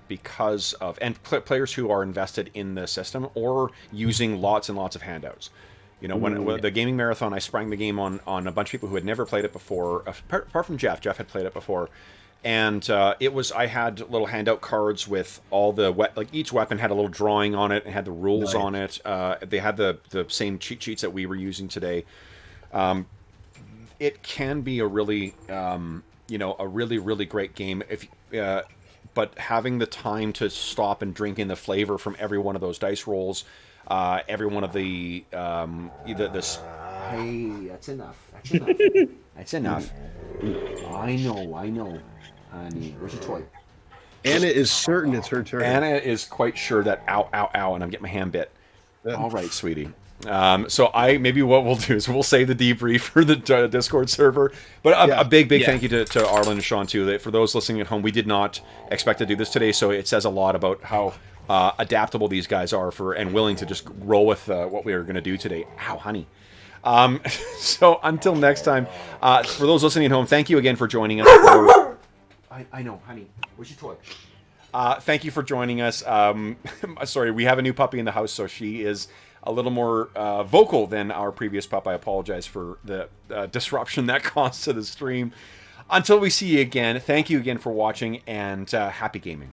because of players who are invested in the system or using lots and lots of handouts. You know, when the gaming marathon, I sprang the game on a bunch of people who had never played it before, apart from Jeff. Jeff had played it before. And I had little handout cards with all the, each weapon had a little drawing on it and had the rules on it. They had the same cheat sheets that we were using today. It can be a really, a really, really great game. But having the time to stop and drink in the flavor from every one of those dice rolls, every one of the, hey, that's enough. That's enough. That's enough. I know. Honey, where's your toy? Anna is certain it's her turn. Anna is quite sure that ow, and I'm getting my hand bit. Yeah. All right, sweetie. So maybe what we'll do is we'll save the debrief for the Discord server. But a big thank you to Arlen and Sean too. For those listening at home, we did not expect to do this today, so it says a lot about how adaptable these guys are and willing to just roll with what we are going to do today. Ow, honey. So until next time, for those listening at home, thank you again for joining us. I know, honey. Where's your toy? Thank you for joining us. Sorry, we have a new puppy in the house, so she is a little more vocal than our previous pup. I apologize for the disruption that caused to the stream. Until we see you again, thank you again for watching, and happy gaming.